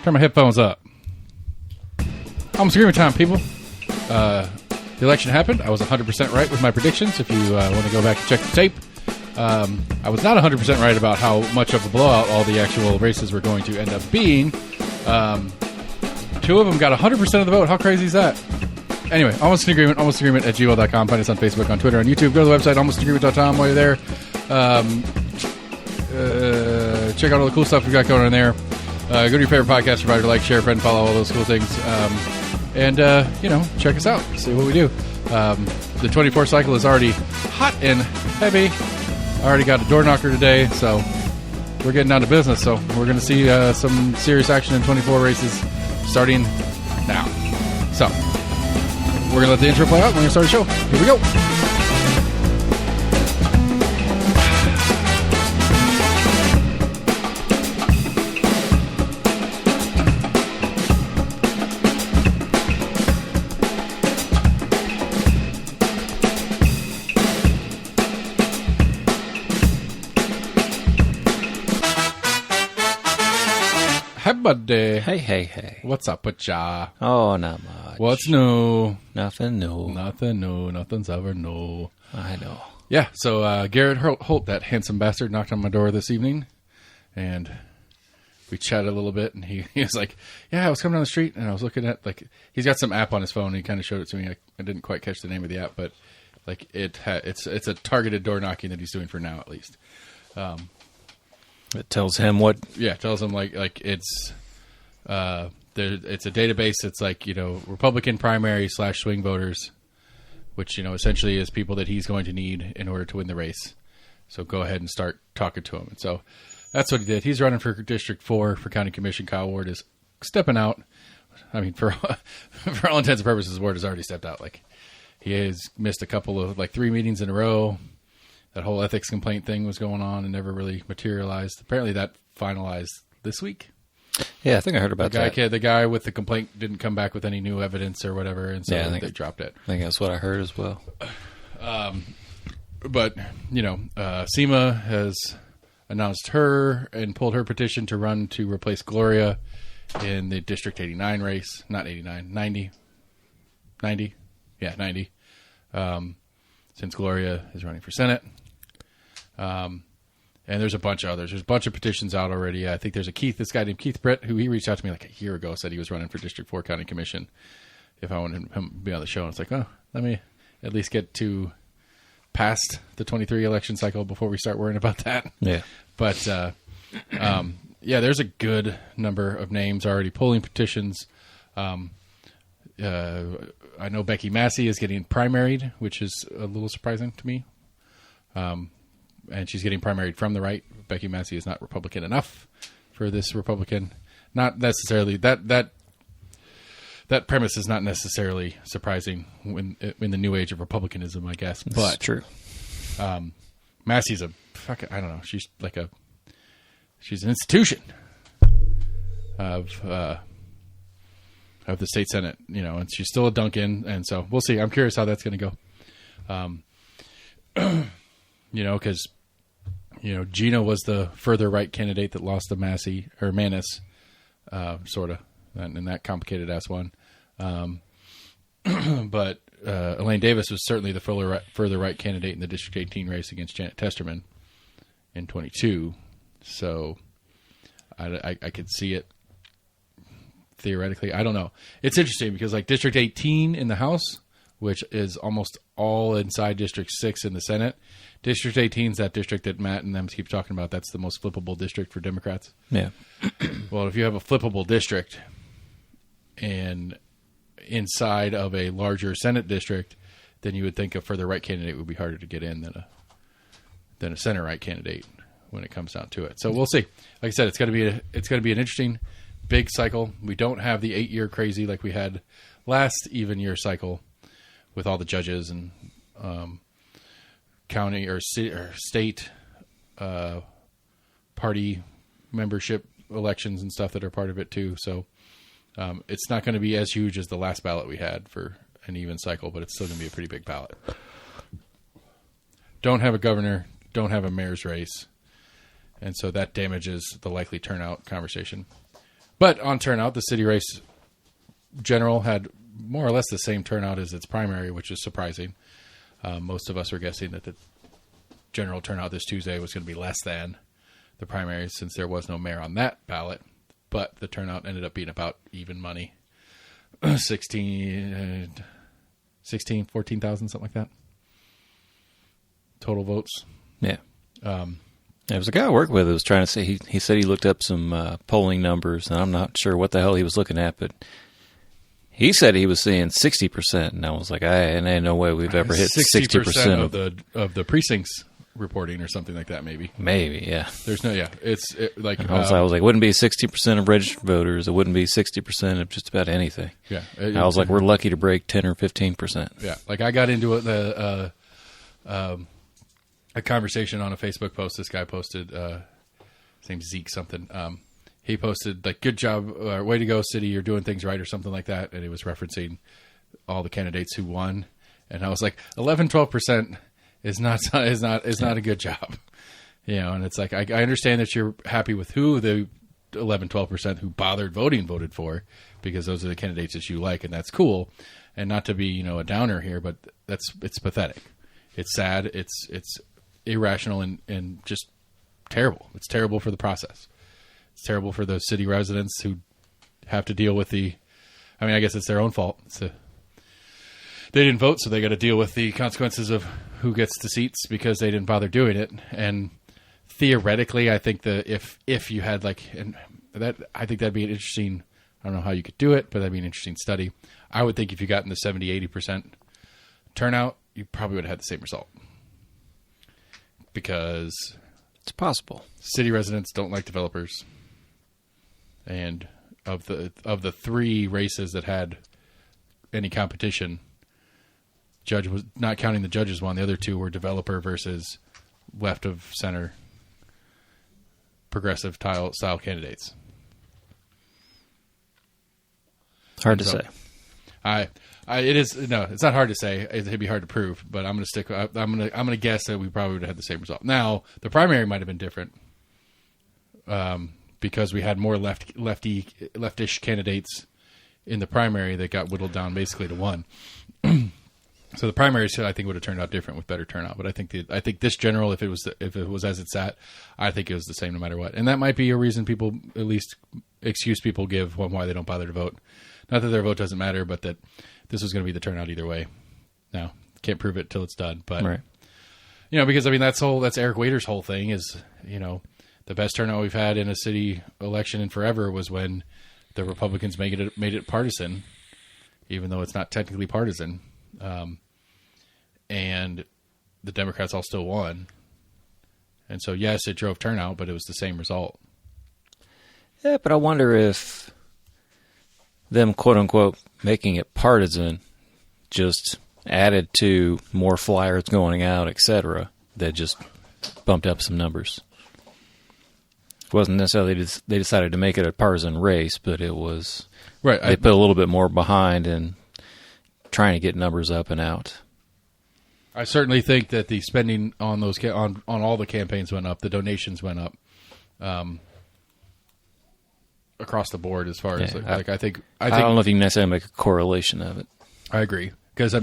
Turn my headphones up. Almost agreement time, people. The election happened. I was 100% right with my predictions. If you want to go back and check the tape, I was not 100% right about how much of a blowout all the actual races were going to end up being. Two of them got 100% of the vote. How crazy is that? Anyway, almost agreement at gmail.com. Find us on Facebook, on Twitter, on YouTube. Go to the website, almostagreement.com while you're there. Check out all the cool stuff we've got going on there. Go to your favorite podcast provider, like, share, friend, follow, all those cool things. And check us out. See what we do. The 24 cycle is already hot and heavy. I already got a door knocker today, so we're getting down to business. So we're going to see some serious action in 24 races starting now. So we're going to let the intro play out. We're going to start the show. Here we go. Hey, buddy. Hey. What's up with ya? Oh, not much. What's new? Nothing new. Nothing new. Nothing's ever new. I know. Yeah, so Garrett Holt, that handsome bastard, knocked on my door this evening, and we chatted a little bit, and he was like, yeah, I was coming down the street, and I was looking at, like, he's got some app on his phone, and he kind of showed it to me. I didn't quite catch the name of the app, but, like, it's a targeted door knocking that he's doing for now, at least. It tells him what... Yeah, it tells him, like it's... it's a database. It's like, Republican primary / swing voters, which, essentially is people that he's going to need in order to win the race. So go ahead and start talking to him. And so that's what he did. He's running for District 4 for County Commission. Kyle Ward is stepping out. I mean, for all intents and purposes, Ward has already stepped out. Like, he has missed a couple of, 3 meetings in a row. That whole ethics complaint thing was going on and never really materialized. Apparently that finalized this week. Yeah, I think I heard about that. The guy with the complaint didn't come back with any new evidence or whatever, and so they dropped it. I think that's what I heard as well. But, SEMA has announced her and pulled her petition to run to replace Gloria in the District 89 race. Not 89, 90. 90? Yeah, 90. Since Gloria is running for Senate. And there's a bunch of others. There's a bunch of petitions out already. I think there's this guy named Keith Britt, who he reached out to me like a year ago, said he was running for District 4 County Commission if I wanted him to be on the show. And it's like, oh, let me at least get to past the 23 election cycle before we start worrying about that. Yeah. But, there's a good number of names already pulling petitions. I know Becky Massey is getting primaried, which is a little surprising to me. And she's getting primaried from the right. Becky Massey is not Republican enough for this Republican. Not necessarily that premise is not necessarily surprising in the new age of Republicanism, I guess. That's true. Massey's I don't know. She's she's an institution of the state Senate, and she's still a Duncan, and so we'll see. I'm curious how that's going to go. Because Gina was the further right candidate that lost to Massey or Manis, sort of, and that complicated ass one. But Elaine Davis was certainly the further right candidate in the District 18 race against Janet Testerman in 22. So I could see it theoretically. I don't know. It's interesting because District 18 in the House, which is almost all inside District 6 in the Senate. District 18 is that district that Matt and them keep talking about. That's the most flippable district for Democrats. Yeah. Well, if you have a flippable district and inside of a larger Senate district, then you would think a further right candidate would be harder to get in than a center right candidate when it comes down to it. So we'll see. Like I said, it's going to be an interesting big cycle. We don't have the 8-year crazy like we had last even year cycle with all the judges and county or city or state party membership elections and stuff that are part of it too. So it's not going to be as huge as the last ballot we had for an even cycle, but it's still going to be a pretty big ballot. Don't have a governor, don't have a mayor's race, and so that damages the likely turnout conversation. But on turnout, the city race general had more or less the same turnout as its primary, which is surprising. Most of us were guessing that the general turnout this Tuesday was going to be less than the primary since there was no mayor on that ballot. But the turnout ended up being about even money. 14,000, something like that. Total votes. Yeah. There was a guy I worked with who was trying to say, he said he looked up some polling numbers, and I'm not sure what the hell he was looking at, but he said he was seeing 60%, and I was like, ain't no way we've ever hit 60% of the precincts reporting or something like that, maybe. Maybe, yeah. There's no, yeah. Like I was like, it wouldn't be 60% of registered voters. It wouldn't be 60% of just about anything. Yeah. I was like, we're lucky to break 10 or 15%. Yeah. Like I got into a conversation on a Facebook post. This guy posted, his name's Zeke something. He posted like, good job, way to go city. You're doing things right or something like that. And he was referencing all the candidates who won. And I was like, 11-12% is not a good job. And it's like, I understand that you're happy with who the 11-12% who bothered voted for, because those are the candidates that you like. And that's cool. And not to be, a downer here, but it's pathetic. It's sad. It's irrational and just terrible. It's terrible for the process. It's terrible for those city residents who have to deal with I guess it's their own fault. They didn't vote, so they got to deal with the consequences of who gets the seats because they didn't bother doing it. And theoretically, I think if you had I think that'd be an interesting, I don't know how you could do it, but that'd be an interesting study. I would think if you got in the 70-80% turnout, you probably would have had the same result. Because it's possible. City residents don't like developers. And of the three races that had any competition, judge was not counting the judges one. The other two were developer versus left of center progressive style candidates. Hard to say. It's not hard to say. It'd be hard to prove, but I'm going to stick. I'm going to guess that we probably would have had the same result. Now, the primary might have been different, because we had more leftish candidates in the primary that got whittled down basically to one. So the primaries, I think, would have turned out different with better turnout. But I think this general, if it was as it sat, I think it was the same no matter what. And that might be a reason people, at least excuse people give why they don't bother to vote. Not that their vote doesn't matter, but that this was going to be the turnout either way. Now, can't prove it till it's done. But, right. Because, that's Eric Wader's whole thing is, the best turnout we've had in a city election in forever was when the Republicans made it partisan, even though it's not technically partisan. And the Democrats all still won. And so, yes, it drove turnout, but it was the same result. Yeah, but I wonder if them, quote-unquote, making it partisan just added to more flyers going out, etc., that just bumped up some numbers. It wasn't necessarily they decided to make it a partisan race, but it was... Right. They put a little bit more behind in trying to get numbers up and out. I certainly think that the spending on those on all the campaigns went up. The donations went up. Across the board, as far as I think I don't know if you can necessarily make a correlation of it. I agree, because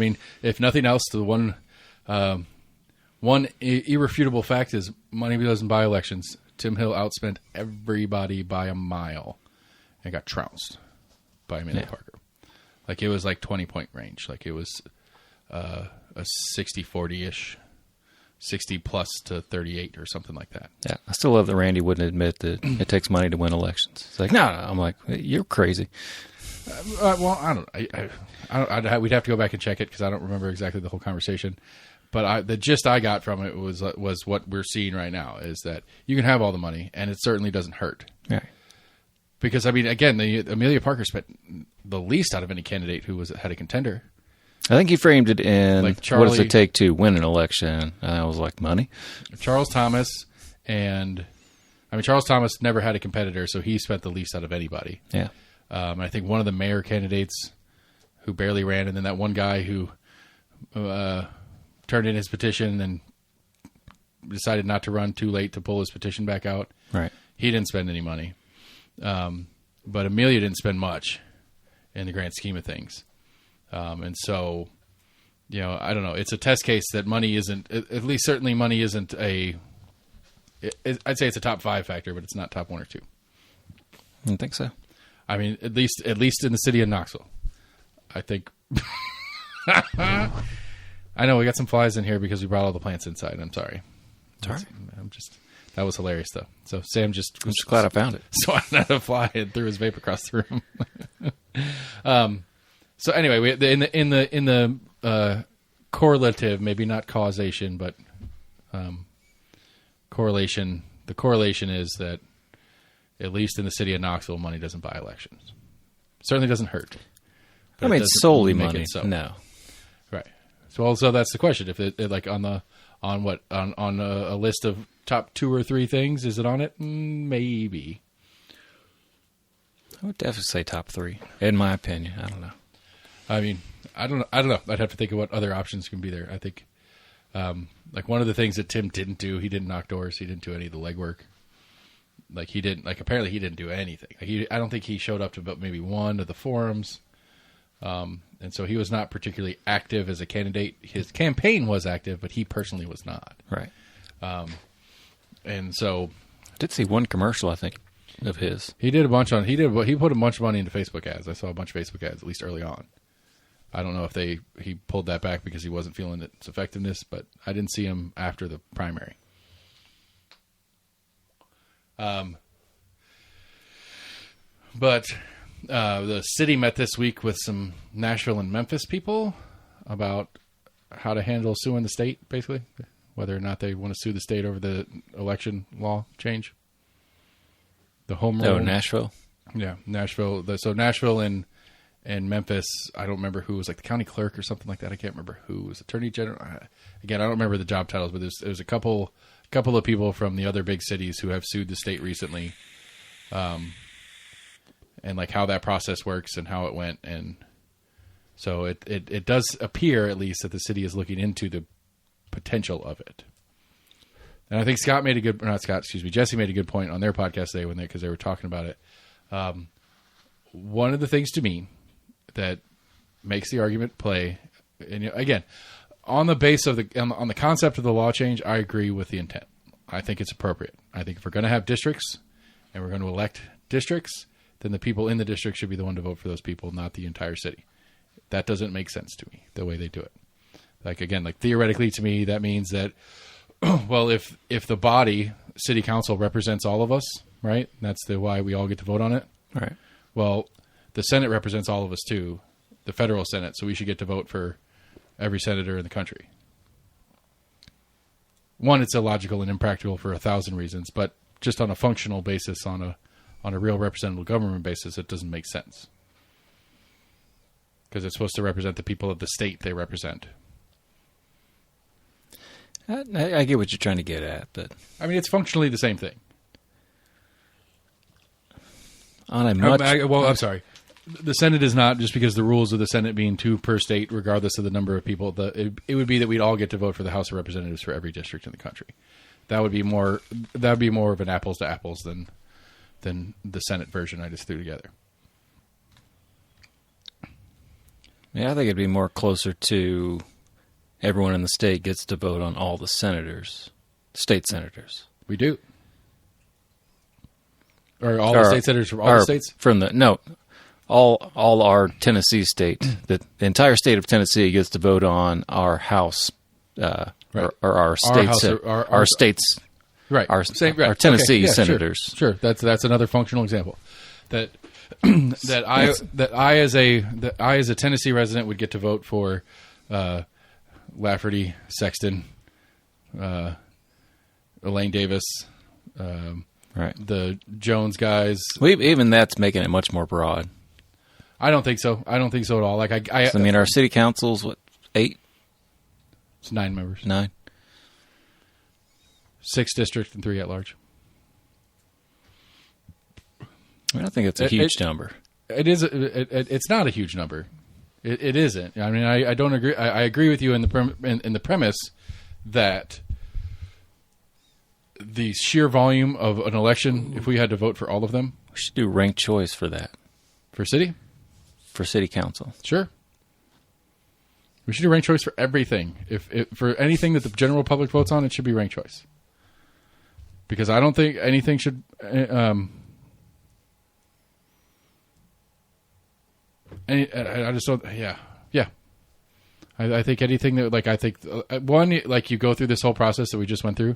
if nothing else, the one irrefutable fact is money doesn't buy elections. Tim Hill outspent everybody by a mile and got trounced by Amelia Parker. It was 20-point range. It was a 60-40-ish. 60 plus to 38 or something like that. Yeah, I still love that Randy wouldn't admit that it takes money to win elections. It's like, no. I'm like, you're crazy. Well, I don't. We'd have to go back and check it because I don't remember exactly the whole conversation. But the gist I got from it was what we're seeing right now is that you can have all the money and it certainly doesn't hurt. Right. Because again, Amelia Parker spent the least out of any candidate who had a contender. I think he framed it in, what does it take to win an election? And I was like, money? Charles Thomas Charles Thomas never had a competitor, so he spent the least out of anybody. Yeah. I think one of the mayor candidates who barely ran, and then that one guy who turned in his petition and decided not to run too late to pull his petition back out. Right. He didn't spend any money. but Amelia didn't spend much in the grand scheme of things. And so, I don't know. It's a test case that money isn't, at least certainly money isn't I'd say it's a top 5 factor, but it's not top 1 or 2. I don't think so. I mean, at least in the city of Knoxville, I think. I know we got some flies in here because we brought all the plants inside. I'm sorry. Sorry. That was hilarious though. So Sam I'm just glad I found it. swatting at a fly and threw his vape across the room. So anyway, in the correlative, maybe not causation, but correlation. The correlation is that at least in the city of Knoxville, money doesn't buy elections. Certainly doesn't hurt. I mean, solely money. No. Right. So that's the question. If it like on a list of top 2 or 3 things, is it on it? Maybe. I would definitely say top 3, in my opinion. I don't know. I mean, I don't know. I'd have to think of what other options can be there. I think, like one of the things that Tim didn't do, he didn't knock doors. He didn't do any of the legwork. Apparently he didn't do anything. I don't think he showed up to about maybe 1 of the forums. And so he was not particularly active as a candidate. His campaign was active, but he personally was not. Right. And so I did see one commercial, I think, of his. He put a bunch of money into Facebook ads. I saw a bunch of Facebook ads, at least early on. I don't know if he pulled that back because he wasn't feeling its effectiveness, but I didn't see him after the primary. But the city met this week with some Nashville and Memphis people about how to handle suing the state, basically, whether or not they want to sue the state over the election law change. The home rule. Oh, Nashville? Yeah, Nashville. So Nashville and Memphis, I don't remember who was like the county clerk or something like that. I can't remember who was attorney general. Again, I don't remember the job titles, but there's a couple of people from the other big cities who have sued the state recently. And like how that process works and how it went. And so it does appear at least that the city is looking into the potential of it. And I think Jesse made a good point on their podcast today because they were talking about it. One of the things to me that makes the argument play, and again, on the base of on the concept of the law change, I agree with the intent. I think it's appropriate. I think if we're going to have districts and we're going to elect districts, then the people in the district should be the one to vote for those people, not the entire city. That doesn't make sense to me, the way they do it. Like, again, like theoretically to me, that means that, well, if the body, city council, represents all of us, right? That's why we all get to vote on it. Right. Well, the Senate represents all of us too, the federal Senate, so we should get to vote for every senator in the country. One, it's illogical and impractical for 1,000 reasons, but just on a functional basis, on a real representative government basis, it doesn't make sense. Because it's supposed to represent the people of the state they represent. I get what you're trying to get at, but I mean, it's functionally the same thing. I'm sorry. The Senate is not, just because the rules of the Senate being 2 per state, regardless of the number of people. It would be that we'd all get to vote for the House of Representatives for every district in the country. That would be more of an apples to apples than the Senate version I just threw together. Yeah, I think it'd be more closer to everyone in the state gets to vote on all the senators, state senators. We do. Or all the state senators from all the states? All our Tennessee state. The entire state of Tennessee gets to vote on our House, right. or our states, our states. Right. Our Tennessee senators. Sure. That's another functional example. That I as a Tennessee resident would get to vote for Lafferty, Sexton, Elaine Davis, right. The Jones guys. Even that's making it much more broad. I don't think so. I don't think so at all. Like I mean, our city council's what, 8? It's 9 members. 9. 6 district and 3 at large. I mean, I think it's a huge number. It is. It's not a huge number. It isn't. I mean, I don't agree. I agree with you in the premise that the sheer volume of an election, if we had to vote for all of them, We should do ranked choice for that, For city? for city council. Sure. We should do ranked choice for everything. If for anything that the general public votes on, it should be ranked choice. Because I don't think anything should. I just don't. Yeah. I think anything that one, like, you go through this whole process that we just went through.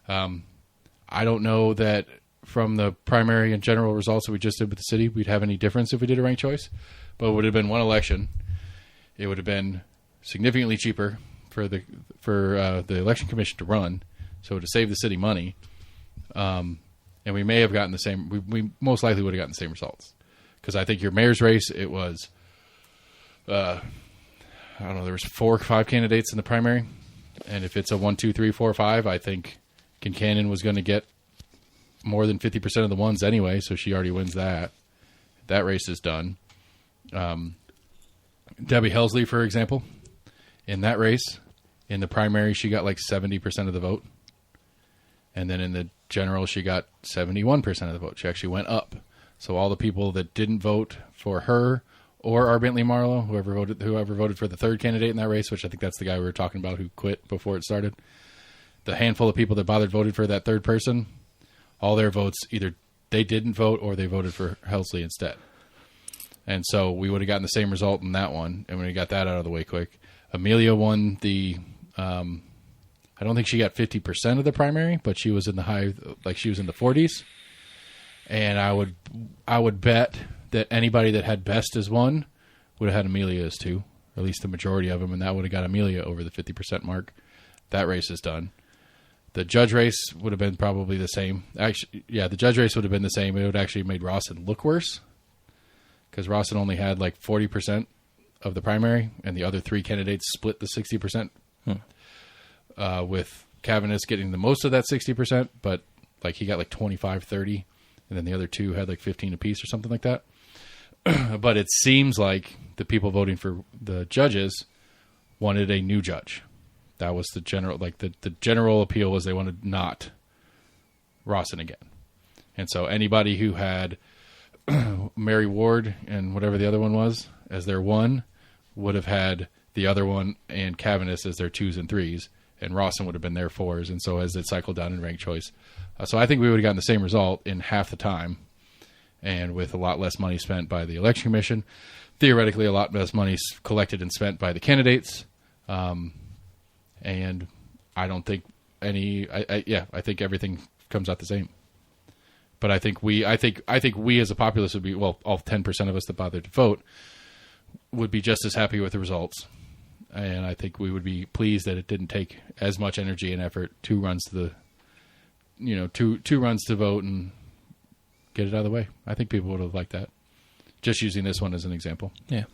I don't know that from the primary and general results that we just did with the city, we'd have any difference if we did a ranked choice. But it would have been one election. It would have been significantly cheaper for the election commission to run, so to save the city money. And we may have gotten the same. We most likely would have gotten the same results, because I think your mayor's race, it was, I don't know, there was 4 or 5 candidates in the primary, and if it's a 1, 2, 3, 4, 5, I think Kincannon was going to get more than 50% of the ones anyway, so she already wins that. That race is done. Debbie Helsley, for example, in that race, in the primary, she got like 70% of the vote. And then in the general, she got 71% of the vote. She actually went up. So all the people that didn't vote for her or R. Bentley Marlowe, whoever voted for the third candidate in that race, which I think that's the guy we were talking about who quit before it started, the handful of people that bothered voted for that third person, all their votes, either they didn't vote or they voted for Helsley instead. And so we would have gotten the same result in that one, and we got that out of the way quick. Amelia won the, I don't think she got 50% of the primary, but she was in the high, like she was in the 40s. And I would bet that anybody that had best as 1 would have had Amelia as 2, or at least the majority of them, and that would have got Amelia over the 50% mark. That race is done. The judge race would have been probably the same. Actually, yeah, the judge race would have been the same. It would have actually made Rawson look worse, because Rawson only had like 40% of the primary, and the other 3 candidates split the 60%, with Cavanis getting the most of that 60%, but like he got like 25, 30, and then the other 2 had like 15 apiece or something like that. But it seems like the people voting for the judges wanted a new judge. That was the general, like the general appeal was they wanted not Rawson again. And so anybody who had Mary Ward and whatever the other one was as their 1 would have had the other one and Cavanis as their 2s and 3s, and Rawson would have been their 4s. And so as it cycled down in ranked choice. So I think we would have gotten the same result in half the time, and with a lot less money spent by the election commission. Theoretically, a lot less money collected and spent by the candidates. And I don't think I think everything comes out the same. But I think we as a populace would be, well, all 10% of us that bothered to vote would be just as happy with the results. And I think we would be pleased that it didn't take as much energy and effort, 2 runs to two runs to vote and get it out of the way. I think people would have liked that. Just using this one as an example. Yeah.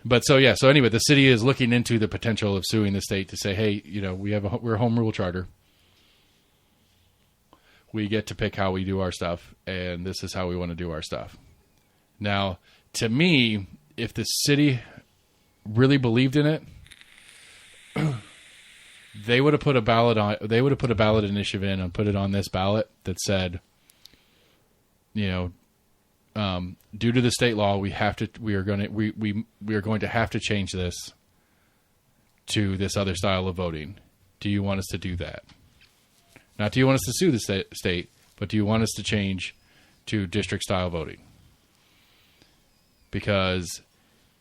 But so anyway, the city is looking into the potential of suing the state to say, hey, we're a home rule charter. We get to pick how we do our stuff, and this is how we want to do our stuff. Now, to me, if the city really believed in it, they would have put a ballot on. They would have put a ballot initiative in and put it on this ballot that said, due to the state law, we are going to have to change this to this other style of voting. Do you want us to do that? Not do you want us to sue the state, but do you want us to change to district style voting? Because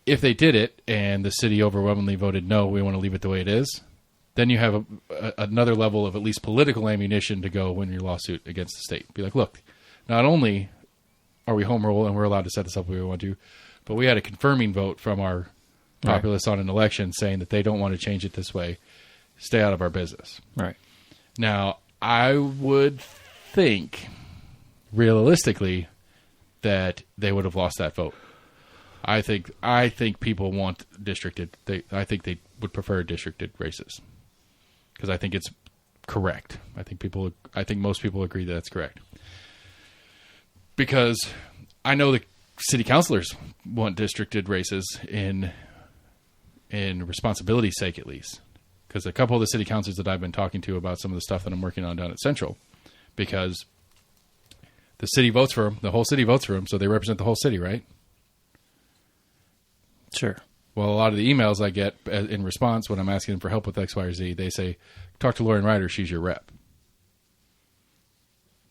if they did it and the city overwhelmingly voted no, we want to leave it the way it is, then you have another level of at least political ammunition to go win your lawsuit against the state. Be like, look, not only are we home rule and we're allowed to set this up the way we want to, but we had a confirming vote from our populace on an election saying that they don't want to change it this way. Stay out of our business. Right. Now, I would think, realistically, that they would have lost that vote. I think people want districted. I think they would prefer districted races because I think it's correct. I think most people agree that that's correct. Because I know the city councilors want districted races in responsibility's sake, at least. Because a couple of the city councilors that I've been talking to about some of the stuff that I'm working on down at Central, because the city votes for them. The whole city votes for them, so they represent the whole city, right? Sure. Well, a lot of the emails I get in response when I'm asking them for help with X, Y, or Z, they say, talk to Lauren Ryder, she's your rep.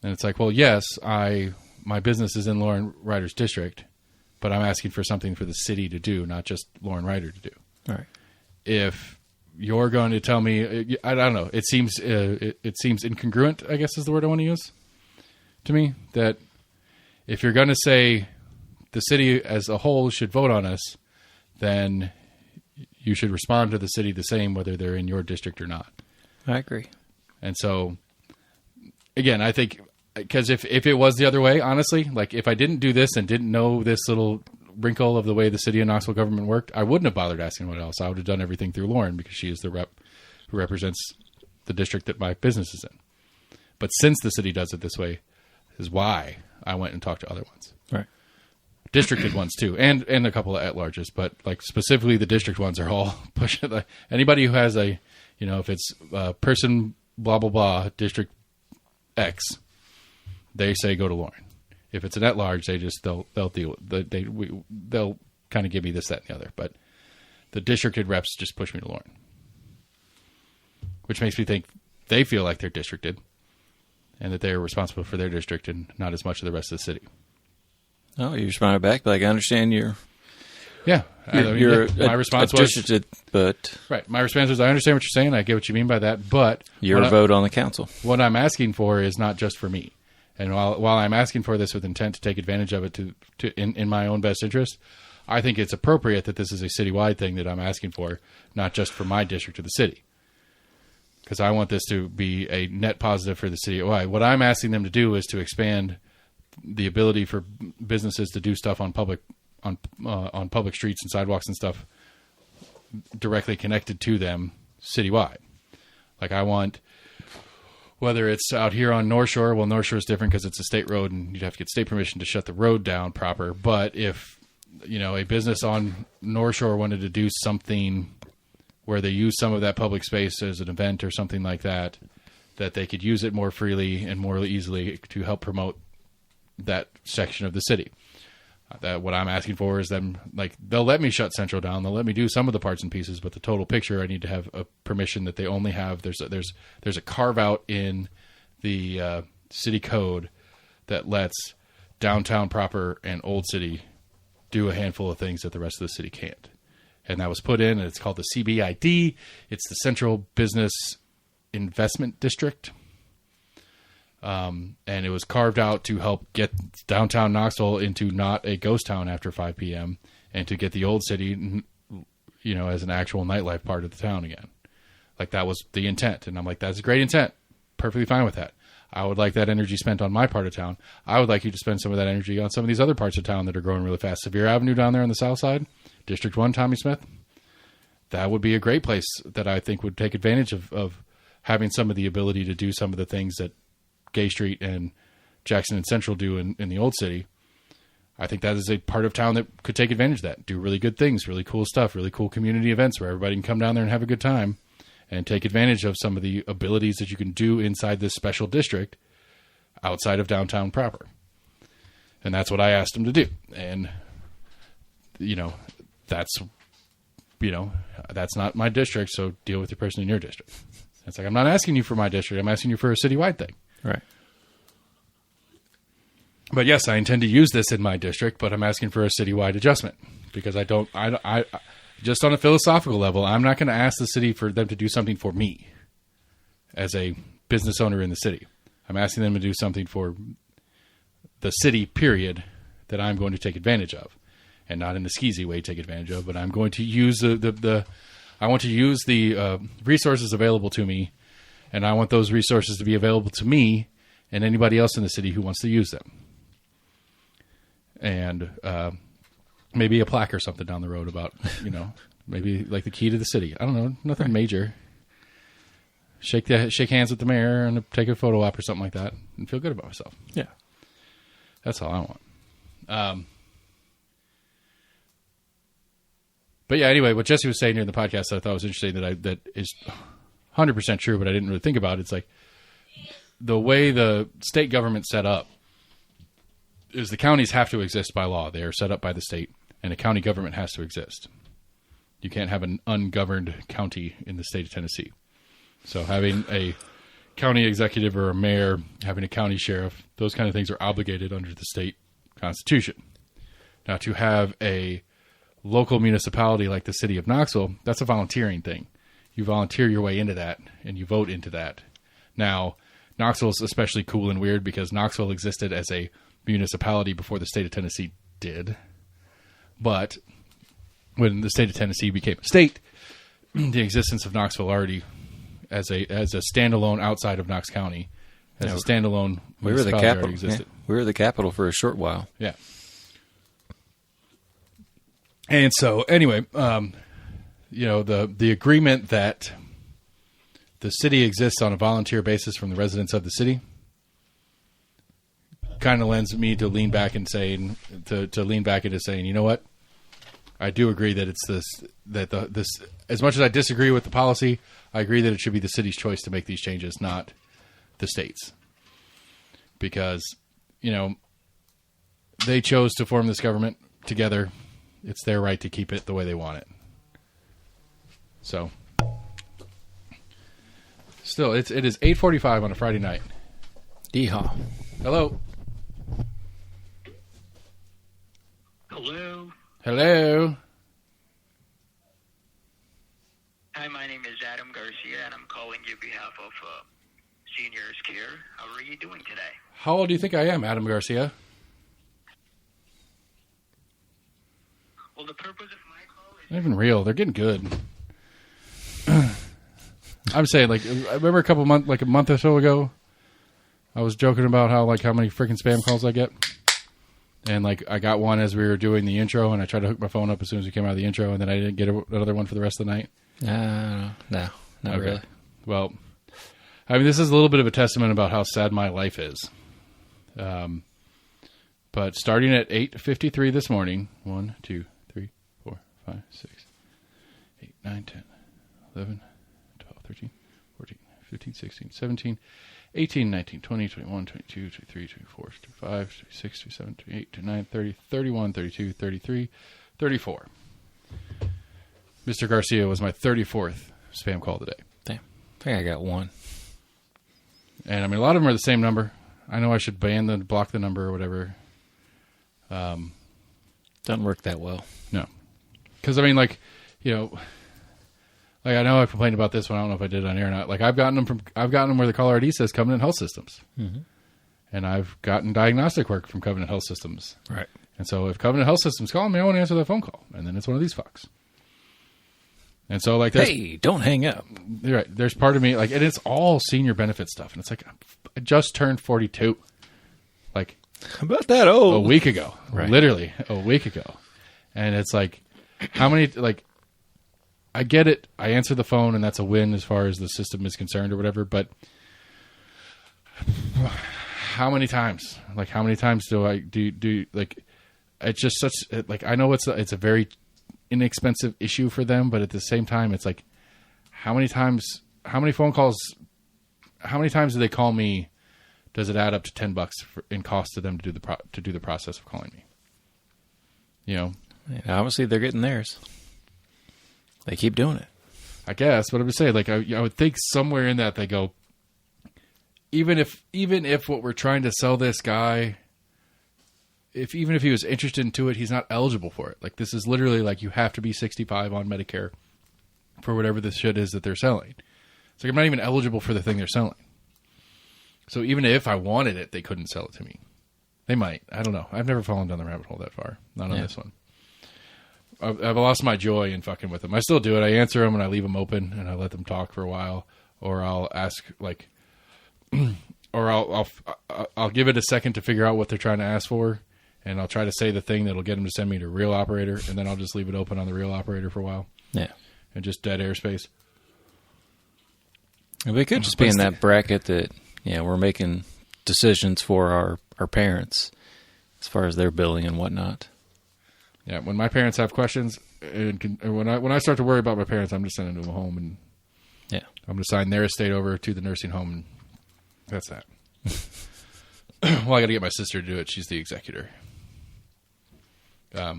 And it's like, well, yes, my business is in Lauren Ryder's district, but I'm asking for something for the city to do, not just Lauren Ryder to do. All right. If you're going to tell me, I don't know, it seems incongruent, I guess is the word I want to use, to me, that if you're going to say the city as a whole should vote on us, then you should respond to the city the same, whether they're in your district or not. I agree. And so, again, I think, because if it was the other way, honestly, like if I didn't do this and didn't know this little wrinkle of the way the city of Knoxville government worked, I wouldn't have bothered asking what else. I would have done everything through Lauren because she is the rep who represents the district that my business is in. But since the city does it this way, is why I went and talked to other ones. Right. Districted ones too, and a couple of at-larges, but like specifically the district ones are all pushing. Anybody who has a, if it's person blah blah blah district X, they say go to Lauren. If it's an at-large, they'll deal. They'll kind of give me this, that, and the other. But the districted reps just push me to Lauren, which makes me think they feel like they're districted, and that they're responsible for their district and not as much of the rest of the city. Oh, you responded back like I understand you're. Yeah, my response was districted, but right. My response was I understand what you're saying. I get what you mean by that, but your vote on the council. What I'm asking for is not just for me. And while I'm asking for this with intent to take advantage of it in my own best interest, I think it's appropriate that this is a citywide thing that I'm asking for, not just for my district or the city. Because I want this to be a net positive for the city. What I'm asking them to do is to expand the ability for businesses to do stuff on public streets and sidewalks and stuff directly connected to them citywide. Like I want, whether it's out here on North Shore, well, North Shore is different because it's a state road and you'd have to get state permission to shut the road down proper. But if, a business on North Shore wanted to do something where they use some of that public space as an event or something like that, that they could use it more freely and more easily to help promote that section of the city. That what I'm asking for is them, like, they'll let me shut Central down. They'll let me do some of the parts and pieces, but the total picture, I need to have a permission that they only have. There's a carve out in the city code that lets downtown proper and Old City do a handful of things that the rest of the city can't. And that was put in, and it's called the CBID. It's the Central Business Investment District. And it was carved out to help get downtown Knoxville into not a ghost town after 5 p.m. and to get the Old City, as an actual nightlife part of the town again. Like that was the intent. And I'm like, that's a great intent. Perfectly fine with that. I would like that energy spent on my part of town. I would like you to spend some of that energy on some of these other parts of town that are growing really fast. Sevier Avenue down there on the south side, District 1, Tommy Smith. That would be a great place that I think would take advantage of having some of the ability to do some of the things that Gay Street and Jackson and Central do in the Old City. I think that is a part of town that could take advantage of that. Do really good things, really cool stuff, really cool community events where everybody can come down there and have a good time and take advantage of some of the abilities that you can do inside this special district outside of downtown proper. And that's what I asked them to do. And, that's not my district, so deal with your person in your district. It's like, I'm not asking you for my district. I'm asking you for a citywide thing. Right. But yes, I intend to use this in my district, but I'm asking for a citywide adjustment because I just on a philosophical level, I'm not going to ask the city for them to do something for me as a business owner in the city. I'm asking them to do something for the city, period, that I'm going to take advantage of, and not in the skeezy way take advantage of, but I'm going to use I want to use the resources available to me, and I want those resources to be available to me and anybody else in the city who wants to use them. And maybe a plaque or something down the road about, maybe like the key to the city. I don't know, nothing major. Shake hands with the mayor and take a photo op or something like that and feel good about myself. Yeah. That's all I want. But yeah, anyway, what Jesse was saying here in the podcast that I thought was interesting that is 100% true, but I didn't really think about it. It's like the way the state government set up is the counties have to exist by law. They are set up by the state, and a county government has to exist. You can't have an ungoverned county in the state of Tennessee. So having a county executive or a mayor, having a county sheriff, those kind of things are obligated under the state constitution. Now, to have a local municipality like the city of Knoxville, that's a volunteering thing. You volunteer your way into that, and you vote into that. Now, Knoxville is especially cool and weird because Knoxville existed as a municipality before the state of Tennessee did. But when the state of Tennessee became a state, the existence of Knoxville already as a standalone outside of Knox County, as a standalone we were the municipality capital. already existed. Yeah. We were the capital for a short while. Yeah. And so, anyway, the agreement that the city exists on a volunteer basis from the residents of the city kind of lends me to lean back and saying, you know what? I do agree that it's this as much as I disagree with the policy, I agree that it should be the city's choice to make these changes, not the state's. Because, they chose to form this government together. It's their right to keep it the way they want it. So, still, it is 8:45 on a Friday night. Yeehaw. Hello. Hello. Hello. Hi, my name is Adam Garcia, and I'm calling you on behalf of Seniors Care. How are you doing today? How old do you think I am, Adam Garcia? Well, the purpose of my call is... Not even real. They're getting good. I'm saying, I remember a month or so ago, I was joking about how many freaking spam calls I get. And, I got one as we were doing the intro, and I tried to hook my phone up as soon as we came out of the intro, and then I didn't get another one for the rest of the night. No, not Okay. really. Well, this is a little bit of a testament about how sad my life is. But starting at 8:53 this morning, 1, 2, 3, 4, 5, 6, 8, 9, 10, 11, 12, 13, 14, 15, 16, 17, 18, 19, 20, 21, 22, 23, 24, 25, 26, 27, 28, 29, 30, 31, 32, 33, 34. Mr. Garcia was my 34th spam call today. Damn. I think I got one. And, a lot of them are the same number. I know I should block the number or whatever. Doesn't work that well. No. Because, I know I complained about this one. I don't know if I did it on air or not. I've gotten them where the caller ID says Covenant Health Systems. Mm-hmm. And I've gotten diagnostic work from Covenant Health Systems. Right. And so if Covenant Health Systems call me, I want to answer that phone call. And then it's one of these fucks. And so, hey, don't hang up. You're right. There's part of me, and it's all senior benefit stuff. And it's I just turned 42. How about that? Oh, a week ago. Right. Literally a week ago. And it's how many, I get it. I answer the phone, and that's a win as far as the system is concerned or whatever. But how many times? How many times do I do it's just such, I know it's a very inexpensive issue for them, but at the same time, it's how many phone calls, how many times do they call me? Does it add up to $10 in cost to them to do the process of calling me? And obviously they're getting theirs. They keep doing it. I guess, but I'm just saying, I would think somewhere in that they go, even if what we're trying to sell this guy, even if he was interested into it, he's not eligible for it. This is literally you have to be 65 on Medicare for whatever this shit is that they're selling. It's I'm not even eligible for the thing they're selling. So even if I wanted it, they couldn't sell it to me. They might. I don't know. I've never fallen down the rabbit hole that far. Not on this one. I've lost my joy in fucking with them. I still do it. I answer them and I leave them open and I let them talk for a while, or I'll ask or I'll give it a second to figure out what they're trying to ask for, and I'll try to say the thing that'll get them to send me to real operator, and then I'll just leave it open on the real operator for a while. Yeah, and just dead airspace. And we could just be in that bracket that we're making decisions for our parents as far as their billing and whatnot. Yeah, when my parents have questions, and when I start to worry about my parents, I'm just sending them home, and I'm going to sign their estate over to the nursing home, and that's that. Well, I got to get my sister to do it. She's the executor. But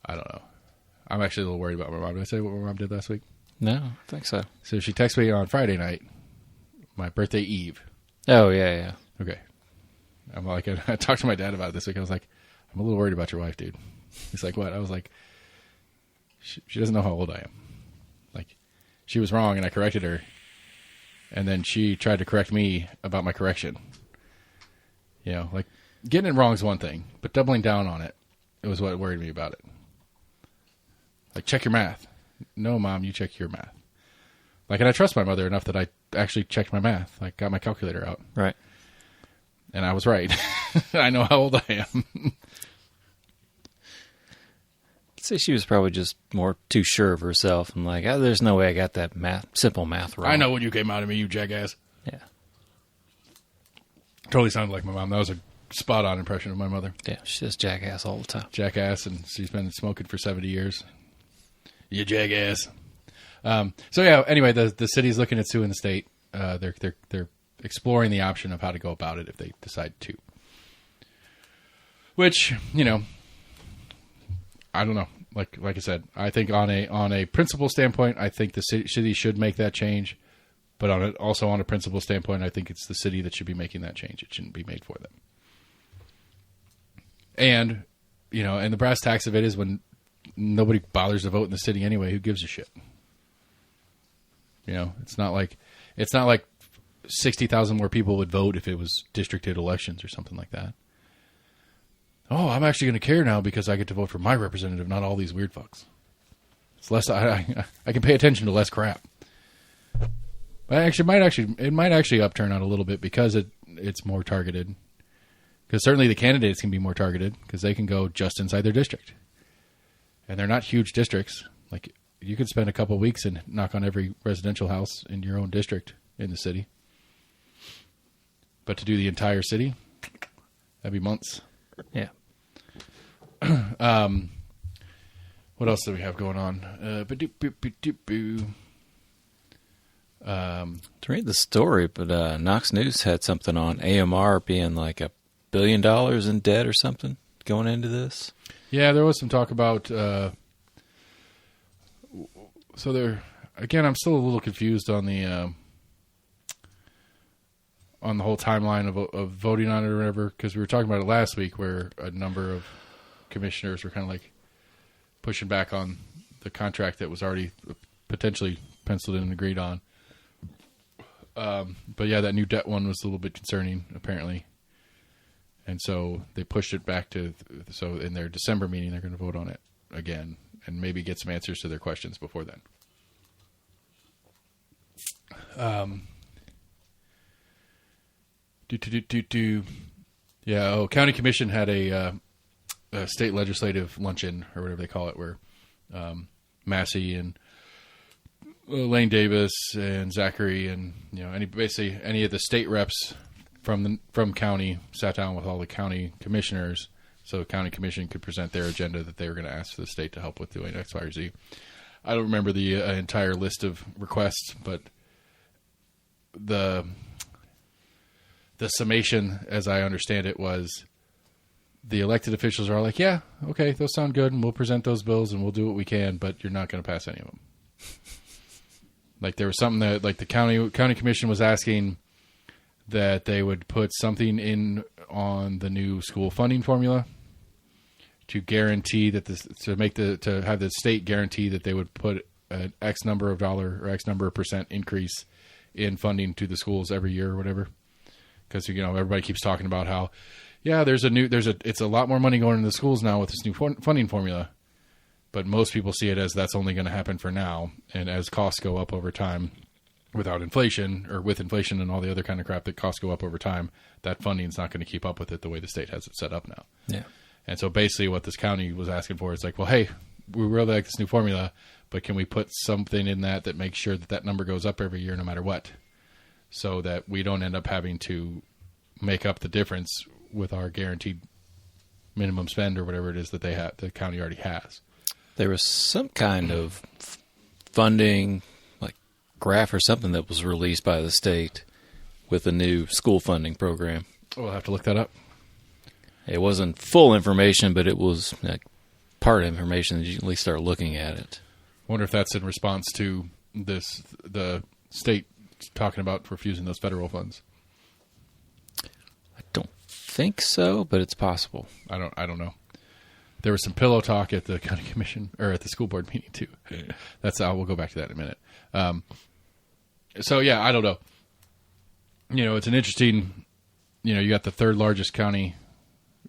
I don't know. I'm actually a little worried about my mom. Did I say what my mom did last week? No, I think so. So she texted me on Friday night, my birthday eve. Oh, yeah. Okay. I'm like, I talked to my dad about it this week. I was like, I'm a little worried about your wife, dude. He's like, what? I was like, she doesn't know how old I am. Like, she was wrong and I corrected her. And then she tried to correct me about my correction. You know, like, getting it wrong is one thing, but doubling down on it, it was what worried me about it. Like, check your math. No, Mom, you check your math. Like, and I trust my mother enough that I actually checked my math. Like, got my calculator out. Right. And I was right. I know how old I am. I'd say she was probably just more too sure of herself and like, oh, there's no way I got that simple math wrong. I know when you came out of me, you jackass. Yeah. Totally sounded like my mom. That was a spot-on impression of my mother. Yeah, she says jackass all the time. Jackass, and she's been smoking for 70 years. You jackass. So yeah. Anyway, the city's looking at suing the state. They're exploring the option of how to go about it if they decide to. Which, you know, I don't know. Like I said, I think on a principle standpoint, I think the city should make that change. But also on a principle standpoint, I think it's the city that should be making that change. It shouldn't be made for them. And, you know, and the brass tacks of it is when nobody bothers to vote in the city anyway, who gives a shit? You know, it's not like 60,000 more people would vote if it was districted elections or something like that. Oh, I'm actually going to care now because I get to vote for my representative, not all these weird fucks. It's less. I can pay attention to less crap. But it might actually upturn out a little bit because it's more targeted. Because certainly the candidates can be more targeted because they can go just inside their district, and they're not huge districts. Like, you could spend a couple of weeks and knock on every residential house in your own district in the city. But to do the entire city, that'd be months. Yeah. What else do we have going on? To read the story, but Knox News had something on AMR being like $1 billion in debt or something going into this. Yeah, there was some talk about. So there again, I'm still a little confused on the whole timeline of voting on it or whatever, because we were talking about it last week, where a number of commissioners were kind of like pushing back on the contract that was already potentially penciled in and agreed on. But yeah, that new debt one was a little bit concerning, apparently. And so they pushed it back so in their December meeting, they're going to vote on it again and maybe get some answers to their questions before then. Yeah, County Commission had a state legislative luncheon, or whatever they call it, where Massey and Lane Davis and Zachary and, you know, basically any of the state reps from county sat down with all the county commissioners, so the county commission could present their agenda that they were going to ask the state to help with doing X, Y, or Z. I don't remember the entire list of requests, but the summation, as I understand it, was the elected officials are all like, yeah, okay, those sound good, and we'll present those bills, and we'll do what we can, but you're not going to pass any of them. Like, there was something that, like, the county commission was asking that they would put something in on the new school funding formula to guarantee that to have the state guarantee that they would put an X number of dollar or X number of percent increase in funding to the schools every year or whatever. Because, you know, everybody keeps talking about how, yeah, it's a lot more money going into the schools now with this new funding formula. But most people see it as that's only going to happen for now. And as costs go up over time, without inflation, or with inflation and all the other kind of crap that costs go up over time, that funding is not going to keep up with it the way the state has it set up now. Yeah. And so basically what this county was asking for is like, well, hey, we really like this new formula, but can we put something in that makes sure that number goes up every year no matter what, so that we don't end up having to make up the difference with our guaranteed minimum spend or whatever it is that the county already has. There was some kind of funding, like graph or something that was released by the state with a new school funding program. We'll have to look that up. It wasn't full information, but it was part information that you can at least start looking at it. Wonder if that's in response to the state talking about refusing those federal funds. I don't think so, but it's possible. I don't know. There was some pillow talk at the county commission or at the school board meeting too. We'll go back to that in a minute. So yeah, I don't know. It's an interesting. You got the third largest county,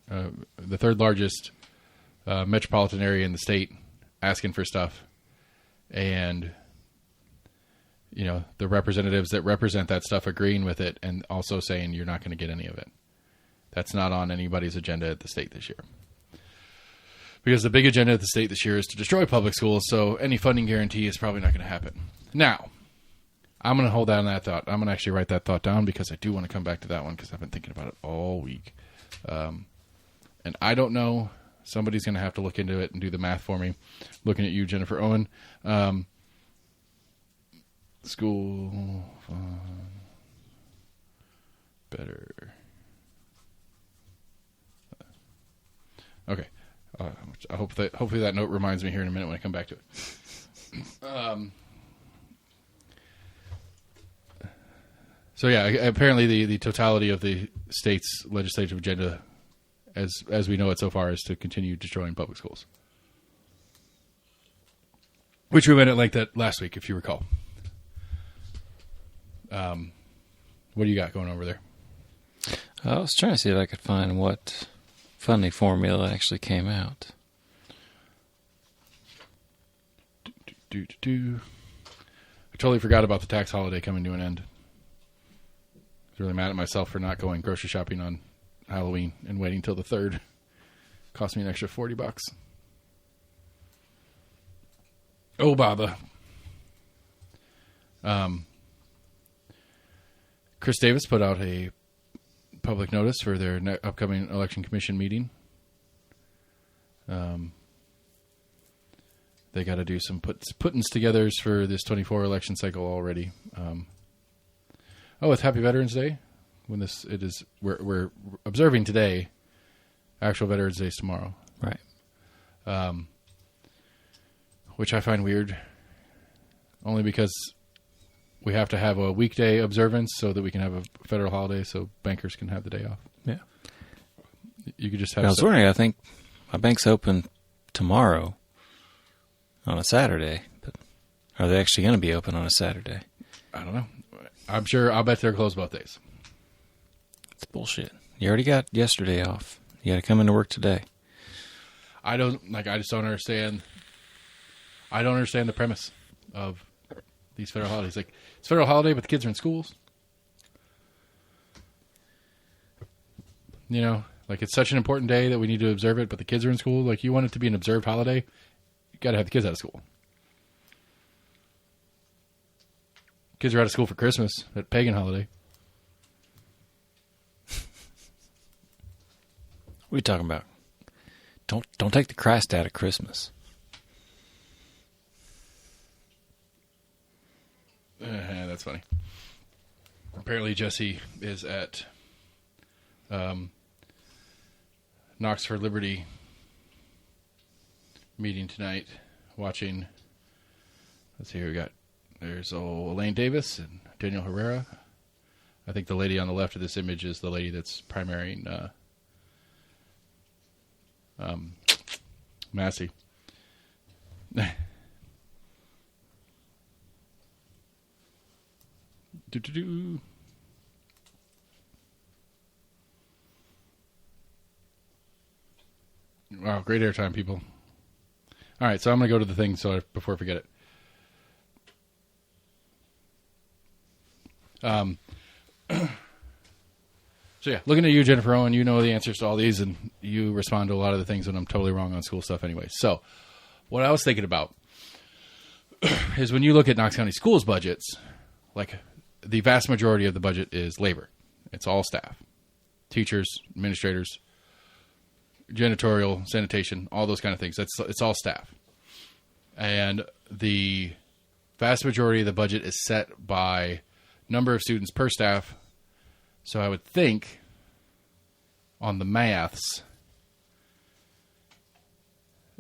the third largest metropolitan area in the state, asking for stuff, and the representatives that represent that stuff agreeing with it, and also saying you're not going to get any of it. That's not on anybody's agenda at the state this year. Because the big agenda at the state this year is to destroy public schools, so any funding guarantee is probably not going to happen. Now, I'm going to hold on that thought. I'm going to actually write that thought down because I do want to come back to that one because I've been thinking about it all week. And I don't know. Somebody's going to have to look into it and do the math for me. Looking at you, Jennifer Owen. School fund better. Okay. Hopefully that note reminds me here in a minute when I come back to it. So yeah, apparently the totality of the state's legislative agenda, as we know it so far, is to continue destroying public schools, which we went at length at last week, if you recall. What do you got going over there? I was trying to see if I could find what funding formula actually came out. I totally forgot about the tax holiday coming to an end. I was really mad at myself for not going grocery shopping on Halloween and waiting till the 3rd. Cost me an extra $40. Oh, bother. Chris Davis put out a public notice for their upcoming election commission meeting. They got to do some puttings togethers for this 24 election cycle already. It's Happy Veterans Day. When we're observing today. Actual Veterans Day is tomorrow, right? Which I find weird, only because we have to have a weekday observance so that we can have a federal holiday, so bankers can have the day off. Yeah, you could just have. I was wondering. I think my bank's open tomorrow on a Saturday, but are they actually going to be open on a Saturday? I don't know. I'll bet they're closed both days. It's bullshit. You already got yesterday off. You got to come into work today. I just don't understand. I don't understand the premise of these federal holidays. Like, it's federal holiday, but the kids are in schools. It's such an important day that we need to observe it, but the kids are in school. Like, you want it to be an observed holiday, you got to have the kids out of school. Kids are out of school for Christmas, that pagan holiday. What are you talking about? Don't take the Christ out of Christmas. That's funny. Apparently Jesse is at Knox for Liberty meeting tonight, watching. Let's see here. There's Elaine Davis and Daniel Herrera. I think the lady on the left of this image is the lady that's primarying Massey. Wow, great airtime, people. All right, so I'm going to go to the thing before I forget it. So yeah, looking at you, Jennifer Owen, you know the answers to all these, and you respond to a lot of the things when I'm totally wrong on school stuff anyway. So what I was thinking about is when you look at Knox County Schools budgets, like the vast majority of the budget is labor. It's all staff, teachers, administrators, janitorial, sanitation, all those kind of things. It's all staff. And the vast majority of the budget is set by number of students per staff. So I would think on the maths,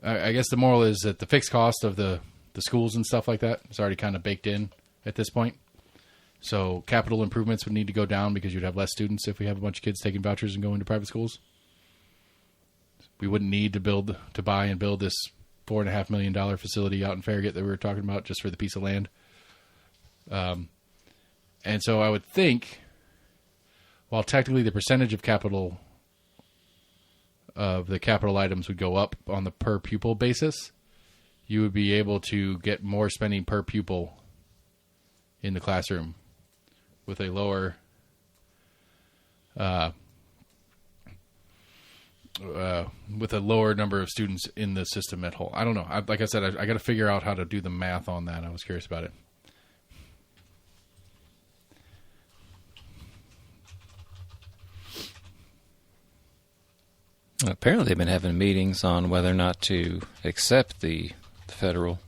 I guess the moral is that the fixed cost of the schools and stuff like that is already kind of baked in at this point. So capital improvements would need to go down because you'd have less students if we have a bunch of kids taking vouchers and going to private schools. We wouldn't need to buy and build this $4.5 million facility out in Farragut that we were talking about just for the piece of land. And so I would think, while technically the percentage of capital of the capital items would go up on the per pupil basis, you would be able to get more spending per pupil in the classroom with a lower number of students in the system at whole. I don't know. Like I said, I got to figure out how to do the math on that. I was curious about it. Apparently, they've been having meetings on whether or not to accept the federal.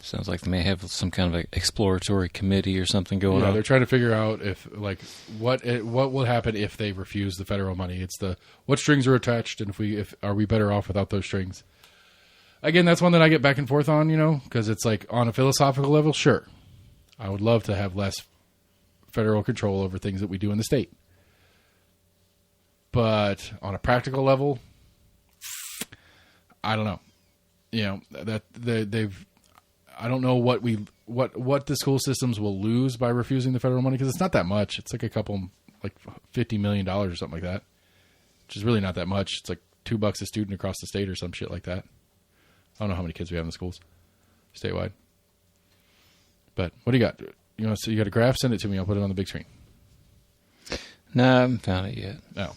Sounds like they may have some kind of exploratory committee or something going on. They're trying to figure out if, like, what will happen if they refuse the federal money. It's what strings are attached, and if are we better off without those strings? Again, that's one that I get back and forth on, because it's like on a philosophical level, sure, I would love to have less federal control over things that we do in the state. But on a practical level, I don't know. That they've. I don't know what the school systems will lose by refusing the federal money, because it's not that much. It's like $50 million or something like that, which is really not that much. It's like $2 a student across the state or some shit like that. I don't know how many kids we have in the schools statewide. But what do you got? So you got a graph? Send it to me. I'll put it on the big screen. No, I haven't found it yet. No.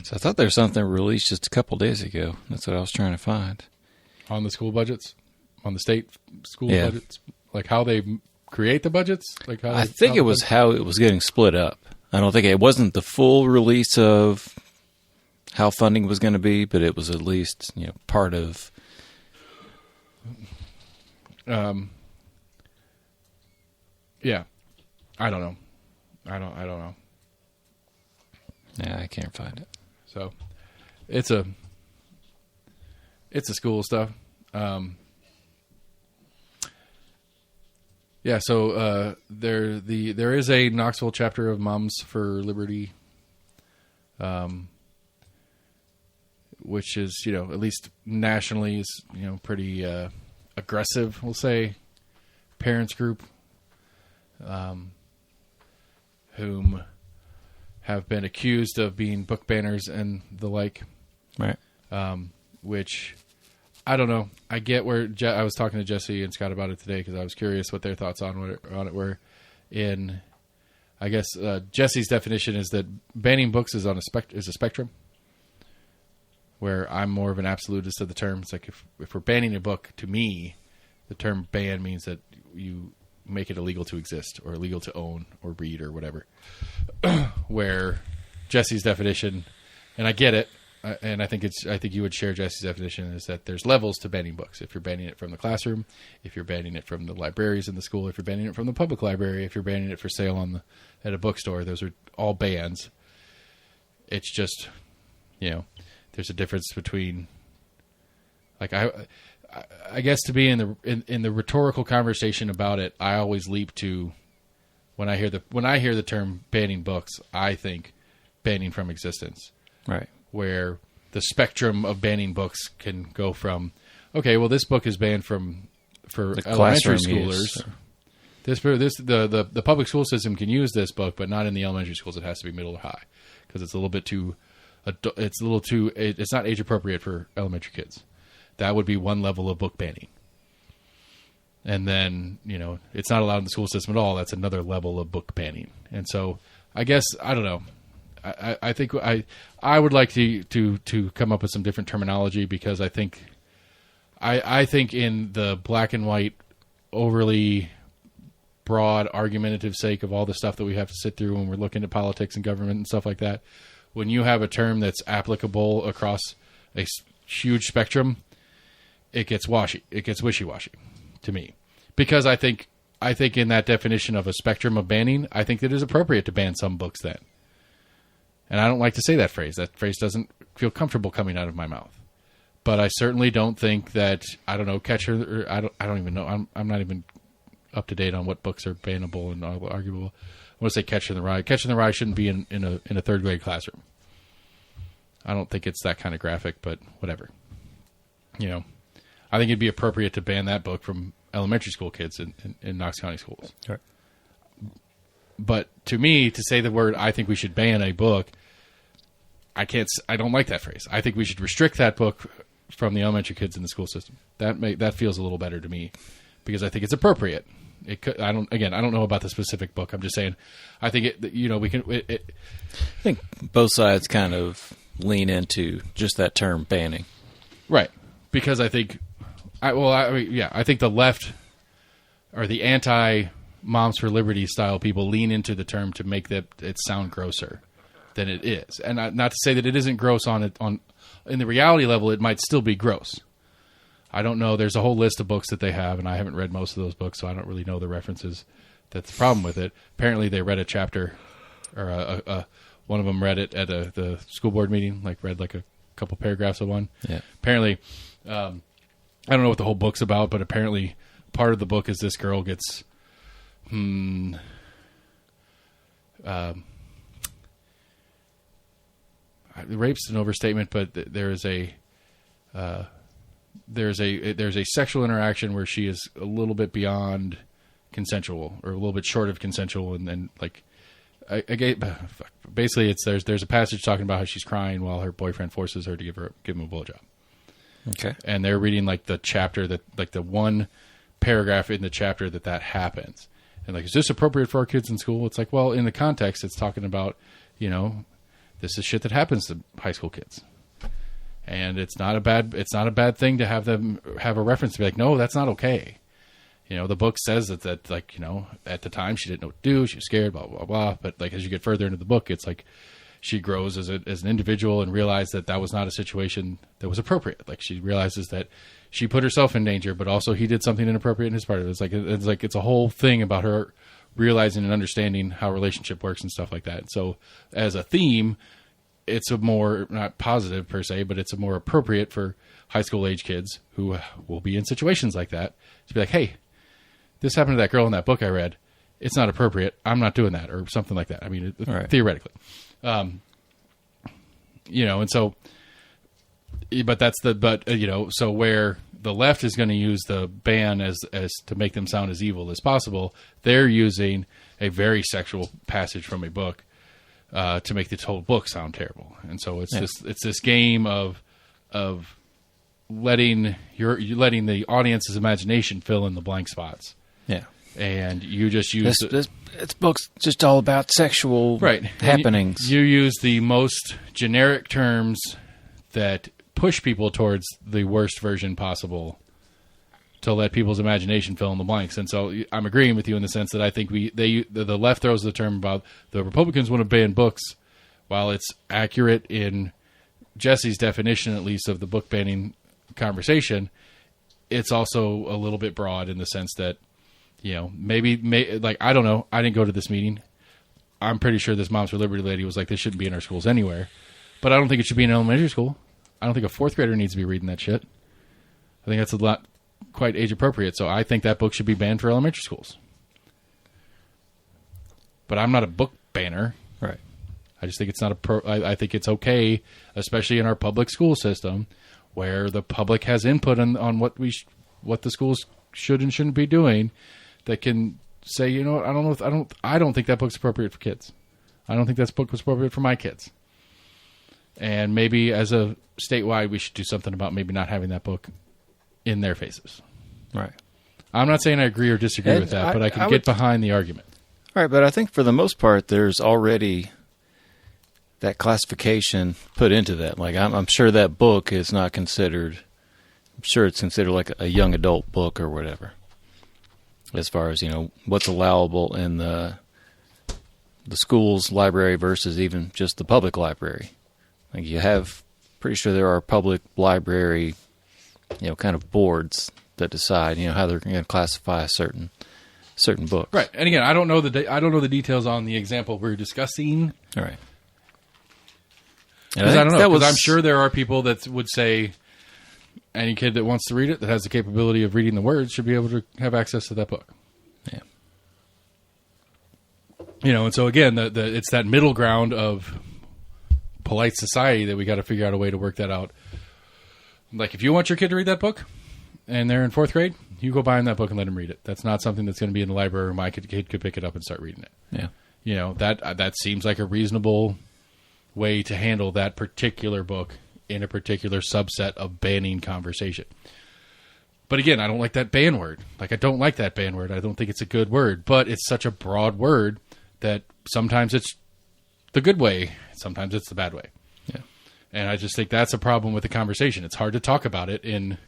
So I thought there was something released just a couple days ago. That's what I was trying to find. On the school budgets? On the state school budgets? Like how they create the budgets? I think it was how it was getting split up. I don't think it wasn't the full release of how funding was going to be, but it was at least, part of. Yeah. I don't know. I don't know. Yeah, I can't find it. So, it's a school stuff. Yeah. So there is a Knoxville chapter of Moms for Liberty, which is at least nationally is pretty aggressive. We'll say parents group, whom have been accused of being book banners and the like. Right. Which I don't know. I get where I was talking to Jesse and Scott about it today because I was curious what their thoughts on it were. I guess Jesse's definition is that banning books is a spectrum, where I'm more of an absolutist of the term. It's like if we're banning a book, to me, the term ban means that you make it illegal to exist or illegal to own or read or whatever. Where Jesse's definition, and I get it, and I think you would share Jesse's definition, is that there's levels to banning books. If you're banning it from the classroom, if you're banning it from the libraries in the school, if you're banning it from the public library, if you're banning it for sale at a bookstore, those are all bans. It's just, there's a difference between, like I guess to be in the rhetorical conversation about it, I always leap to when I hear the term banning books, I think banning from existence. Right. Where the spectrum of banning books can go from, okay, well this book is banned for elementary schoolers. The public school system can use this book, but not in the elementary schools. It has to be middle or high because it's a little bit too. It's not age appropriate for elementary kids. That would be one level of book banning. And then, it's not allowed in the school system at all. That's another level of book banning. And so I guess, I don't know. I think I would like to come up with some different terminology because I think in the black and white, overly broad, argumentative sake of all the stuff that we have to sit through when we're looking at politics and government and stuff like that, when you have a term that's applicable across a huge spectrum, it gets wishy-washy to me, because I think in that definition of a spectrum of banning, I think that it is appropriate to ban some books then. And I don't like to say that phrase. That phrase doesn't feel comfortable coming out of my mouth. But I certainly don't think that, I don't know, Catcher, or I don't even know. I'm not even up to date on what books are bannable and arguable. I want to say Catcher in the Rye. Catcher in the Rye shouldn't be in a third grade classroom. I don't think it's that kind of graphic, but whatever. You know, I think it'd be appropriate to ban that book from elementary school kids in Knox County schools. Right. But to me, to say the word, I think we should ban a book, I don't like that phrase. I think we should restrict that book from the elementary kids in the school system. That feels a little better to me, because I think it's appropriate. I don't know about the specific book. I'm just saying, I think we can. I think both sides kind of lean into just that term banning. Right. Because I think, I think the left or the anti-Moms for Liberty style people lean into the term to make it sound grosser than it is. And not to say that it isn't gross in the reality level, it might still be gross. I don't know. There's a whole list of books that they have, and I haven't read most of those books, so I don't really know the references. That's the problem with it. Apparently, they read a chapter, or one of them read it at the school board meeting, read a couple paragraphs of one. Yeah. Apparently, I don't know what the whole book's about, but apparently part of the book is this girl gets, rape's an overstatement, but there's a sexual interaction where she is a little bit beyond consensual, or a little bit short of consensual, and basically there's a passage talking about how she's crying while her boyfriend forces her to give him a blowjob. Okay. And they're reading the chapter that the one paragraph in the chapter that happens. And is this appropriate for our kids in school? It's well, in the context, it's talking about, this is shit that happens to high school kids. And it's not a bad thing to have them have a reference to be no, that's not okay. The book says that at the time she didn't know what to do. She was scared, blah, blah, blah. But as you get further into the book, it's she grows as an individual and realized that was not a situation that was appropriate. She realizes that she put herself in danger, but also he did something inappropriate in his part of it. It's a whole thing about her realizing and understanding how relationship works and stuff like that. So as a theme, it's a more, not positive per se, but it's a more appropriate for high school age kids who will be in situations like that to be hey, this happened to that girl in that book I read. It's not appropriate. I'm not doing that, or something like that. I mean, right. Theoretically. And so, so where the left is going to use the ban as to make them sound as evil as possible, they're using a very sexual passage from a book to make the whole book sound terrible. And so it's this game of letting the audience's imagination fill in the blank spots. Yeah. And you just use this book's just all about sexual happenings. You use the most generic terms that push people towards the worst version possible to let people's imagination fill in the blanks. And so I'm agreeing with you in the sense that I think the left throws the term about the Republicans want to ban books, while it's accurate in Jesse's definition, at least, of the book banning conversation. It's also a little bit broad in the sense that, maybe I don't know. I didn't go to this meeting. I'm pretty sure this Moms for Liberty lady was this shouldn't be in our schools anywhere. But I don't think it should be in elementary school. I don't think a fourth grader needs to be reading that shit. I think that's quite age appropriate. So I think that book should be banned for elementary schools. But I'm not a book banner. Right. I just think it's not I think it's okay, especially in our public school system, where the public has input on what the schools should and shouldn't be doing, that can say, I don't think that book's appropriate for kids. I don't think that book was appropriate for my kids. And maybe as a statewide, we should do something about maybe not having that book in their faces. Right. I'm not saying I agree or disagree with that, but I can get behind the argument. All right, but I think for the most part, there's already that classification put into that. I'm sure that book is not considered. I'm sure it's considered a young adult book or whatever, as far as what's allowable in the school's library versus even just the public library. You have, pretty sure there are public library kind of boards that decide, how they're going to classify a certain book. Right. And again, I don't know the details on the example we're discussing. All right. Because I don't know. Because I'm sure there are people that would say any kid that wants to read it, that has the capability of reading the words, should be able to have access to that book. Yeah. And so again, it's that middle ground of polite society that we got to figure out a way to work that out. Like, if you want your kid to read that book and they're in 4th grade, you go buy them that book and let them read it. That's not something that's going to be in the library where my kid could pick it up and start reading it. Yeah. That seems like a reasonable way to handle that particular book in a particular subset of banning conversation. But again, I don't like that ban word. Like, I don't like that ban word. I don't think it's a good word, but it's such a broad word that sometimes it's the good way, sometimes it's the bad way. Yeah. And I just think that's a problem with the conversation. It's hard to talk about it in,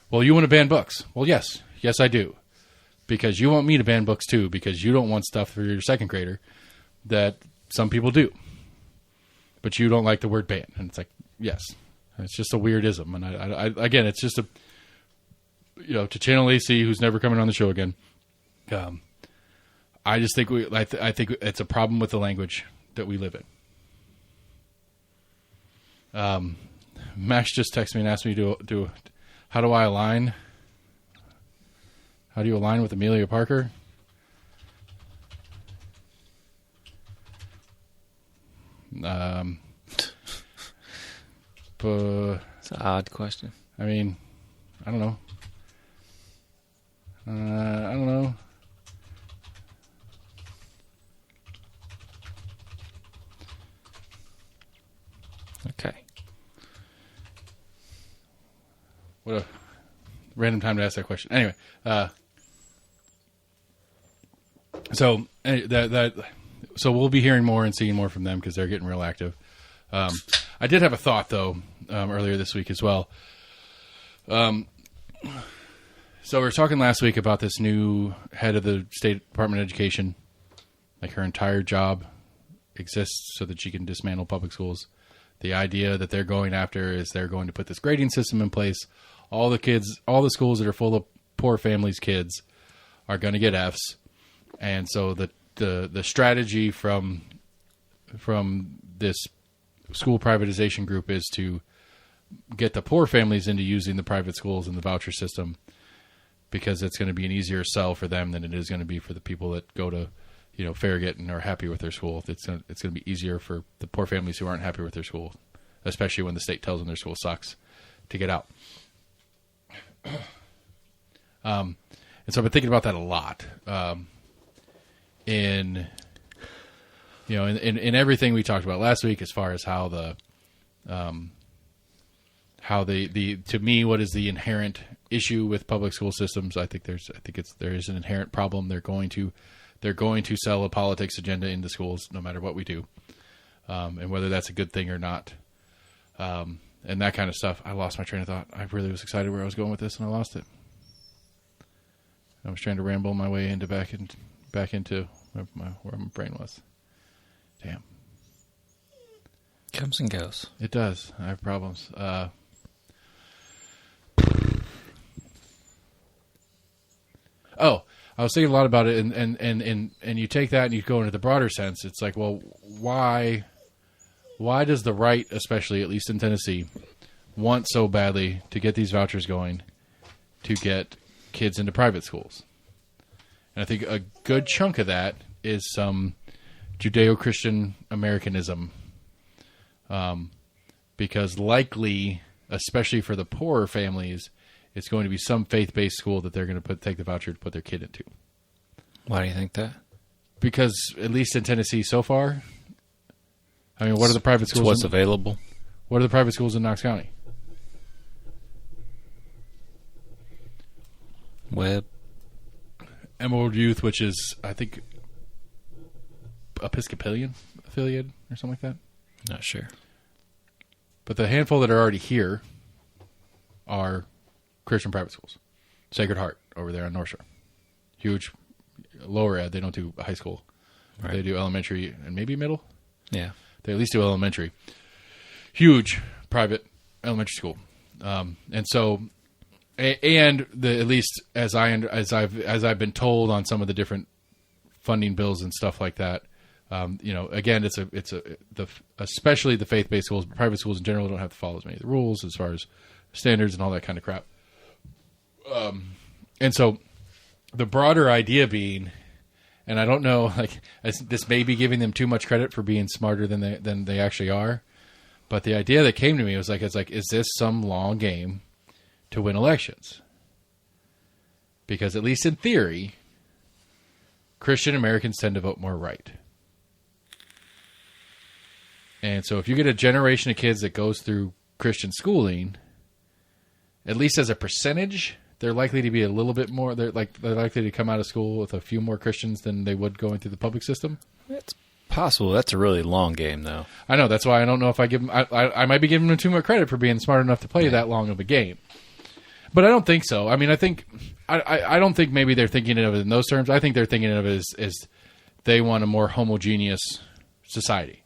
well, you want to ban books. Well, yes, I do. Because you want me to ban books too, because you don't want stuff for your 2nd grader that some people do. But you don't like the word ban. And it's like, yes, it's just a weirdism. And I again, it's just to channel AC, who's never coming on the show again. I just think I think it's a problem with the language that we live in. Max just texted me and asked me to how do I align? How do you align with Amelia Parker? It's an odd question. I mean, I don't know. I don't know. Okay. What a random time to ask that question. Anyway, so we'll be hearing more and seeing more from them because they're getting real active. I did have a thought though earlier this week as well. So we were talking last week about this new head of the State Department of Education. Like, her entire job exists so that she can dismantle public schools. The idea that they're going after is they're going to put this grading system in place. All the schools that are full of poor families' kids are going to get Fs. And so the strategy from this school privatization group is to get the poor families into using the private schools and the voucher system, because it's going to be an easier sell for them than it is going to be for the people that go to, Farragut and are happy with their school. It's going to be easier for the poor families who aren't happy with their school, especially when the state tells them their school sucks, to get out. And so I've been thinking about that a lot. In everything we talked about last week, as far as how to me, what is the inherent issue with public school systems? I think there is an inherent problem. They're going to sell a politics agenda into schools no matter what we do, and whether that's a good thing or not, and that kind of stuff. I lost my train of thought. I really was excited where I was going with this, and I lost it. I was trying to ramble my way back into where my brain was. Damn. Comes and goes. It does. I have problems. I was thinking a lot about it, and you take that and you go into the broader sense. It's like, well, why does the right, especially at least in Tennessee, want so badly to get these vouchers going to get kids into private schools? And I think a good chunk of that is some Judeo-Christian Americanism, because likely, especially for the poorer families, it's going to be some faith-based school that they're going to take the voucher to put their kid into. Why do you think that? Because at least in Tennessee so far, I mean, what are the private schools? What's available? What are the private schools in Knox County? Webb. Emerald Youth, which is, I think, Episcopalian affiliated or something like that. Not sure. But the handful that are already here are Christian private schools. Sacred Heart over there on North Shore. Huge. Lower ed, they don't do high school. Right. They do elementary and maybe middle. Yeah. They at least do elementary. Huge private elementary school. And so And at least as I've been told on some of the different funding bills and stuff like that, again, especially the faith-based schools, private schools in general don't have to follow as many of the rules as far as standards and all that kind of crap. And so the broader idea being, and I don't know, like this may be giving them too much credit for being smarter than they actually are, but the idea that came to me was is this some long game to win elections? Because at least in theory, Christian Americans tend to vote more right. And so if you get a generation of kids that goes through Christian schooling, at least as a percentage, they're likely to be a little bit more, they're likely to come out of school with a few more Christians than they would going through the public system. It's possible. That's a really long game, though. I know. That's why I don't know if I give them, I might be giving them too much credit for being smart enough to play that long of a game. But I don't think so. I mean, I don't think maybe they're thinking of it in those terms. I think they're thinking of it as they want a more homogeneous society.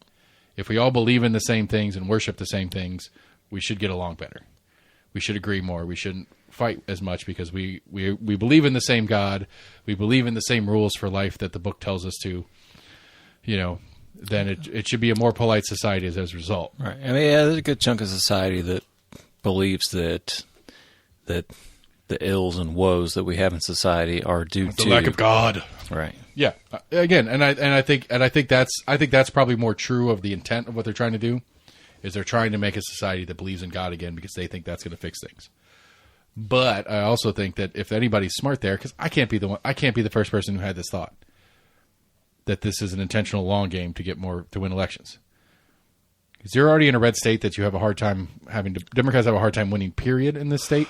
If we all believe in the same things and worship the same things, we should get along better. We should agree more. We shouldn't fight as much because we believe in the same God. We believe in the same rules for life that the book tells us to. Then it should be a more polite society as a result. Right. I mean, yeah, there's a good chunk of society that believes that the ills and woes that we have in society are due to the lack of God. Right. Yeah. Again, I think that's probably more true of the intent of what they're trying to do, is they're trying to make a society that believes in God again because they think that's going to fix things. But I also think that if anybody's smart there, because I can't be the first person who had this thought that this is an intentional long game to win elections. Because you're already in a red state that you have a hard time Democrats have a hard time winning, period, in this state.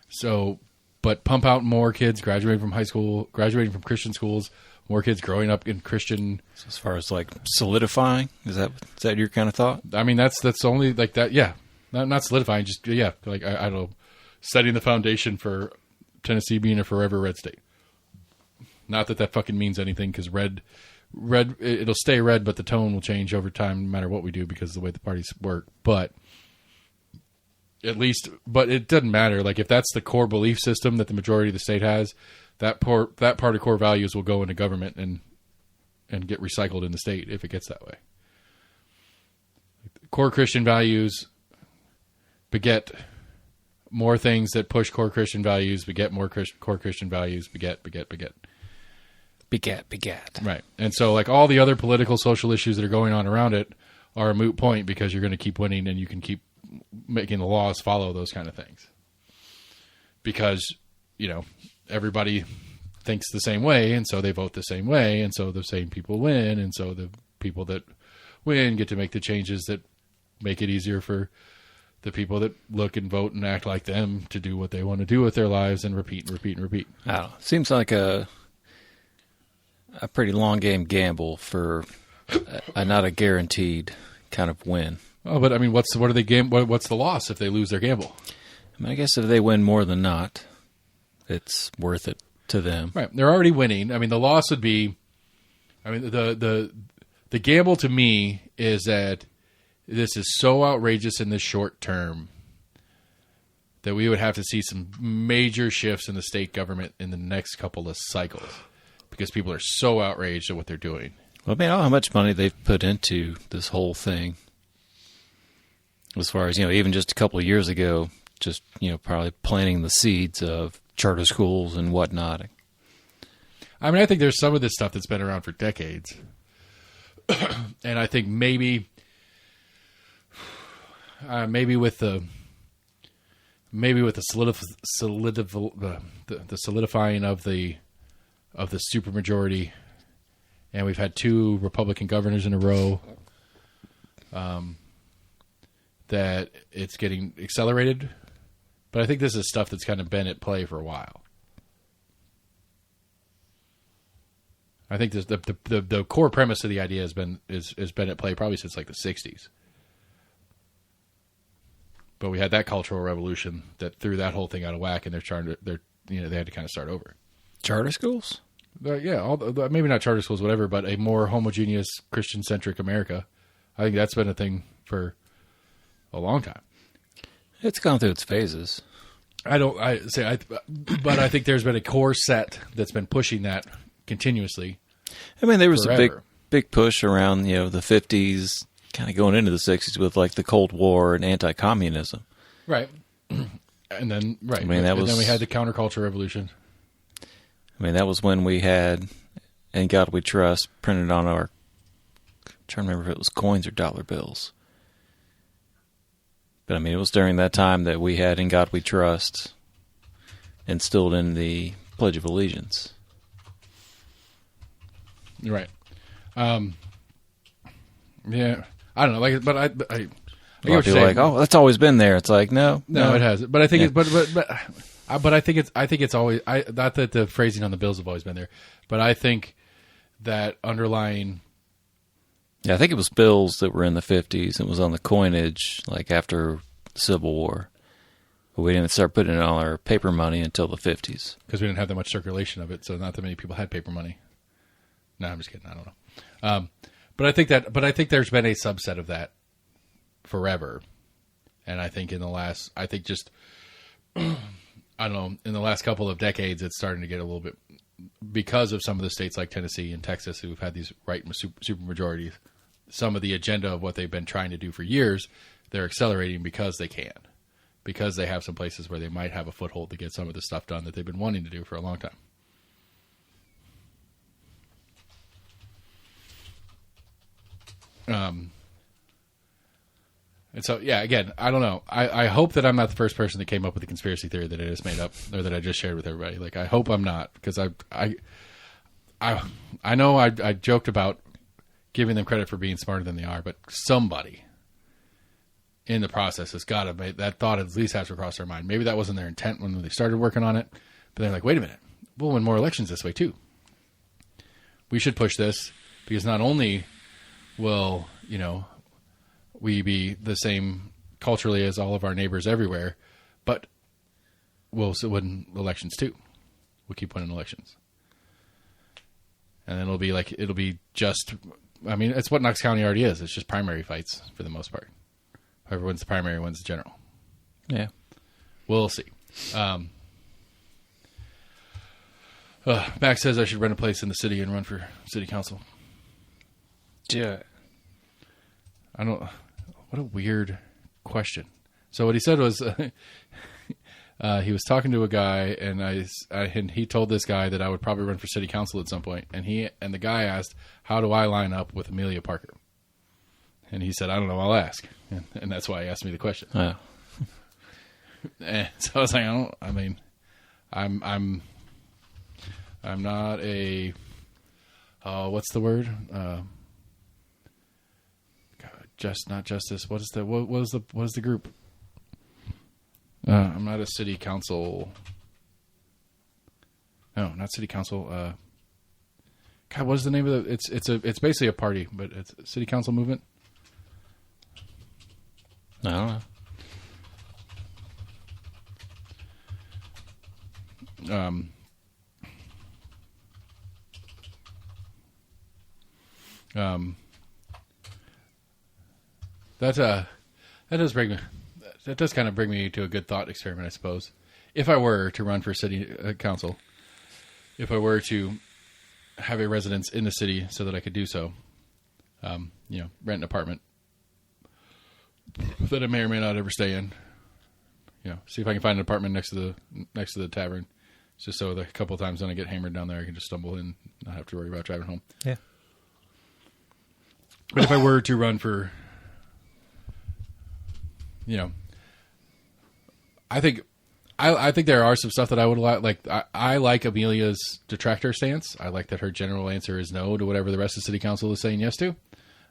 So, but pump out more kids graduating from high school, graduating from Christian schools, more kids growing up in Christian. So as far as like solidifying, is that your kind of thought? I mean, that's only like that. Yeah, not solidifying, just like I don't know, setting the foundation for Tennessee being a forever red state. Not that fucking means anything, because red, it'll stay red, but the tone will change over time no matter what we do because of the way the parties work. But it doesn't matter. Like if that's the core belief system that the majority of the state has, that part of core values will go into government and get recycled in the state if it gets that way. Core Christian values beget more things that push core Christian values, beget more core Christian values, beget. Beget. Right. And so like all the other political, social issues that are going on around it are a moot point because you're going to keep winning and you can keep making the laws follow those kind of things. Because, everybody thinks the same way, and so they vote the same way, and so the same people win, and so the people that win get to make the changes that make it easier for the people that look and vote and act like them to do what they want to do with their lives and repeat and repeat and repeat. I don't know. Seems like a pretty long game gamble for a not a guaranteed kind of win. Oh, but I mean, what's the loss if they lose their gamble? I mean, I guess if they win more than not, it's worth it to them. Right. They're already winning. I mean, the loss would be, I mean, the gamble to me is that this is so outrageous in the short term that we would have to see some major shifts in the state government in the next couple of cycles because people are so outraged at what they're doing. Well, I mean, how much money they've put into this whole thing. As far as, even just a couple of years ago, just, probably planting the seeds of charter schools and whatnot. I mean, I think there's some of this stuff that's been around for decades. And I think maybe with the solidifying of the supermajority, and we've had 2 Republican governors in a row, that it's getting accelerated. But I think this is stuff that's kind of been at play for a while. I think this, the core premise of the idea has been at play probably since like the 60s. But we had that cultural revolution that threw that whole thing out of whack, and they had to kind of start over. Charter schools? Yeah, maybe not charter schools, whatever, but a more homogeneous Christian-centric America. I think that's been a thing for a long time. It's gone through its phases. But I think there's been a core set that's been pushing that continuously. I mean, there was forever. a big push around, the 50s, kind of going into the 60s with like the Cold War and anti-communism. Right. And then, right. I mean, that and was- then we had the counterculture revolution. I mean, that was when we had "In God We Trust" printed on our, I'm trying to remember if it was coins or dollar bills. But I mean, it was during that time that we had "In God We Trust" instilled in the Pledge of Allegiance. Right. Yeah. I don't know. Like, but I A get lot what of you're people are like, saying. "Oh, that's always been there." It's like, no, No, it hasn't. But I think Yeah. but I think it's always. Not that the phrasing on the bills have always been there, but I think that underlying. Yeah, I think it was bills that were in the 50s. It was on the coinage, like after the Civil War. But we didn't start putting it on our paper money until the 50s. Because we didn't have that much circulation of it, so not that many people had paper money. No, I'm just kidding. I don't know. But I think there's been a subset of that forever, and I think in the last, I don't know, in the last couple of decades, it's starting to get a little bit because of some of the states like Tennessee and Texas who've had these right super majorities. Some of the agenda of what they've been trying to do for years, they're accelerating because they can. Because they have some places where they might have a foothold to get some of the stuff done that they've been wanting to do for a long time. And so, yeah, again, I don't know. I hope that I'm not the first person that came up with the conspiracy theory that I just made up or that I just shared with everybody. Like, I hope I'm not, because I know I joked about giving them credit for being smarter than they are, but somebody in the process has got to make that thought at least has to cross their mind. Maybe that wasn't their intent when they started working on it, but they're like, wait a minute, we'll win more elections this way too. We should push this because not only will, we be the same culturally as all of our neighbors everywhere, but we'll win elections too. We'll keep winning elections. And then it'll be just, I mean, it's what Knox County already is. It's just primary fights for the most part. Whoever wins the primary wins the general. Yeah. We'll see. Max says I should rent a place in the city and run for city council. Yeah. I don't. What a weird question. So what he said was, he was talking to a guy, and he told this guy that I would probably run for city council at some point, and the guy asked, "How do I line up with Amelia Parker?" And he said, "I don't know. I'll ask." And that's why he asked me the question. Oh. And so I was like, I'm not a. What's the word? Not justice. What is the group? I'm not a city council. No, not city council. God, what is the name of the? It's basically a party, but it's a city council movement. I don't know. That does kind of bring me to a good thought experiment, I suppose. If I were to run for city council, if I were to have a residence in the city so that I could do so, rent an apartment that I may or may not ever stay in. See if I can find an apartment next to the tavern, just so that a couple of times when I get hammered down there, I can just stumble in, and not have to worry about driving home. Yeah. But if I were to run for, I think there are some stuff that I would like. I like Amelia's detractor stance. I like that her general answer is no to whatever the rest of the city council is saying yes to.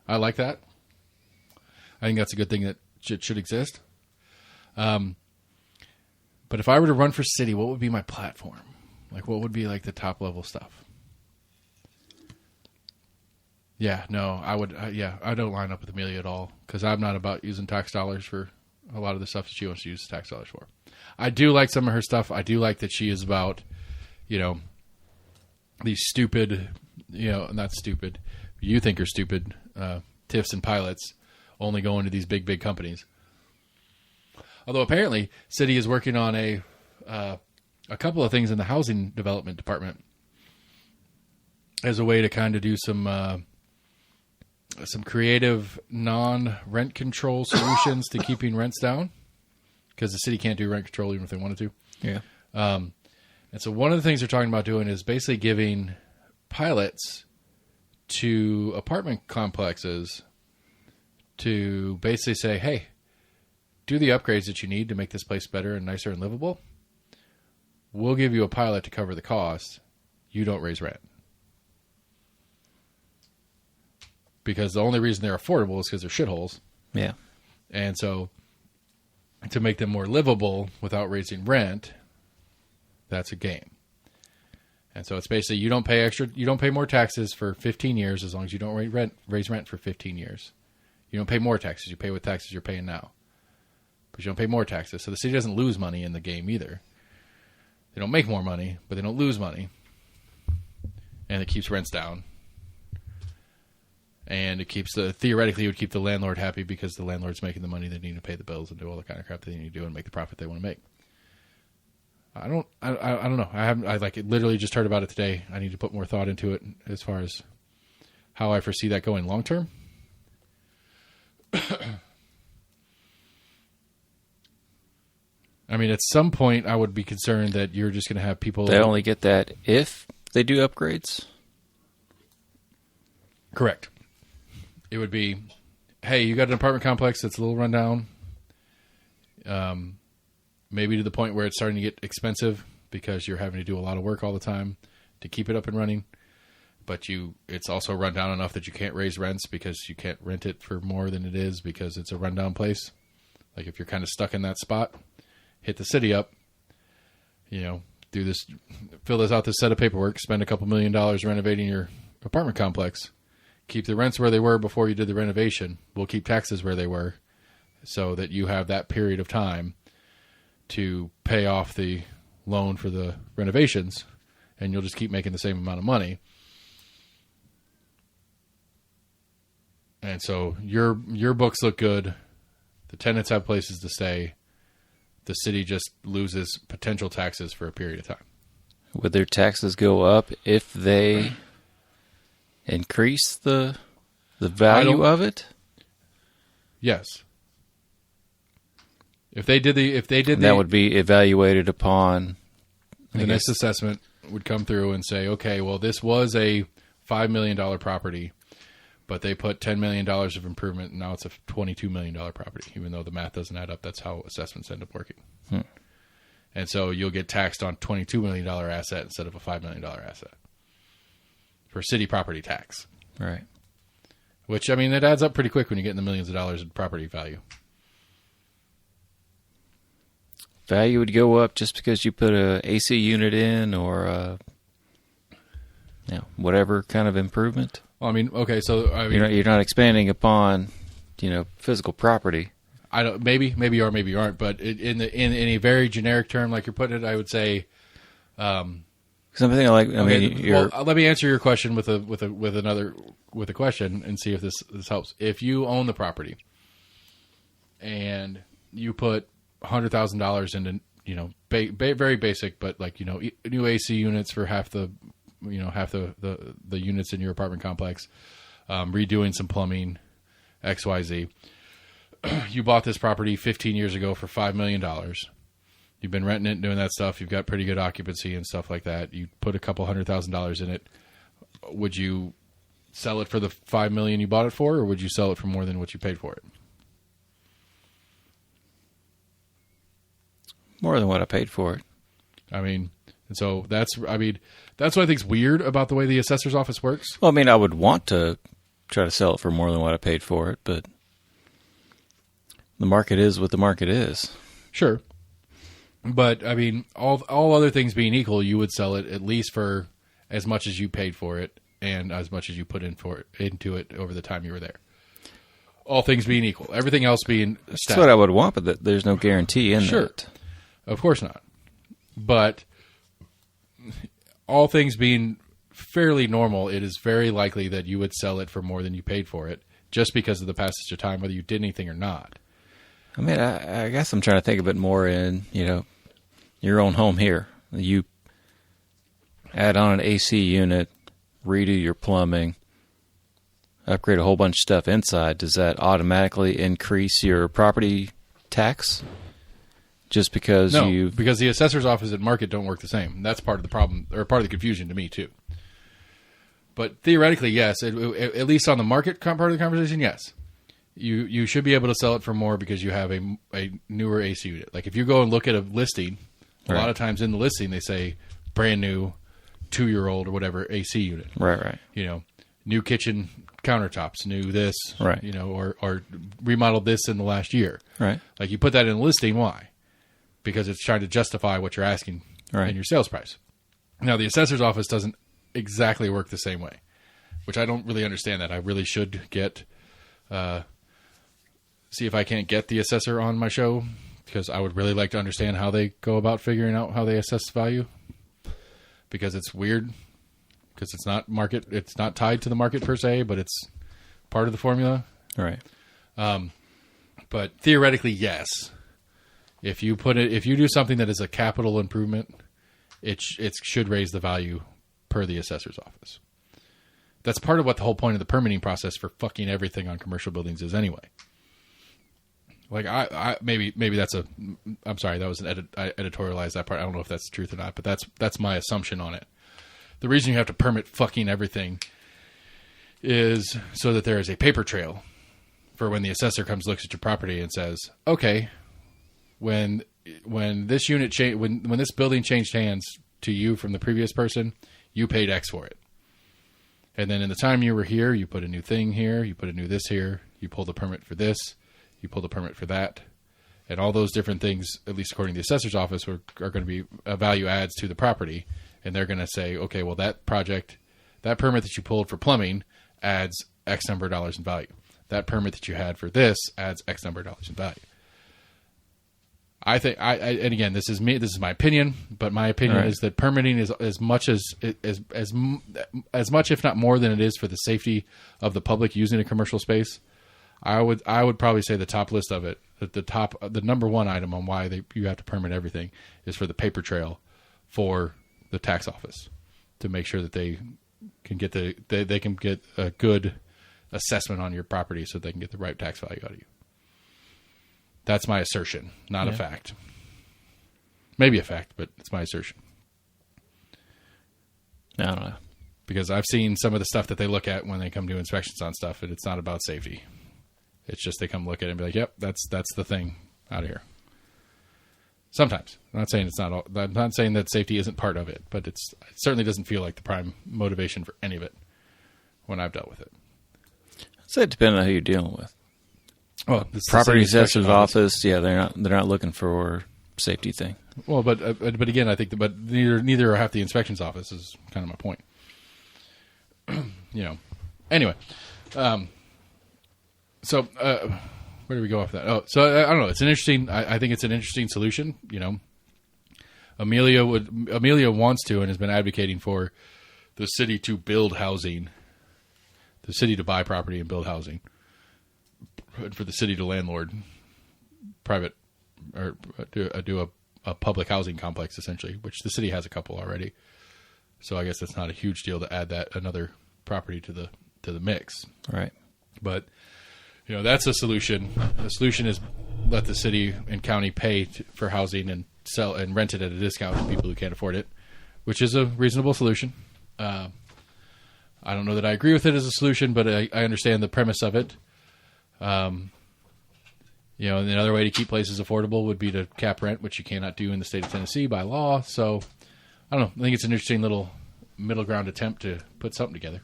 I like that. I think that's a good thing that should exist. But if I were to run for city, what would be my platform? Like, what would be like the top level stuff? Yeah, no, I would. I don't line up with Amelia at all because I'm not about using tax dollars for a lot of the stuff that she wants to use tax dollars for. I do like some of her stuff. I do like that she is about, these stupid, not stupid, you think are stupid, TIFs and pilots only going to these big companies. Although apparently, City is working on a a couple of things in the housing development department as a way to kind of do some creative non-rent control solutions to keeping rents down, because the city can't do rent control even if they wanted to. Yeah. And so one of the things they're talking about doing is basically giving pilots to apartment complexes to basically say, hey, do the upgrades that you need to make this place better and nicer and livable. We'll give you a pilot to cover the cost. You don't raise rent. Because the only reason they're affordable is because they're shitholes. Yeah. And so to make them more livable without raising rent, that's a game. And so it's basically you don't pay more taxes for 15 years as long as you don't raise rent for 15 years. You don't pay more taxes. You pay what taxes you're paying now. But you don't pay more taxes. So the city doesn't lose money in the game either. They don't make more money, but they don't lose money. And it keeps rents down. And it keeps theoretically it would keep the landlord happy because the landlord's making the money they need to pay the bills and do all the kind of crap they need to do and make the profit they want to make. I don't know. I literally just heard about it today. I need to put more thought into it as far as how I foresee that going long term. I mean, at some point, I would be concerned that you're just going to have people. They only get that if they do upgrades? Correct. It would be, hey, you got an apartment complex that's a little rundown. Maybe to the point where it's starting to get expensive because you're having to do a lot of work all the time to keep it up and running. But it's also run down enough that you can't raise rents because you can't rent it for more than it is because it's a rundown place. Like if you're kind of stuck in that spot, hit the city up, do this, fill this out, this set of paperwork, spend a couple $1 million renovating your apartment complex, keep the rents where they were before you did the renovation. We'll keep taxes where they were so that you have that period of time to pay off the loan for the renovations, and you'll just keep making the same amount of money. And so your books look good. The tenants have places to stay. The city just loses potential taxes for a period of time. Would their taxes go up if they increase the value of it? Yes. If they did that would be evaluated upon the next assessment would come through and say, okay, well, this was a $5 million property, but they put $10 million of improvement, and now it's a $22 million property, even though the math doesn't add up. That's how assessments end up working. And so you'll get taxed on $22 million asset instead of a $5 million asset for city property tax. Right. Which, I mean, it adds up pretty quick when you get in the millions of dollars in property value. Value would go up just because you put a AC unit in or whatever kind of improvement. Well, I mean, okay, so you're not expanding upon physical property. I don't. Maybe you are, maybe you aren't. But in a very generic term, like you're putting it, I would say. Something like let me answer your question with a question and see if this helps. If you own the property and you put $100,000 into very basic, but new AC units for half the units in your apartment complex, redoing some plumbing, XYZ. You bought this property 15 years ago for $5 million. You've been renting it and doing that stuff. You've got pretty good occupancy and stuff like that. You put a couple $100,000 in it. Would you sell it for the $5 million you bought it for, or would you sell it for more than what you paid for it? More than what I paid for it. I mean, and so that's what I think's weird about the way the assessor's office works. Well, I mean, I would want to try to sell it for more than what I paid for it, but the market is what the market is. Sure. But, I mean, all other things being equal, you would sell it at least for as much as you paid for it and as much as you put into it over the time you were there. All things being equal. Everything else being static. That's what I would want, but there's no guarantee in that. Of course not. But all things being fairly normal, it is very likely that you would sell it for more than you paid for it just because of the passage of time, whether you did anything or not. I mean, I guess I'm trying to think of it more in, your own home here. You add on an AC unit, redo your plumbing, upgrade a whole bunch of stuff inside. Does that automatically increase your property tax? Just because No, because the assessor's office and market don't work the same. That's part of the problem, or part of the confusion to me, too. But theoretically, yes. At least on the market part of the conversation, yes. You should be able to sell it for more because you have a newer AC unit. Like if you go and look at a listing, a lot of times in the listing they say brand new 2-year-old or whatever AC unit. Right. You know, new kitchen countertops, new this, Right. you know, or remodeled this in the last year. Right. Like you put that in the listing, why? Because it's trying to justify what you're asking in your sales price. Now, the assessor's office doesn't exactly work the same way, which I don't really understand that. I really should get... see if I can't get the assessor on my show, because I would really like to understand how they go about figuring out how they assess value, because it's weird, because it's not tied to the market per se, but it's part of the formula. Right. But theoretically, yes, if you do something that is a capital improvement, it should raise the value per the assessor's office. That's part of what the whole point of the permitting process for fucking everything on commercial buildings is anyway. Like I maybe that's I'm sorry, that was I editorialized that part. I don't know if that's the truth or not, but that's my assumption on it. The reason you have to permit fucking everything is so that there is a paper trail for when the assessor comes, looks at your property and says, okay, when this unit when this building changed hands to you from the previous person, you paid X for it. And then in the time you were here, you put a new thing here, you put a new this here, you pulled a permit for this, you pulled a permit for that. And all those different things, at least according to the assessor's office, are going to be value adds to the property. And they're going to say, okay, well, that permit that you pulled for plumbing adds X number of dollars in value. That permit that you had for this adds X number of dollars in value. I think, and again, this is me. This is my opinion, but my opinion is that permitting is as much, if not more, than it is for the safety of the public using a commercial space. I would probably say the top list of it, that the number one item on why you have to permit everything is for the paper trail for the tax office, to make sure that they can get they can get a good assessment on your property, so they can get the right tax value out of you. That's my assertion, not a fact. Maybe a fact, but it's my assertion. I don't know. Because I've seen some of the stuff that they look at when they come do inspections on stuff, and it's not about safety. It's just they come look at it and be like, yep, that's the thing out of here. Sometimes. I'm not saying I'm not saying that safety isn't part of it, but it certainly doesn't feel like the prime motivation for any of it when I've dealt with it. So it depends on who you're dealing with. Well, property assessor's office, they're not looking for safety thing. Well, but again, I think neither are half the inspections office is kind of my point. Anyway, so where do we go off that? Oh, so I don't know. It's an interesting. I think it's an interesting solution. Amelia wants to and has been advocating for the city to build housing, the city to buy property and build housing. For the city to landlord private or do a public housing complex, essentially, which the city has a couple already. So I guess that's not a huge deal to add another property to the mix. Right. But that's a solution. The solution is let the city and county pay for housing and sell and rent it at a discount to people who can't afford it, which is a reasonable solution. I don't know that I agree with it as a solution, but I understand the premise of it. Another way to keep places affordable would be to cap rent, which you cannot do in the state of Tennessee by law. So, I don't know. I think it's an interesting little middle ground attempt to put something together.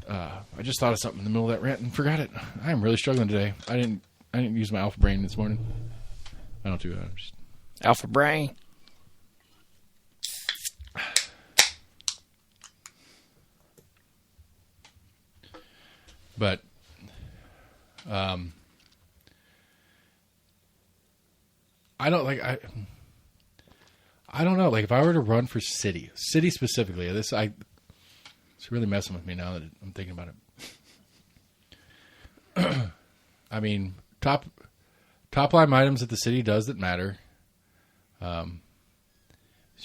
I just thought of something in the middle of that rant and forgot it. I am really struggling today. I didn't use my alpha brain this morning. I don't do that. Alpha brain. But, I don't know. Like if I were to run for city specifically, it's really messing with me now that I'm thinking about it. I mean, top line items that the city does that matter. So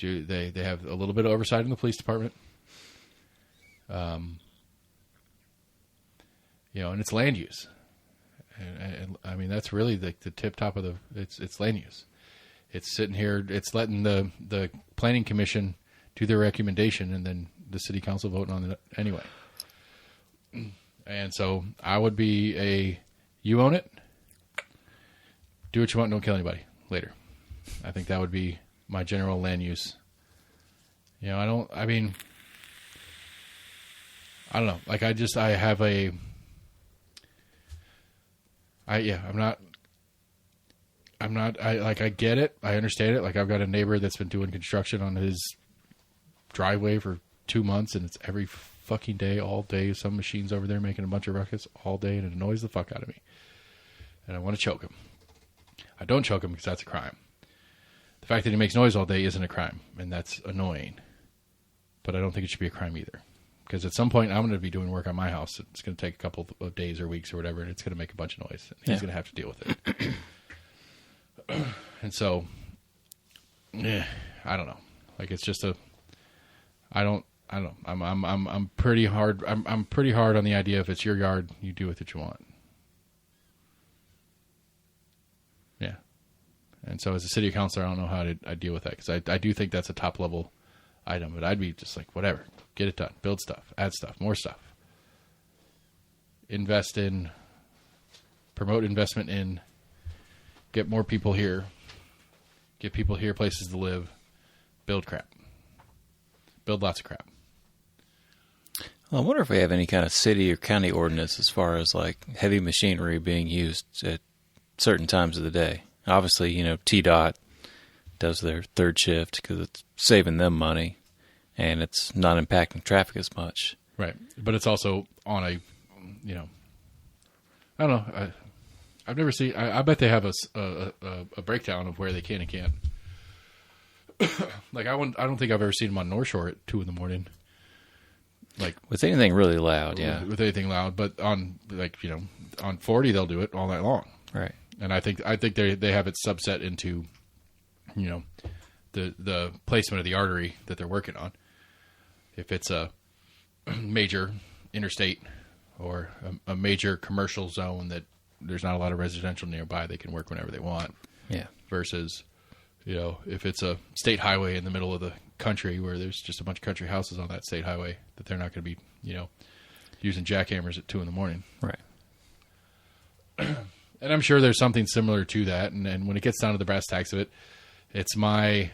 they have a little bit of oversight in the police department. And it's land use. And I mean, that's really the tip top of it's land use. It's sitting here, it's letting the planning commission do their recommendation and then the city council voting on it anyway. And so I would be you own it, do what you want, don't kill anybody later. I think that would be my general land use. I don't know. Like I get it. I understand it. Like I've got a neighbor that's been doing construction on his driveway for 2 months, and it's every fucking day, all day. Some machines over there making a bunch of ruckus all day, and it annoys the fuck out of me. And I want to choke him. I don't choke him because that's a crime. The fact that he makes noise all day isn't a crime, and that's annoying. But I don't think it should be a crime either. Because at some point, I'm going to be doing work on my house. It's going to take a couple of days or weeks or whatever, and it's going to make a bunch of noise. And he's going to have to deal with it. And so, I don't know. Like it's just I don't know. I'm pretty hard. I'm pretty hard on the idea if it's your yard, you do with it you want. Yeah. And so as a city councilor, I don't know how I deal with that because I do think that's a top level item, but I'd be just like, whatever, get it done, build stuff, add stuff, more stuff, promote investment in, get more people here, get people here places to live, build lots of crap. Well, I wonder if we have any kind of city or county ordinance as far as like heavy machinery being used at certain times of the day. Obviously, TDOT does their third shift because it's saving them money and it's not impacting traffic as much. Right. But it's also on I don't know. I've never seen, I bet they have a breakdown of where they can and can't. Like I don't think I've ever seen them on North Shore at 2 a.m. Like with anything really loud. Yeah. With anything loud, but on on 40, they'll do it all night long. Right. And I think they have it subset into, the placement of the artery that they're working on. If it's a major interstate or a major commercial zone that there's not a lot of residential nearby, they can work whenever they want. Yeah. Versus, if it's a state highway in the middle of the country where there's just a bunch of country houses on that state highway that they're not going to be, using jackhammers at 2 a.m. Right. And I'm sure there's something similar to that. And when it gets down to the brass tacks of it, it's my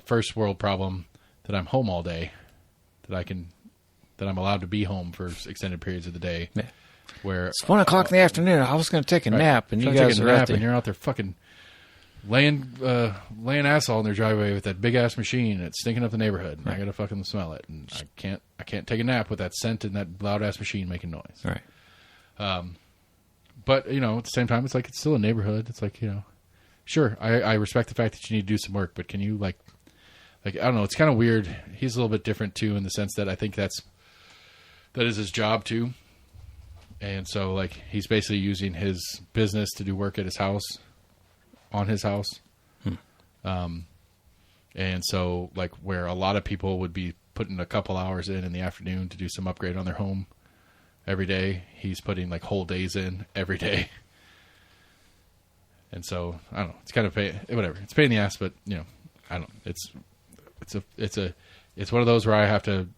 first world problem that I'm home all day, that I'm allowed to be home for extended periods of the day. Yeah. Where it's 1 o'clock in the afternoon. I was going to take a nap, and you guys are out there. And you're out there fucking laying asphalt in their driveway with that big ass machine. And it's stinking up the neighborhood. And I got to fucking smell it. And I can't take a nap with that scent and that loud ass machine making noise. Right. But, at the same time, it's like, it's still a neighborhood. It's like, sure, I respect the fact that you need to do some work, but can you, like, I don't know, it's kind of weird. He's a little bit different, too, in the sense that I think that is his job, too. And so, like, he's basically using his business to do work at his house, on his house. And so, like, where a lot of people would be putting a couple hours in the afternoon to do some upgrade on their home every day, he's putting like whole days in every day. And so I don't know, it's kind of whatever, it's a pain in the ass, but I don't, it's one of those where I have to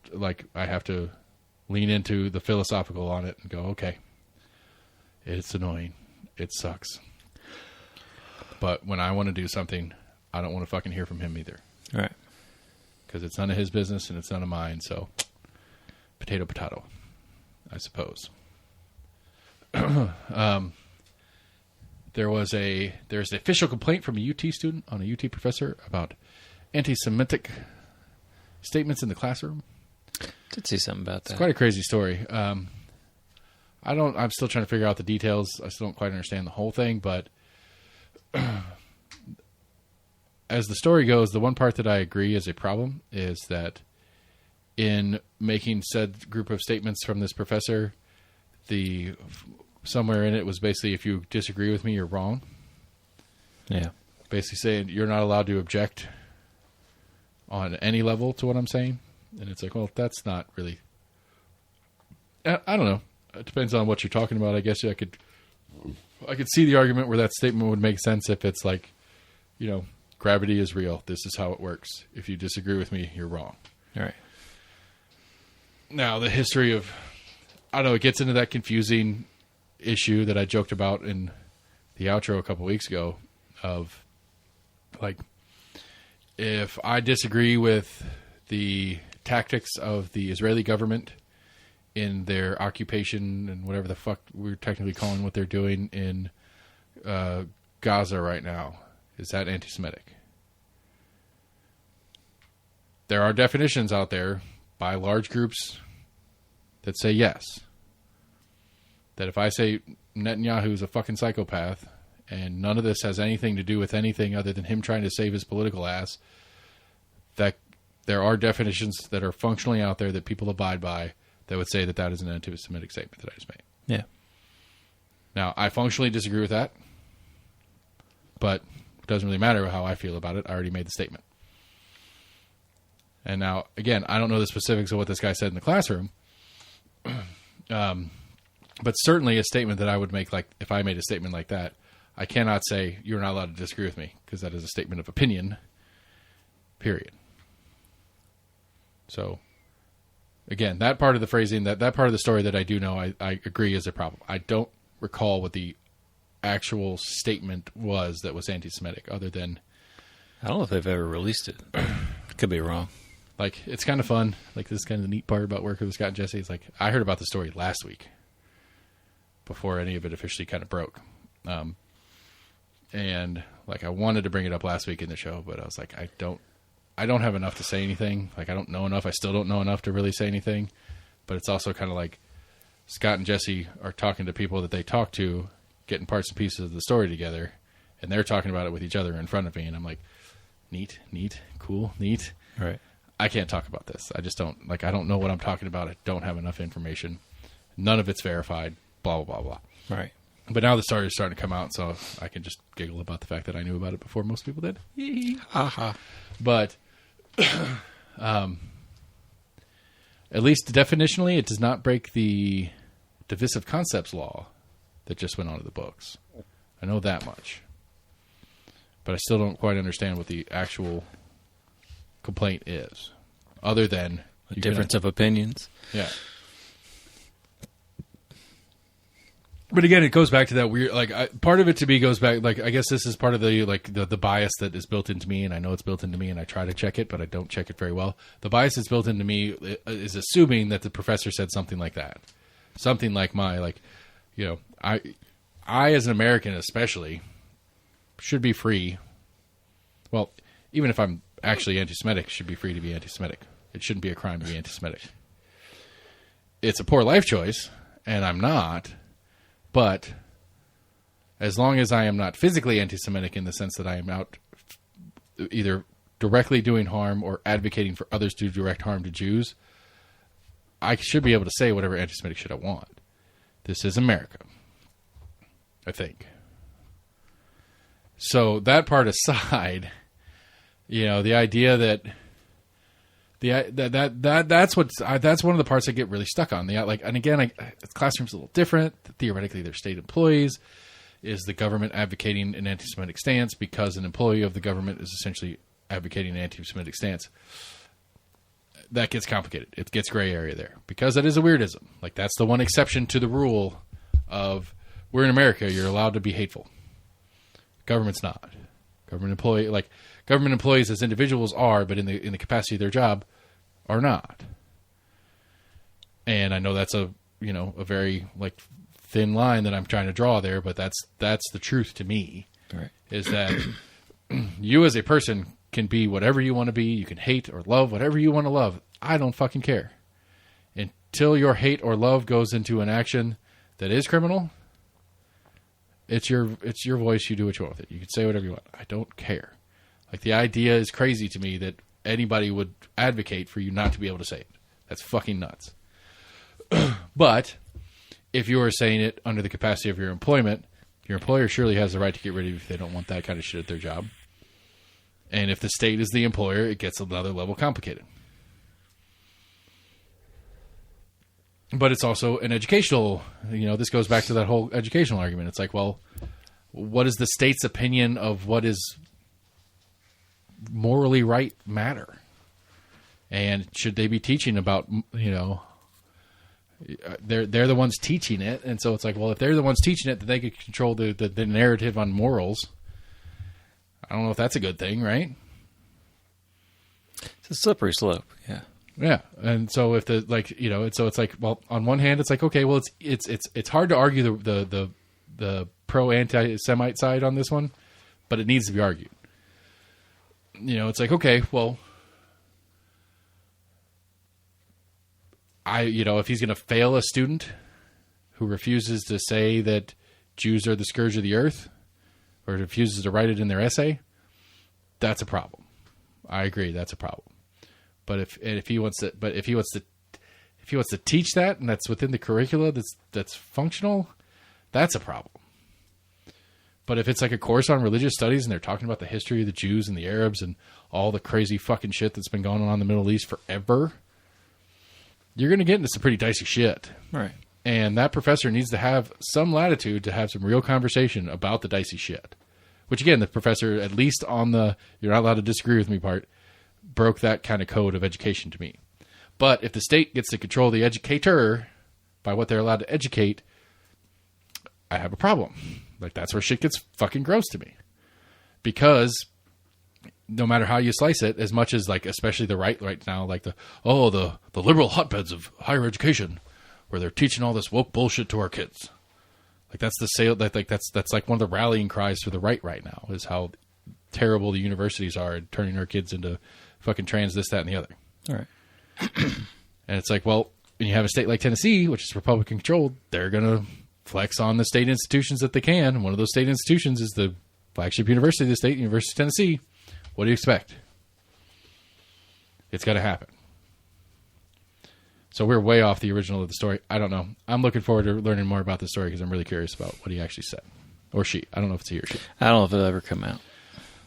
lean into the philosophical on it and go, okay, it's annoying, it sucks, but when I want to do something, I don't want to fucking hear from him either. Right. Because it's none of his business and it's none of mine. So potato, I suppose. There's an official complaint from a UT student on a UT professor about anti-Semitic statements in the classroom. Did see something about that. It's quite a crazy story. I'm still trying to figure out the details. I still don't quite understand the whole thing, but as the story goes, the one part that I agree is a problem is that in making said group of statements from this professor, somewhere in it was basically, if you disagree with me, you're wrong. Yeah. basically saying you're not allowed to object on any level to what I'm saying. And it's like, well, that's not really... I don't know. It depends on what you're talking about. I guess I could see the argument where that statement would make sense if it's like, you know, gravity is real. This is how it works. If you disagree with me, you're wrong. All right. Now, the history of... I don't know, it gets into that confusing issue that I joked about in the outro a couple weeks ago of, like, if I disagree with the tactics of the Israeli government in their occupation and whatever the fuck we're technically calling what they're doing in Gaza right now, is that anti-Semitic? There are definitions out there by large groups that say yes. That if I say Netanyahu's a fucking psychopath and none of this has anything to do with anything other than him trying to save his political ass, that there are definitions that are functionally out there that people abide by that would say that that is an anti-Semitic statement that I just made. Yeah. Now, I functionally disagree with that, but it doesn't really matter how I feel about it. I already made the statement. And now, again, I don't know the specifics of what this guy said in the classroom, but certainly a statement that I would make, like if I made a statement like that, I cannot say you're not allowed to disagree with me because that is a statement of opinion, period. So, again, that part of the phrasing, that part of the story that I do know, I agree is a problem. I don't recall what the actual statement was that was anti-Semitic other than... I don't know if they've ever released it. Could be wrong. Like, it's kind of fun. Like, this is kind of the neat part about working with Scott and Jesse. It's like, I heard about the story last week before any of it officially kind of broke. And, like, I wanted to bring it up last week in the show, but I was like, I don't have enough to say anything. Like, I don't know enough. I still don't know enough to really say anything. But it's also kind of like Scott and Jesse are talking to people that they talk to, getting parts and pieces of the story together, and they're talking about it with each other in front of me. And I'm like, neat, cool, neat. Right. I can't talk about this. I just don't, like, I don't know what I'm talking about. I don't have enough information. None of it's verified, blah, blah, blah, blah. Right. But now the story is starting to come out, so I can just giggle about the fact that I knew about it before most people did. Haha. But at least definitionally, it does not break the divisive concepts law that just went onto the books. I know that much. But I still don't quite understand what the actual complaint is, other than A difference of opinions. Yeah. But again, it goes back to that weird, like, part of it to me goes back, like, I guess this is part of the, like, the bias that is built into me, and I know it's built into me, and I try to check it, but I don't check it very well. The bias that's built into me is assuming that the professor said something like that. Something like you know, I as an American especially, should be free. Well, even if I'm actually anti-Semitic, should be free to be anti-Semitic. It shouldn't be a crime to be anti-Semitic. It's a poor life choice, and I'm not. But as long as I am not physically anti-Semitic in the sense that I am out either directly doing harm or advocating for others to do direct harm to Jews, I should be able to say whatever anti-Semitic shit I want. This is America, I think. So that part aside, you know, the idea that that's one of the parts I get really stuck on. And again, the classroom's a little different. Theoretically, they're state employees. Is the government advocating an anti-Semitic stance because an employee of the government is essentially advocating an anti-Semitic stance? That gets complicated. It gets gray area there because that is a weirdism. Like, that's the one exception to the rule of we're in America. You're allowed to be hateful. Government's not. Government employees as individuals are, but in the capacity of their job, are not. And I know that's a very like thin line that I'm trying to draw there, but that's the truth to me. Right. Is that you as a person can be whatever you want to be. You can hate or love whatever you want to love. I don't fucking care. Until your hate or love goes into an action that is criminal, it's your voice. You do what you want with it. You can say whatever you want. I don't care. Like, the idea is crazy to me that anybody would advocate for you not to be able to say it. That's fucking nuts. But if you are saying it under the capacity of your employment, Your employer surely has the right to get rid of you if they don't want that kind of shit at their job. And if the state is the employer, it gets another level complicated. But it's also an educational, this goes back to that whole educational argument. It's like, well, what is the state's opinion of what is morally right matter? And should they be teaching about, they're the ones teaching it. And so it's like, well, if they're the ones teaching it, then they could control the narrative on morals. I don't know if that's a good thing, right? It's a slippery slope. Yeah. Yeah. And so if it's like, well, on one hand, it's like, okay, well, it's hard to argue the pro anti-Semite side on this one, but it needs to be argued. It's like, okay, well, if he's going to fail a student who refuses to say that Jews are the scourge of the earth, or refuses to write it in their essay, that's a problem. I agree, that's a problem. But if he wants to teach that, and that's within the curricula that's functional, that's a problem. But if it's like a course on religious studies and they're talking about the history of the Jews and the Arabs and all the crazy fucking shit that's been going on in the Middle East forever, you're going to get into some pretty dicey shit. Right. And that professor needs to have some latitude to have some real conversation about the dicey shit. Which, again, the professor, at least on the you're not allowed to disagree with me part, broke that kind of code of education to me. But if the state gets to control the educator by what they're allowed to educate, I have a problem. Like, that's where shit gets fucking gross to me. Because no matter how you slice it, as much as, like, especially the right now, like the liberal hotbeds of higher education, where they're teaching all this woke bullshit to our kids. Like, that's the sale. That's like one of the rallying cries for the right now, is how terrible the universities are at turning our kids into fucking trans, this, that, and the other. All right. And it's like, well, when you have a state like Tennessee, which is Republican controlled, they're going to flex on the state institutions that they can. And one of those state institutions is the flagship university of the state, University of Tennessee. What do you expect? It's going to happen. So we're way off the original of the story. I don't know. I'm looking forward to learning more about the story because I'm really curious about what he actually said. Or she. I don't know if it's he or she. I don't know if it'll ever come out.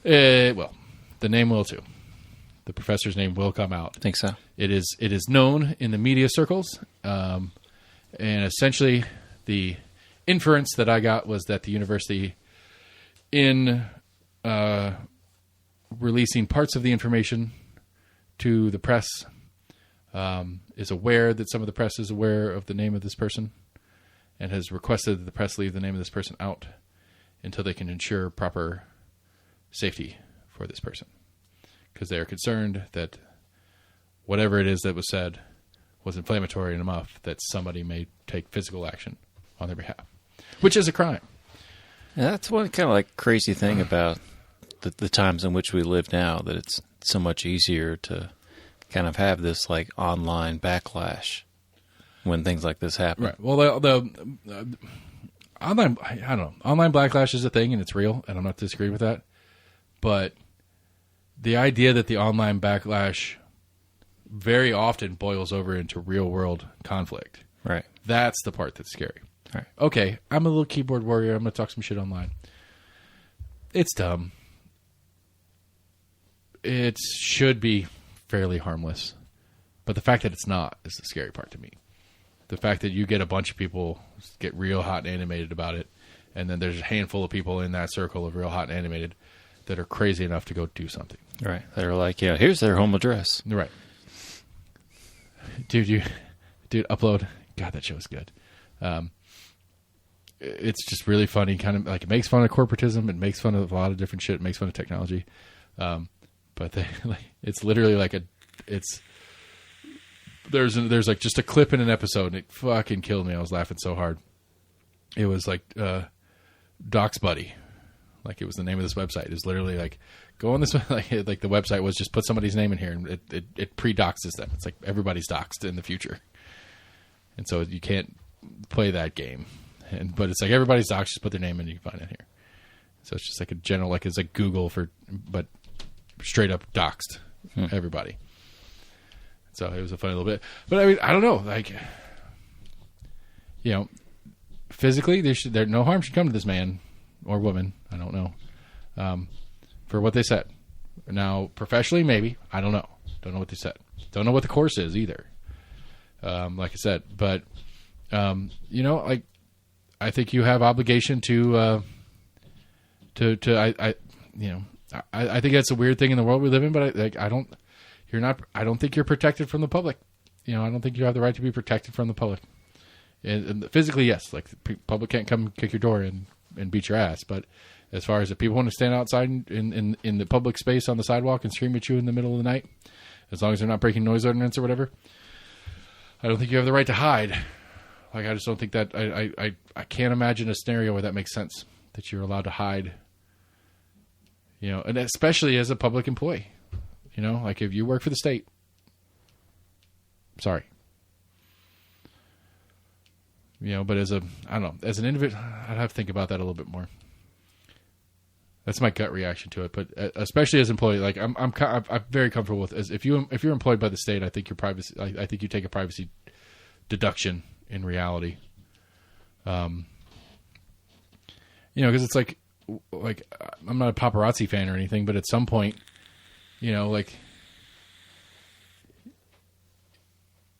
Well, the name will too. The professor's name will come out. I think so. It is known in the media circles. And essentially the inference that I got was that the university, in releasing parts of the information to the press, is aware that some of the press is aware of the name of this person and has requested that the press leave the name of this person out until they can ensure proper safety for this person. Because they are concerned that whatever it is that was said was inflammatory enough that somebody may take physical action on their behalf, which is a crime. Yeah, that's one kind of like crazy thing about the times in which we live now, that it's so much easier to kind of have this like online backlash when things like this happen. Right. Well, the online, I don't know, online backlash is a thing and it's real, and I'm not disagreeing with that. But the idea that the online backlash very often boils over into real world conflict. Right. That's the part that's scary. Right. Okay, I'm a little keyboard warrior. I'm going to talk some shit online. It's dumb. It should be fairly harmless. But the fact that it's not is the scary part to me. The fact that you get a bunch of people get real hot and animated about it, and then there's a handful of people in that circle of real hot and animated that are crazy enough to go do something. Right. They're like, yeah, here's their home address. Right. Dude, upload. God, that show is good. It's just really funny. Kind of like, it makes fun of corporatism. It makes fun of a lot of different shit. It makes fun of technology. But it's literally like there's like just a clip in an episode, and it fucking killed me. I was laughing so hard. It was like Doc's Buddy. Like, it was the name of this website. It's literally like, go on this, like the website was just put somebody's name in here, and it pre-doxes them. It's like everybody's doxed in the future. And so you can't play that game. But it's like everybody's doxed, just put their name in and you can find it here. So it's just like a general, like it's like Google but straight up doxed everybody. So it was a funny little bit. But I mean, I don't know. Like, physically, no harm should come to this man. or woman, I don't know, for what they said. Now, professionally, maybe. I don't know. Don't know what they said. Don't know what the course is either. Like I said, but you know, like I think you have obligation to you know, I think that's a weird thing in the world we live in. But I don't think you're protected from the public. You know, I don't think you have the right to be protected from the public. And physically, yes, like the public can't come kick your door and beat your ass. But as far as if people want to stand outside in the public space on the sidewalk and scream at you in the middle of the night, as long as they're not breaking noise ordinance or whatever, I don't think you have the right to hide. Like, I just don't think that I can't imagine a scenario where that makes sense, that you're allowed to hide. You know, and especially as a public employee. You know, like if you work for the state. Sorry. You know, but as I don't know, as an individual, I'd have to think about that a little bit more. That's my gut reaction to it. But especially as an employee, like I'm very comfortable with, as if you're employed by the state, I think your privacy, I think you take a privacy deduction in reality. You know, because it's like I'm not a paparazzi fan or anything, but at some point, you know, like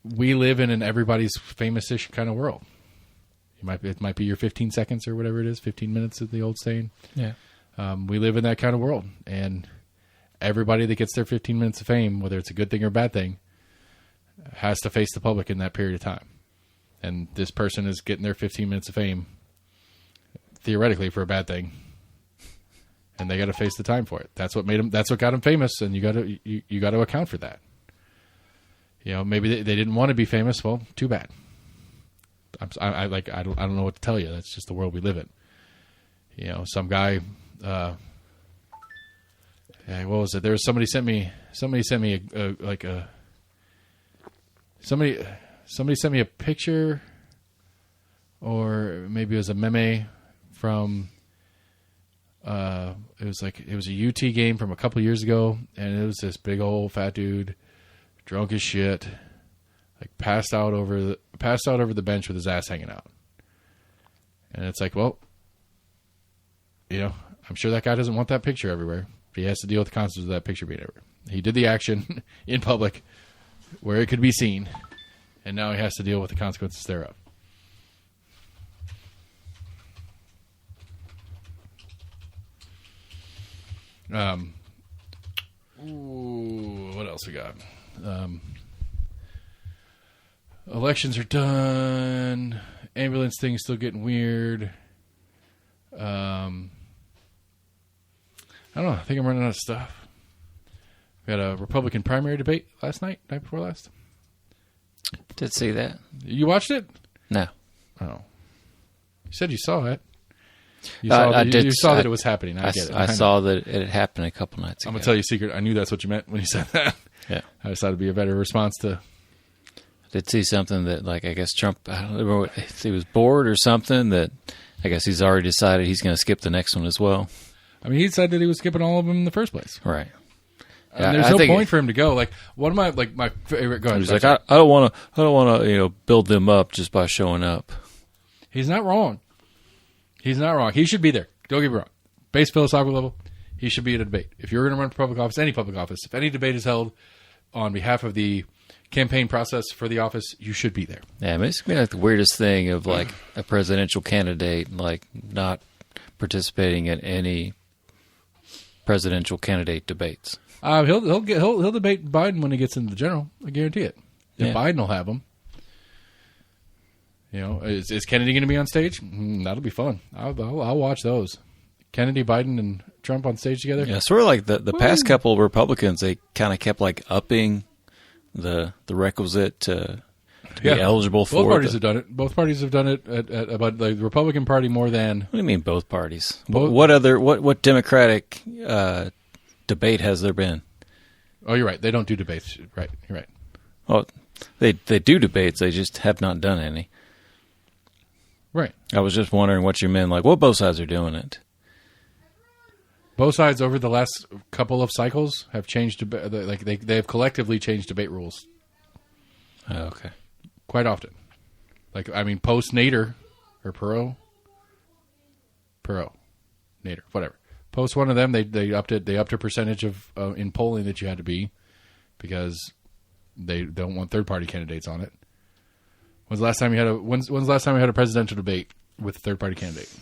we live in an everybody's famous-ish kind of world. It might be your 15 seconds or whatever it is, 15 minutes is the old saying. Yeah. We live in that kind of world, and everybody that gets their 15 minutes of fame, whether it's a good thing or a bad thing, has to face the public in that period of time. And this person is getting their 15 minutes of fame, theoretically, for a bad thing, and they got to face the time for it. That's what made them. That's what got them famous, and you got to account for that. You know, maybe they didn't want to be famous. Well, too bad. I don't know what to tell you. That's just the world we live in. You know, some guy. What was it? There was somebody sent me a picture, or maybe it was a meme from. It was a UT game from a couple years ago, and it was this big old fat dude, drunk as shit, like passed out over the bench with his ass hanging out. And it's like, well, you know, I'm sure that guy doesn't want that picture everywhere. He has to deal with the consequences of that picture being everywhere. He did the action in public where it could be seen, and now he has to deal with the consequences thereof. What else we got? Elections are done. Ambulance thing's still getting weird. I don't know. I think I'm running out of stuff. We had a Republican primary debate night before last. Did see that. You watched it? No. Oh. You said you saw it. You saw that it was happening. I get it. I saw that it had happened a couple nights ago. I'm going to tell you a secret. I knew that's what you meant when you said that. Yeah. I just thought it'd be a better response to... I did see something that, like, I guess Trump, I don't know if he was bored or something, that I guess he's already decided he's going to skip the next one as well. I mean, he said that he was skipping all of them in the first place. Right. And there's no point for him to go. Like, one of my favorite... Go ahead. He's like, I don't want to, build them up just by showing up. He's not wrong. He's not wrong. He should be there. Don't get me wrong. Base philosophical level, he should be at a debate. If you're going to run for public office, any public office, if any debate is held on behalf of the campaign process for the office, you should be there. Yeah, I mean, it's like the weirdest thing of like a presidential candidate like not participating in any presidential candidate debates. He'll debate Biden when he gets into the general. I guarantee it. Yeah. Biden will have him. You know, is Kennedy going to be on stage? That'll be fun. I'll watch those. Kennedy, Biden, and Trump on stage together. Yeah, sort of like the past couple of Republicans, they kind of kept like upping the requisite to be eligible for. Both parties have done it. Both parties have done it about the Republican Party more than. What do you mean both parties? What Democratic debate has there been? Oh, you're right. They don't do debates. Right. You're right. Well, they do debates. They just have not done any. Right. I was just wondering what you meant. Like, both sides are doing it. Both sides over the last couple of cycles have changed. Like they have collectively changed debate rules. Oh, okay. Quite often. Like, I mean, post Nader or Perot. Nader, whatever. Post one of them. They upped it. They upped a percentage of in polling that you had to be, because they don't want third party candidates on it. When's the last time you had when's the last time we had a presidential debate with a third party candidate?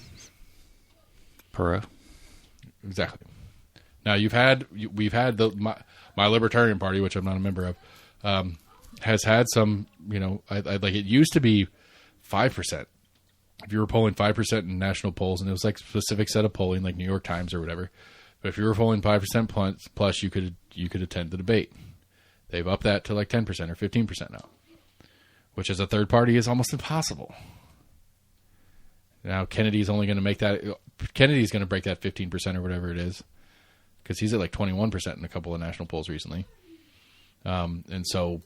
Perot. Exactly. Now we've had my Libertarian Party, which I'm not a member of, has had some. Like it used to be 5%. If you were polling 5% in national polls, and it was like a specific set of polling, like New York Times or whatever. But if you were polling 5% plus, you could attend the debate. They've upped that to like 10% or 15% now, which as a third party is almost impossible. Now Kennedy's only going to make that. Kennedy's going to break that 15% or whatever it is, because he's at like 21% in a couple of national polls recently. And so,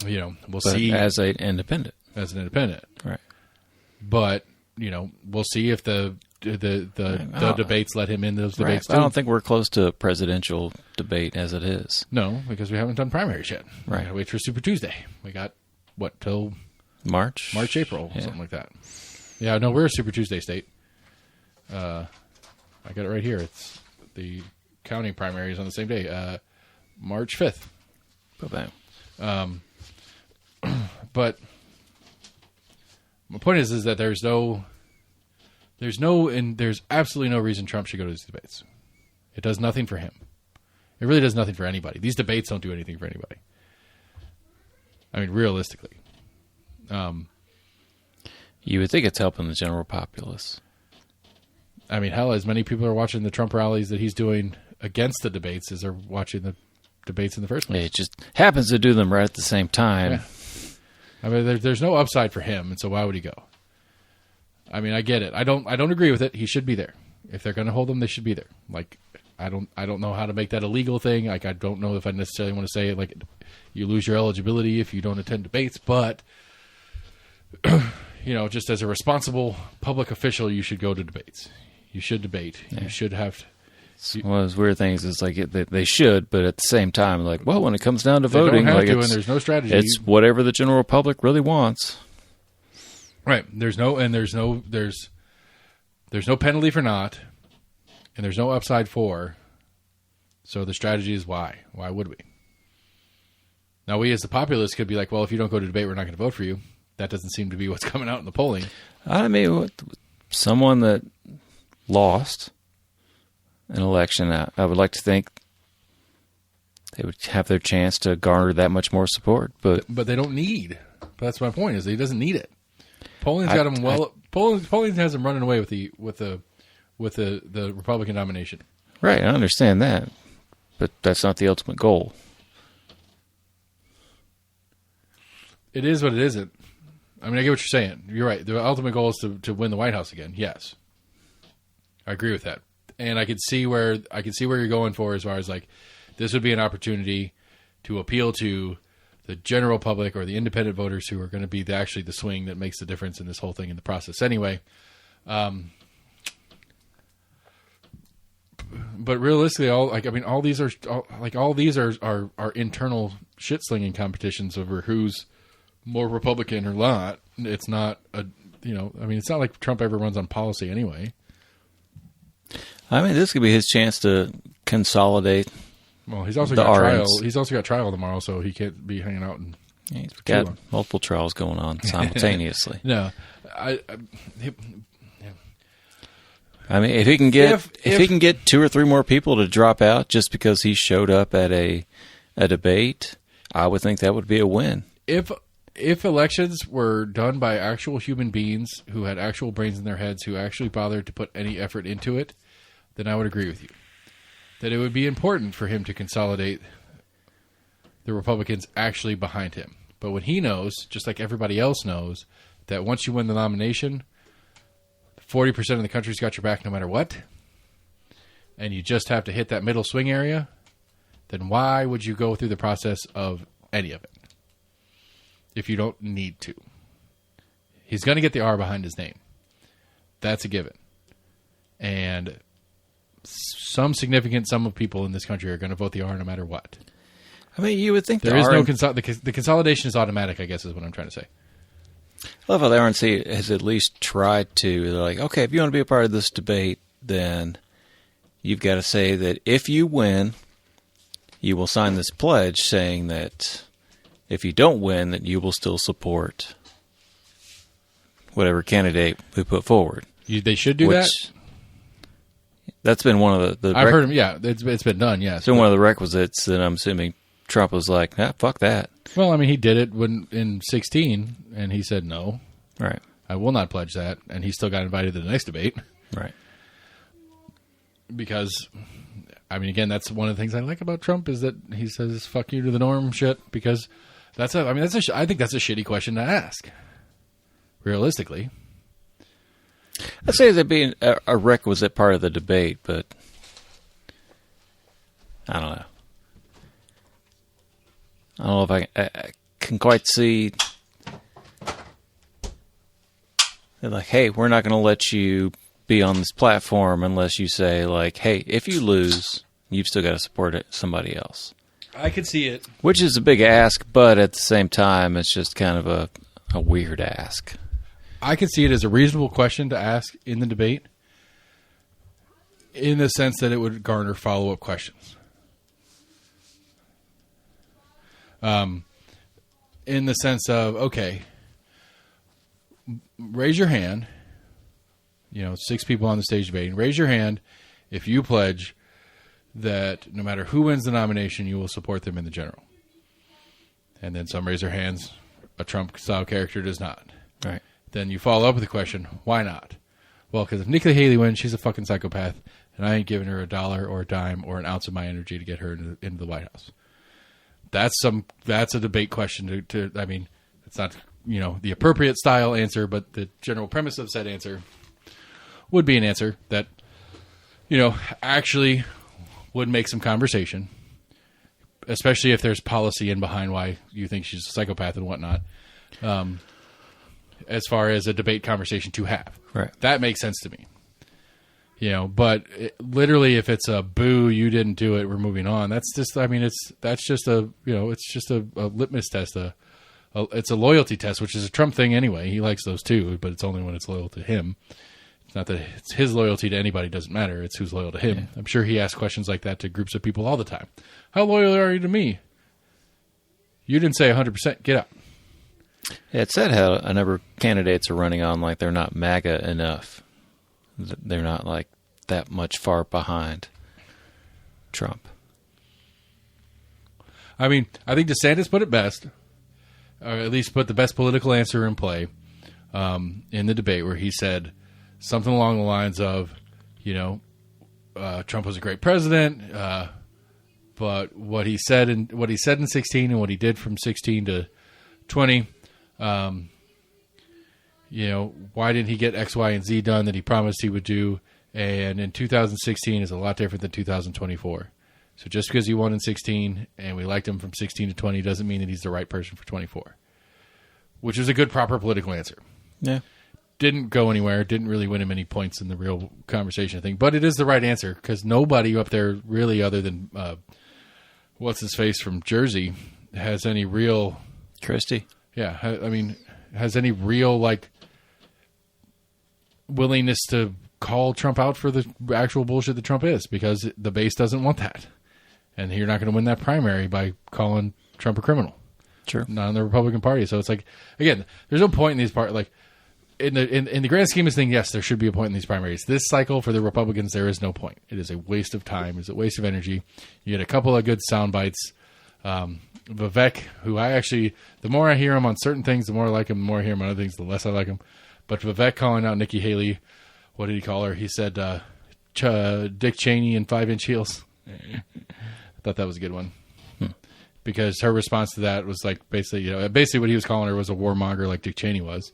we'll see as an independent. Right? But we'll see if the debates let him in those debates. Right. I don't think we're close to a presidential debate as it is. No, because we haven't done primaries yet. Right. We gotta wait for Super Tuesday. We got till March, April, something like that. Yeah, no, we're a Super Tuesday state. I got it right here. It's the county primaries on the same day, March 5th. Bam. But my point is that there's absolutely no reason Trump should go to these debates. It does nothing for him. It really does nothing for anybody. These debates don't do anything for anybody. I mean, realistically. You would think it's helping the general populace. I mean, hell, as many people are watching the Trump rallies that he's doing against the debates as are watching the debates in the first place. It just happens to do them right at the same time. Yeah. I mean, there's no upside for him, and so why would he go? I mean, I get it. I don't agree with it. He should be there. If they're going to hold him, they should be there. Like, I don't know how to make that a legal thing. Like, I don't know if I necessarily want to say like you lose your eligibility if you don't attend debates, but just as a responsible public official, you should go to debates. You should debate. Yeah. You should have. One of those weird things is like they should, but at the same time, like, well, when it comes down to they voting, don't have like to, and there's no strategy. It's whatever the general public really wants. Right. There's no penalty for not, and there's no upside for. So the strategy is why? Why would we? Now we as the populace could be like, well, if you don't go to debate, we're not going to vote for you. That doesn't seem to be what's coming out in the polling. I mean, someone that lost an election, I would like to think they would have their chance to garner that much more support. But they don't need. That's my point. Is that he doesn't need it. Polling's got him polling has him running away with the Republican nomination. Right, I understand that, but that's not the ultimate goal. It is what it isn't. I mean, I get what you're saying. You're right. The ultimate goal is to win the White House again. Yes, I agree with that, and I can see where you're going for as far as like this would be an opportunity to appeal to the general public or the independent voters who are going to be actually the swing that makes the difference in this whole thing in the process. Anyway, but realistically, all these are internal shit slinging competitions over who's more Republican or not. It's not it's not like Trump ever runs on policy anyway. I mean, this could be his chance to consolidate. Well, he's also got trial. He's also got trial tomorrow, so he can't be hanging out. And he's got multiple trials going on simultaneously. No, I mean, if he can get 2 or 3 more people to drop out just because he showed up at a debate, I would think that would be a win. If elections were done by actual human beings who had actual brains in their heads, who actually bothered to put any effort into it, then I would agree with you. That it would be important for him to consolidate the Republicans actually behind him. But when he knows, just like everybody else knows, that once you win the nomination, 40% of the country's got your back no matter what, and you just have to hit that middle swing area, then why would you go through the process of any of it if you don't need to? He's going to get the R behind his name. That's a given. And some significant sum of people in this country are going to vote the R no matter what. I mean, you would think there is no the consolidation is automatic, I guess, is what I'm trying to say. I love how the RNC has at least tried to. They're like, okay, if you want to be a part of this debate, then you've got to say that if you win, you will sign this pledge saying that if you don't win, that you will still support whatever candidate we put forward. They should do that? That's been one of the I've heard, yeah, it's been done, yes. It's been one of the requisites that I'm assuming Trump was like, fuck that. Well, I mean, he did it in 2016, and he said no. Right. I will not pledge that, and he still got invited to the next debate. Right. Because, I mean, again, that's one of the things I like about Trump is that he says "fuck you" to the norm shit. Because I think that's a shitty question to ask. Realistically, I'd say that being a requisite part of the debate, but I don't know. I don't know if I can quite see. They're like, hey, we're not going to let you be on this platform unless you say, like, hey, if you lose, you've still got to support somebody else. I could see it. Which is a big ask, but at the same time, it's just kind of a weird ask. I could see it as a reasonable question to ask in the debate in the sense that it would garner follow-up questions. In the sense of, okay, raise your hand. 6 people on the stage debating. Raise your hand if you pledge that no matter who wins the nomination, you will support them in the general. And then some raise their hands. A Trump-style character does not. Right. Then you follow up with the question, why not? Well, because if Nikki Haley wins, she's a fucking psychopath, and I ain't giving her a dollar or a dime or an ounce of my energy to get her into the White House. That's a debate question to I mean, it's not, the appropriate style answer, but the general premise of said answer would be an answer that, actually would make some conversation, especially if there's policy in behind why you think she's a psychopath and whatnot, as far as a debate conversation to have. Right. That makes sense to me. But literally if it's a boo, you didn't do it, we're moving on. That's just, it's just a litmus test. It's a loyalty test, which is a Trump thing anyway. He likes those too, but it's only when it's loyal to him. It's not that it's his loyalty to anybody doesn't matter. It's who's loyal to him. Yeah. I'm sure he asks questions like that to groups of people all the time. How loyal are you to me? You didn't say 100%. Get out. Yeah, it said how a number of candidates are running on like they're not MAGA enough. They're not like that much far behind Trump. I think DeSantis put it best, or at least put the best political answer in play in the debate, where he said something along the lines of, Trump was a great president, but what he said in 2016 and what he did from 2016 to 2020. Why didn't he get X, Y, and Z done that he promised he would do? And in 2016 is a lot different than 2024. So just because he won in 16 and we liked him from 16 to 20 doesn't mean that he's the right person for 24. Which is a good, proper political answer. Yeah. Didn't go anywhere. Didn't really win him any points in the real conversation thing. But it is the right answer because nobody up there really, other than what's his face from Jersey, has any real... Christie? Yeah. Has any real, willingness to call Trump out for the actual bullshit that Trump is, because the base doesn't want that. And you're not going to win that primary by calling Trump a criminal. Sure. Not in the Republican Party. So it's again, there's no point in these in the grand scheme of things, yes, there should be a point in these primaries. This cycle for the Republicans, there is no point. It is a waste of time. It's a waste of energy. You get a couple of good sound bites. Vivek, who the more I hear him on certain things, the more I like him. The more I hear him on other things, the less I like him. But Vivek calling out Nikki Haley, what did he call her? He said Dick Cheney in 5-inch heels. I thought that was a good one. Because her response to that was basically what he was calling her was a warmonger like Dick Cheney was.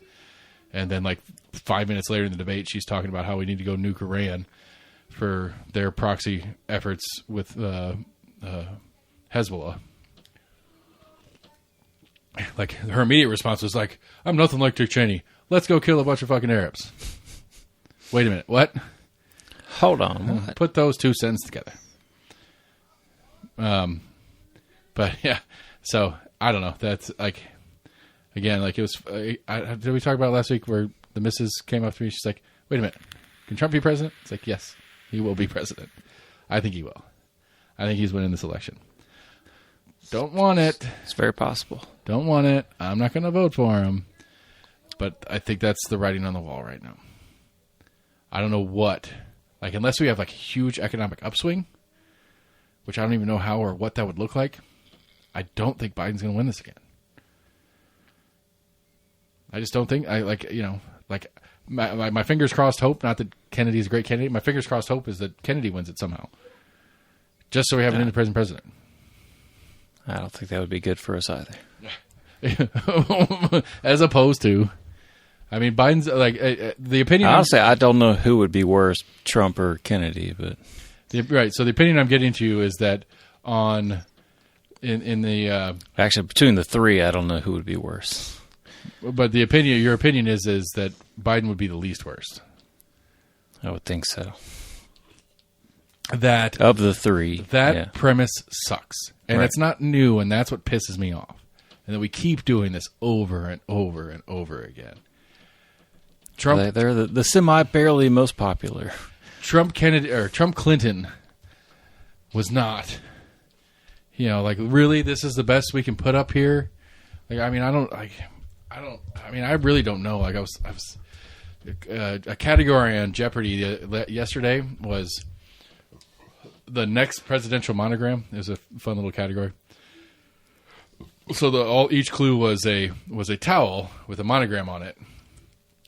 And then 5 minutes later in the debate, she's talking about how we need to go nuke Iran for their proxy efforts with Hezbollah. Her immediate response was I'm nothing like Dick Cheney. Let's go kill a bunch of fucking Arabs. Wait a minute. What? Hold on. What? Put those two sentences together. But yeah, so I don't know. That's again, it was. Did we talk about last week where the missus came up to me? She's like, "Wait a minute, can Trump be president?" It's yes. He will be president. I think he will. I think he's winning this election. Don't want it. It's very possible. Don't want it. I'm not going to vote for him. But I think that's the writing on the wall right now. I don't know what. Like, unless we have like a huge economic upswing, which I don't even know how or what that would look like, I don't think Biden's going to win this again. I just don't think. My fingers crossed hope, not that Kennedy's a great candidate. My fingers crossed hope is that Kennedy wins it somehow. Just so we have an independent president. I don't think that would be good for us either. As opposed to, I mean, Biden's the opinion. Honestly, I don't know who would be worse, Trump or Kennedy, but right. So the opinion I'm getting to is that actually between the three, I don't know who would be worse. But your opinion is that Biden would be the least worst. I would think so. That of the three, premise sucks, and right. It's not new, and that's what pisses me off. And that we keep doing this over and over and over again. Trump, they're the semi-barely most popular. Trump Clinton was not. Really, this is the best we can put up here. I really don't know. I was a category on Jeopardy yesterday was the next presidential monogram. It was a fun little category. So each clue was a towel with a monogram on it,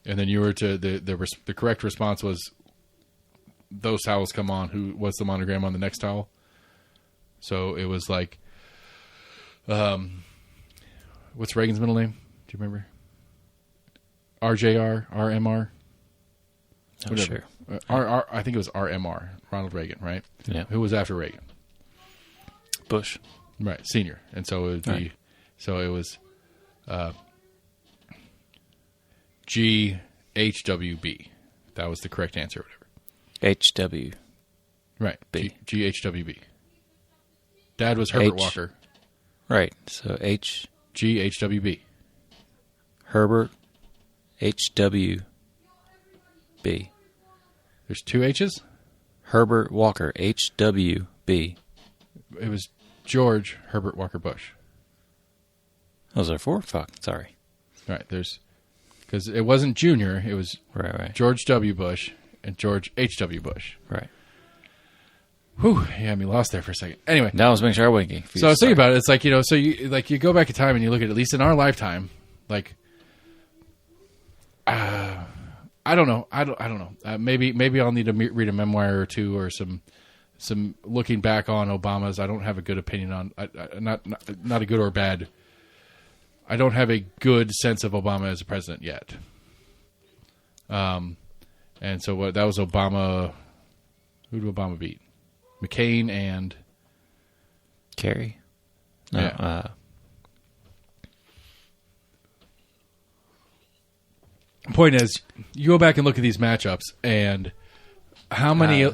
and then you were to the correct response was those towels come on. What's the monogram on the next towel? So it was like, what's Reagan's middle name? Do you remember? RJR, RMR. I'm sure. I think it was RMR, Ronald Reagan, right? Yeah. Who was after Reagan? Bush. Right, senior. And so it would be, right. So it was GHWB. That was the correct answer, or whatever. HW. Right, B. GHWB. Dad was Herbert Walker. Right, so GHWB. Herbert HWB. There's two H's? Herbert Walker, HWB. It was George Herbert Walker Bush. Was there four? Fuck, sorry. Right, because it wasn't Junior, it was right. George W. Bush and George H.W. Bush. Right. Whew, you had me lost there for a second. Anyway. Now I was making sure I wasn't getting confused. So I was thinking about it, it's like, so you go back in time and you look at least in our lifetime, like, I don't know. I don't know. Maybe I'll need to read a memoir or two or some looking back on Obama's. I don't have a good opinion on not a good or bad. I don't have a good sense of Obama as a president yet. And so that was Obama. Who did Obama beat? McCain and Kerry. No, yeah. Point is, you go back and look at these matchups, and how many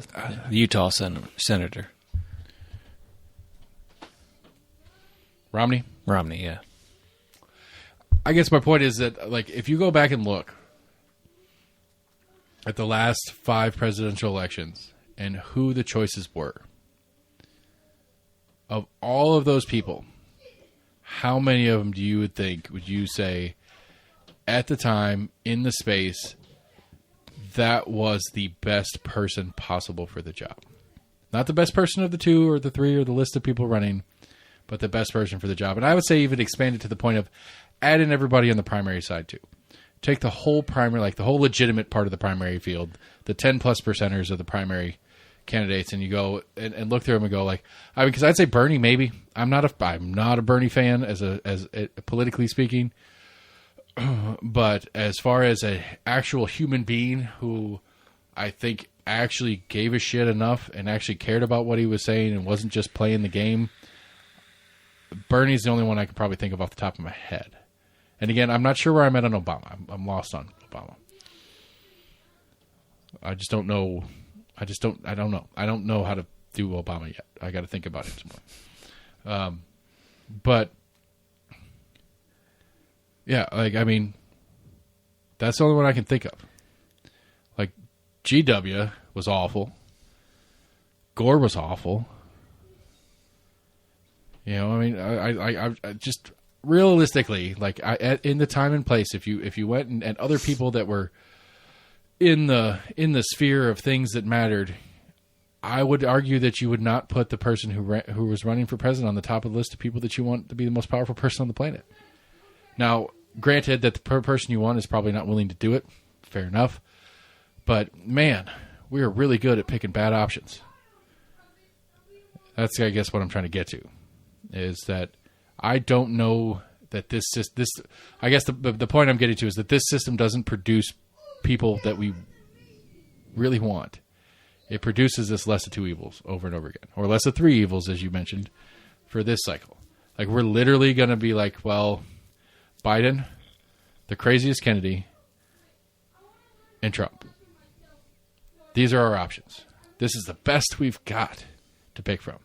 Utah senator Romney, yeah. I guess my point is that, like, if you go back and look at the last 5 presidential elections and who the choices were, of all of those people, how many of them would you say at the time in the space that was the best person possible for the job? Not the best person of the 2 or the 3 or the list of people running, but the best person for the job. And I would say even expand it to the point of add in everybody on the primary side too. Take the whole primary, like the whole legitimate part of the primary field, the 10+ percenters of the primary candidates, and you go and look through them and go like, I mean, because I'd say Bernie maybe. I'm not a Bernie fan as politically speaking, but as far as an actual human being who I think actually gave a shit enough and actually cared about what he was saying and wasn't just playing the game, Bernie's the only one I could probably think of off the top of my head. And again, I'm not sure where I'm at on Obama. I'm lost on Obama. I just don't know. I don't know. I don't know how to do Obama yet. I got to think about it some more. But yeah, like, I mean, that's the only one I can think of. Like, GW was awful. Gore was awful. You know, I mean, I just realistically, like, in the time and place, if you went and other people that were in the sphere of things that mattered, I would argue that you would not put the person who was running for president on the top of the list of people that you want to be the most powerful person on the planet. Now, granted that the person you want is probably not willing to do it. Fair enough. But, man, we are really good at picking bad options. That's, I guess, what I'm trying to get to, is that I don't know that this I guess the point I'm getting to is that this system doesn't produce people that we really want. It produces this less of two evils over and over again, or less of three evils, as you mentioned, for this cycle. Like, we're literally going to be like, well, Biden, the craziest Kennedy, and Trump. These are our options. This is the best we've got to pick from.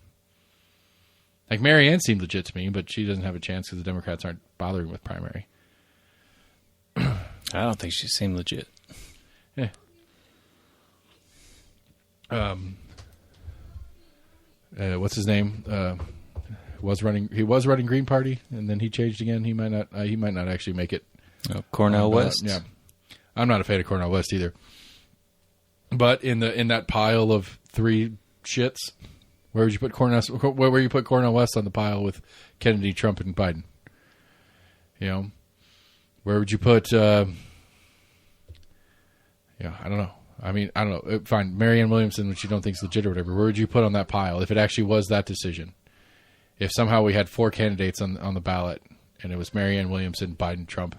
Like, Marianne seemed legit to me, but she doesn't have a chance because the Democrats aren't bothering with primary. I don't think she seemed legit. Yeah. What's his name? He was running Green Party, and then he changed again. He might not actually make it. Cornel West. Yeah, I'm not a fan of Cornel West either. But in that pile of three shits, where would you put Cornel West on the pile with Kennedy, Trump, and Biden? You know, where would you put? I don't know. I mean, I don't know. Fine, Marianne Williamson, which you don't think is legit or whatever. Where would you put on that pile if it actually was that decision? If somehow we had four candidates on the ballot and it was Marianne Williamson, Biden, Trump,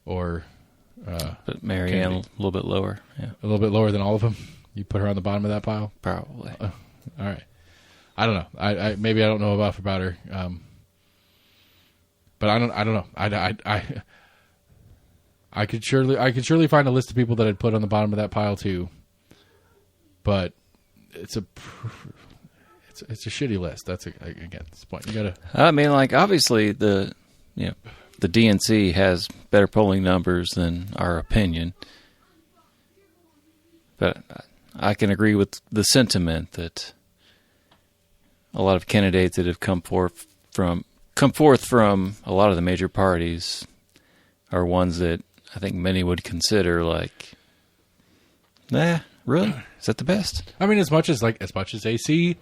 or but Marianne Kennedy. a little bit lower, yeah, a little bit lower than all of them, you put her on the bottom of that pile? probably. All right. I don't know. I maybe I don't know enough about her. But I don't know. I could surely find a list of people that I'd put on the bottom of that pile too. But it's a shitty list. That's again, that's the point. You gotta. I mean, like, obviously the DNC has better polling numbers than our opinion, but I can agree with the sentiment that a lot of candidates that have come forth from a lot of the major parties are ones that I think many would consider like, nah, really? Is that the best? I mean, as much as AC,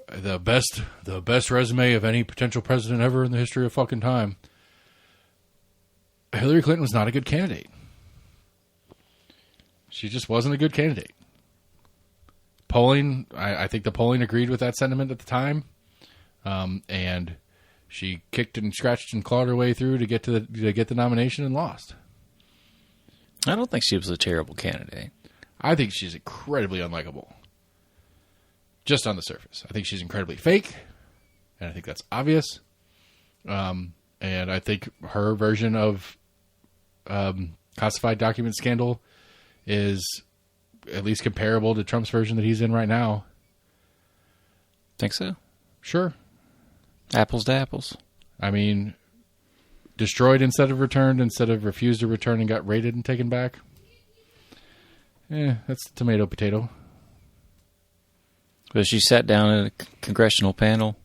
the best resume of any potential president ever in the history of fucking time. Hillary Clinton was not a good candidate. She just wasn't a good candidate. Polling, I think the polling agreed with that sentiment at the time, and she kicked and scratched and clawed her way through to get the nomination and lost. I don't think she was a terrible candidate. I think she's incredibly unlikable. Just on the surface. I think she's incredibly fake, and I think that's obvious. And I think her version of classified document scandal is at least comparable to Trump's version that he's in right now. Think so? Sure. Apples to apples. I mean, destroyed instead of returned, instead of refused to return and got raided and taken back. That's tomato potato. But she sat down at a congressional panel.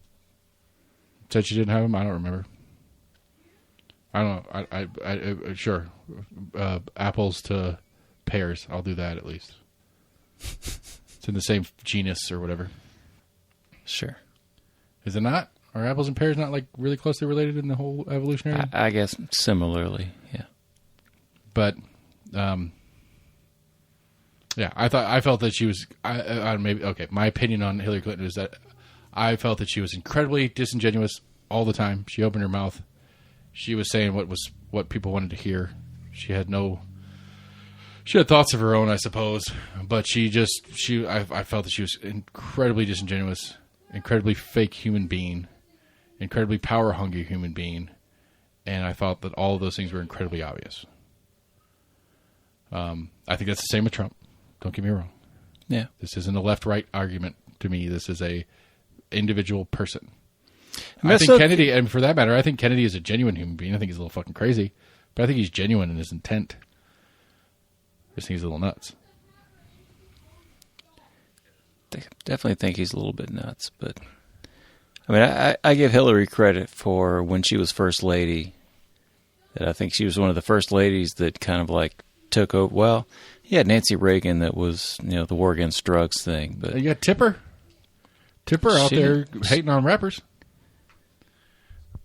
Said she didn't have him? I don't remember. I don't know. I sure. Apples to pears. I'll do that at least. It's in the same genus or whatever. Sure. Is it not? Are apples and pears not like really closely related in the whole evolutionary? I guess similarly, yeah. But, yeah, I felt that she was. My opinion on Hillary Clinton is that I felt that she was incredibly disingenuous all the time. She opened her mouth. She was saying what people wanted to hear. She had thoughts of her own, I suppose, but I felt that she was incredibly disingenuous, incredibly fake human being, incredibly power hungry human being, and I felt that all of those things were incredibly obvious. I think that's the same with Trump. Don't get me wrong. Yeah. This isn't a left-right argument to me. This is a individual person. And I think Kennedy, and for that matter, I think Kennedy is a genuine human being. I think he's a little fucking crazy, but I think he's genuine in his intent. I just think he's a little nuts. definitely think he's a little bit nuts. But I mean, I give Hillary credit for when she was first lady. That I think she was one of the first ladies that kind of like took over. Well, you had Nancy Reagan that was, the war against drugs thing. But You got Tipper out there hating on rappers.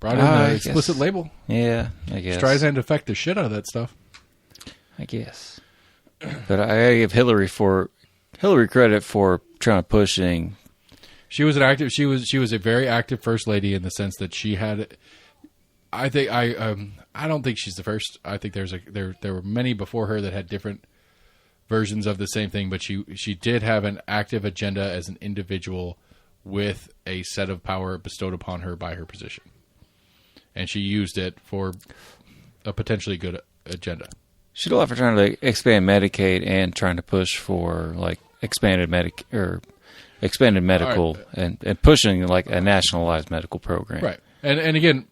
Brought in the explicit label. Yeah, I guess. Streisand affect the shit out of that stuff. I guess. But I give Hillary credit for trying to pushing. She was an active. She was a very active first lady in the sense that she had. I think I don't think she's the first. I think there were many before her that had different versions of the same thing, but she did have an active agenda as an individual with a set of power bestowed upon her by her position. And she used it for a potentially good agenda. She did a lot for trying to expand Medicaid and trying to push for like expanded medical and pushing like a nationalized medical program. Right. And again,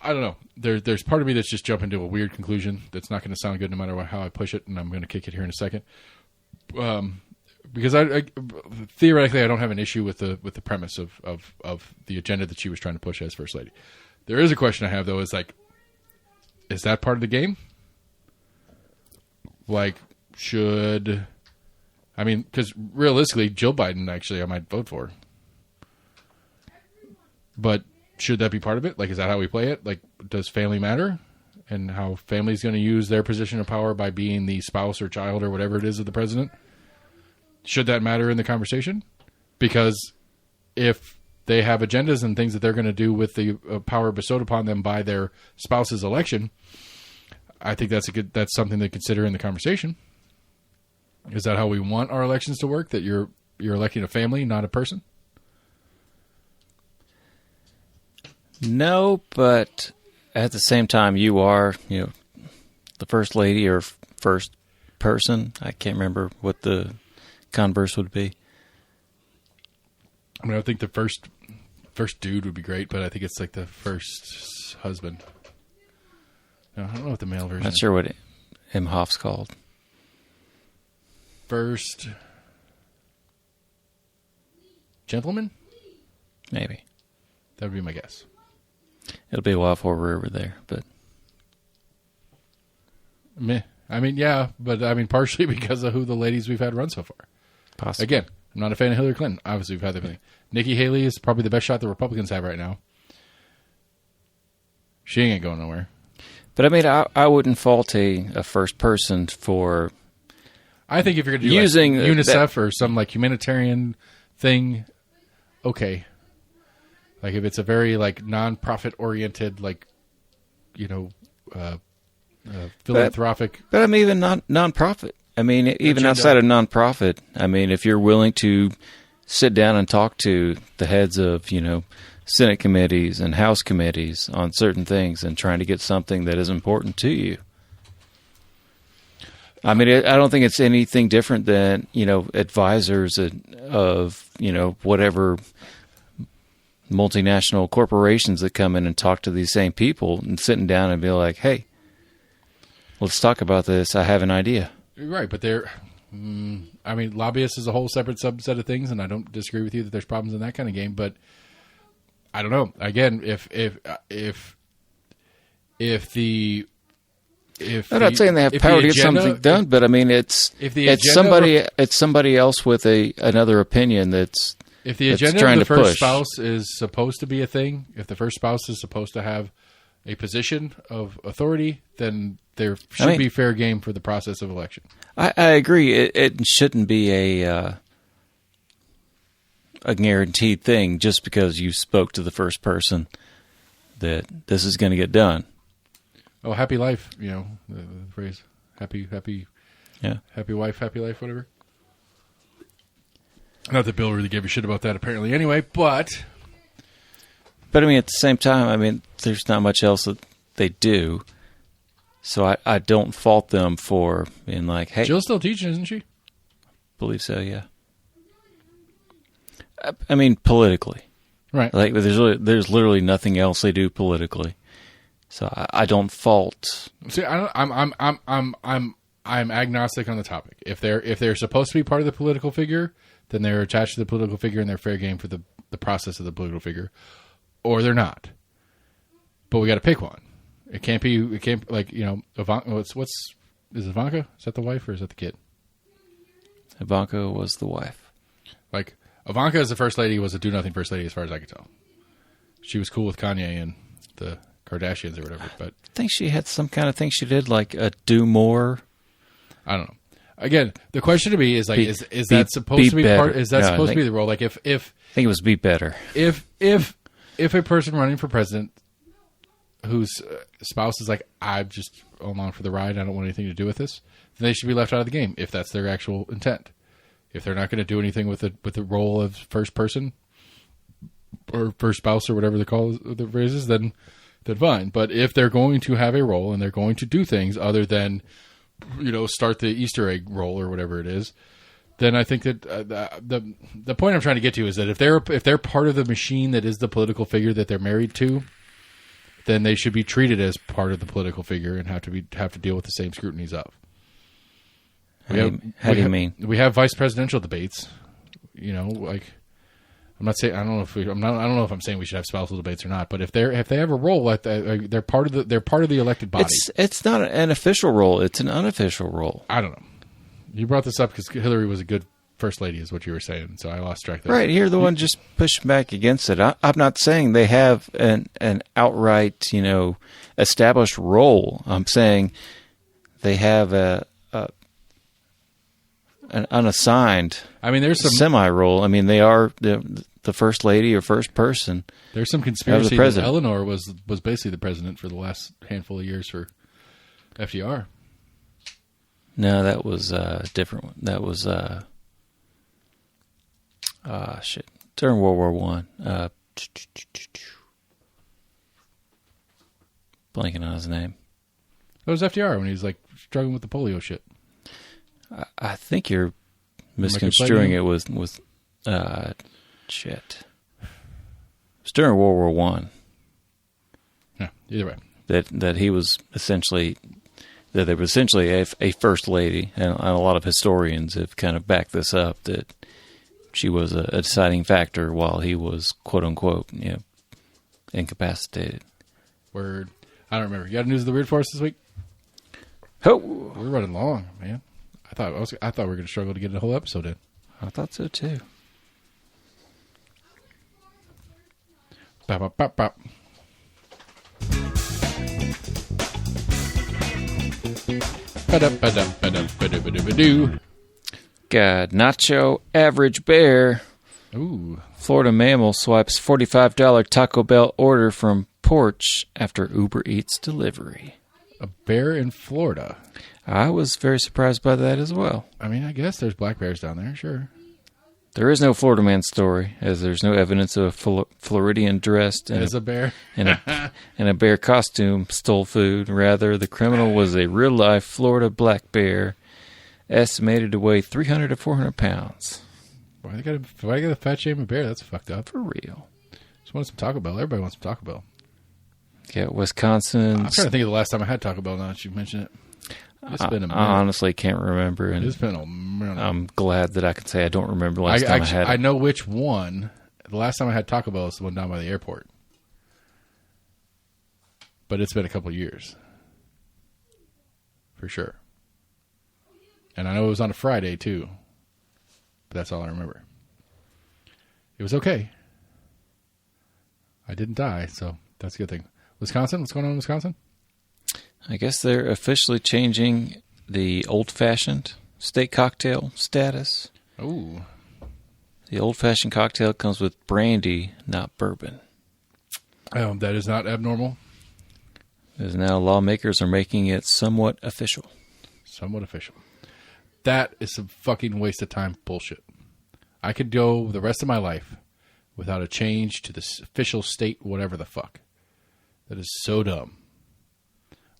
I don't know. There's part of me that's just jumping to a weird conclusion that's not going to sound good no matter how I push it, and I'm going to kick it here in a second. Because I theoretically I don't have an issue with the premise of the agenda that she was trying to push as First Lady. There is a question I have though, is that part of the game? Like, because realistically, Jill Biden actually I might vote for. But should that be part of it? Like, is that how we play it? Like, does family matter? And how family's going to use their position of power by being the spouse or child or whatever it is of the president? Should that matter in the conversation? Because if they have agendas and things that they're going to do with the power bestowed upon them by their spouse's election, I think that's something to consider in the conversation. Is that how we want our elections to work? That you're electing a family, not a person? No, but at the same time, you are, the first lady or first person. I can't remember what the converse would be. I mean, I think the first dude would be great, but I think it's like the first husband. No, I don't know what the male version. Not sure what Imhoff's called. First gentleman? Maybe. That would be my guess. It'll be a while before we're over there, but meh. I mean, yeah, but I mean, partially because of who the ladies we've had run so far. possibly. Again, I'm not a fan of Hillary Clinton. Obviously, we've had everything. Nikki Haley is probably the best shot the Republicans have right now. She ain't going nowhere. But I mean, I wouldn't fault a first person for. I think if you're going to do using like UNICEF or some like humanitarian thing, okay. Like if it's a very like non-profit oriented, like philanthropic. But I mean, even non-profit. I mean, even agenda. outside of non-profit. I mean, if you're willing to sit down and talk to the heads of Senate committees and House committees on certain things and trying to get something that is important to you. I mean, I don't think it's anything different than, advisors of whatever multinational corporations that come in and talk to these same people and sitting down and be like, hey, let's talk about this. I have an idea. Right, but lobbyists is a whole separate subset of things, and I don't disagree with you that there's problems in that kind of game, but I don't know. Again, I'm not saying they have power to get something done, but I mean it's somebody else with another opinion that's if the agenda trying of the to first push. spouse is supposed to be a thing, if the first spouse is supposed to have a position of authority, then there should be fair game for the process of election. I agree. It shouldn't be a guaranteed thing just because you spoke to the first person that this is going to get done. Oh, happy life, the phrase. Happy wife, happy life, whatever. Not that Bill really gave a shit about that apparently anyway, but I mean, at the same time, I mean, there's not much else that they do. So I don't fault them for being like, hey. Jill's still teaching, isn't she? Believe so, yeah. I mean, politically. Right. Like, there's literally nothing else they do politically. So I don't fault. See, I'm I'm agnostic on the topic. If they're supposed to be part of the political figure, then they're attached to the political figure and they're fair game for the process of the political figure, or they're not. But we got to pick one. It can't like, you know, Ivanka. Is Ivanka? Is that the wife or is that the kid? Ivanka was the wife. Like, Ivanka as the first lady was a do-nothing first lady as far as I could tell. She was cool with Kanye and the Kardashians or whatever, but... I think she had some kind of thing she did, like a do more. I don't know. Again, the question to me is, like, is be that supposed to be better. part... Is that No, supposed to be the role? Like, if I think it was be better. if a person running for president whose spouse is like, I'm just along for the ride, I don't want anything to do with this, then they should be left out of the game if that's their actual intent. If they're not going to do anything with the role of first person or first spouse or whatever they call the phrases, then fine. But if they're going to have a role and they're going to do things other than, you know, start the Easter egg roll or whatever it is, then I think that the point I'm trying to get to is that if they're part of the machine that is the political figure that they're married to, then they should be treated as part of the political figure and have to deal with the same scrutinies of. How do you mean? We have vice presidential debates. You know, like, I'm not saying I don't know if I'm saying we should have spousal debates or not. But if they have a role, like they're part of the elected body. It's not an official role. It's an unofficial role. I don't know. You brought this up because Hillary was a good first lady, is what you were saying. So I lost track. Right, you're the one just pushing back against it. I'm not saying they have an outright, you know, established role. I'm saying they have an unassigned. I mean, there's some semi-role. I mean, they are the first lady or first person. There's some conspiracy that Eleanor was basically the president for the last handful of years for FDR. No, that was a different one. That was shit, during World War One. Blanking on his name. That was FDR when he was like struggling with the polio shit. I think you're misconstruing it with shit. It was during World War One. Yeah, either way. That he was essentially that there was essentially a first lady, and a lot of historians have kind of backed this up, that she was a deciding factor while he was, quote unquote, you know, incapacitated. Word. I don't remember. You got news of the weird for us this week? Oh, we're running long, man. I thought we were going to struggle to get a whole episode in. I thought so too. Bop, bop, bop, bop. Ba-da-ba-da-ba-da-ba-da-ba-da-ba-doo. God, Nacho Average Bear. Ooh. Florida mammal swipes $45 Taco Bell order from porch after Uber Eats delivery. A bear in Florida. I was very surprised by that as well. I mean, I guess there's black bears down there, sure. There is no Florida man story, as there's no evidence of a Floridian dressed As a bear. in a bear costume stole food. Rather, the criminal was a real-life Florida black bear, estimated to weigh 300 to 400 pounds. Why they gotta fat shame a bear? That's fucked up. For real. Just wanted some Taco Bell. Everybody wants some Taco Bell. Yeah, Wisconsin. I'm trying to think of the last time I had Taco Bell now that you mention it. It's been a minute. I honestly can't remember, and It's been a minute. I'm glad that I can say I don't remember the last time I had it. I know which one. The last time I had Taco Bell was the one down by the airport. But it's been a couple of years. For sure. And I know it was on a Friday, too. But that's all I remember. It was okay. I didn't die, so that's a good thing. Wisconsin? What's going on in Wisconsin? I guess they're officially changing the old-fashioned state cocktail status. Ooh. The old-fashioned cocktail comes with brandy, not bourbon. That is not abnormal. As now lawmakers are making it somewhat official. Somewhat official. That is some fucking waste of time bullshit. I could go the rest of my life without a change to the official state whatever the fuck. That is so dumb.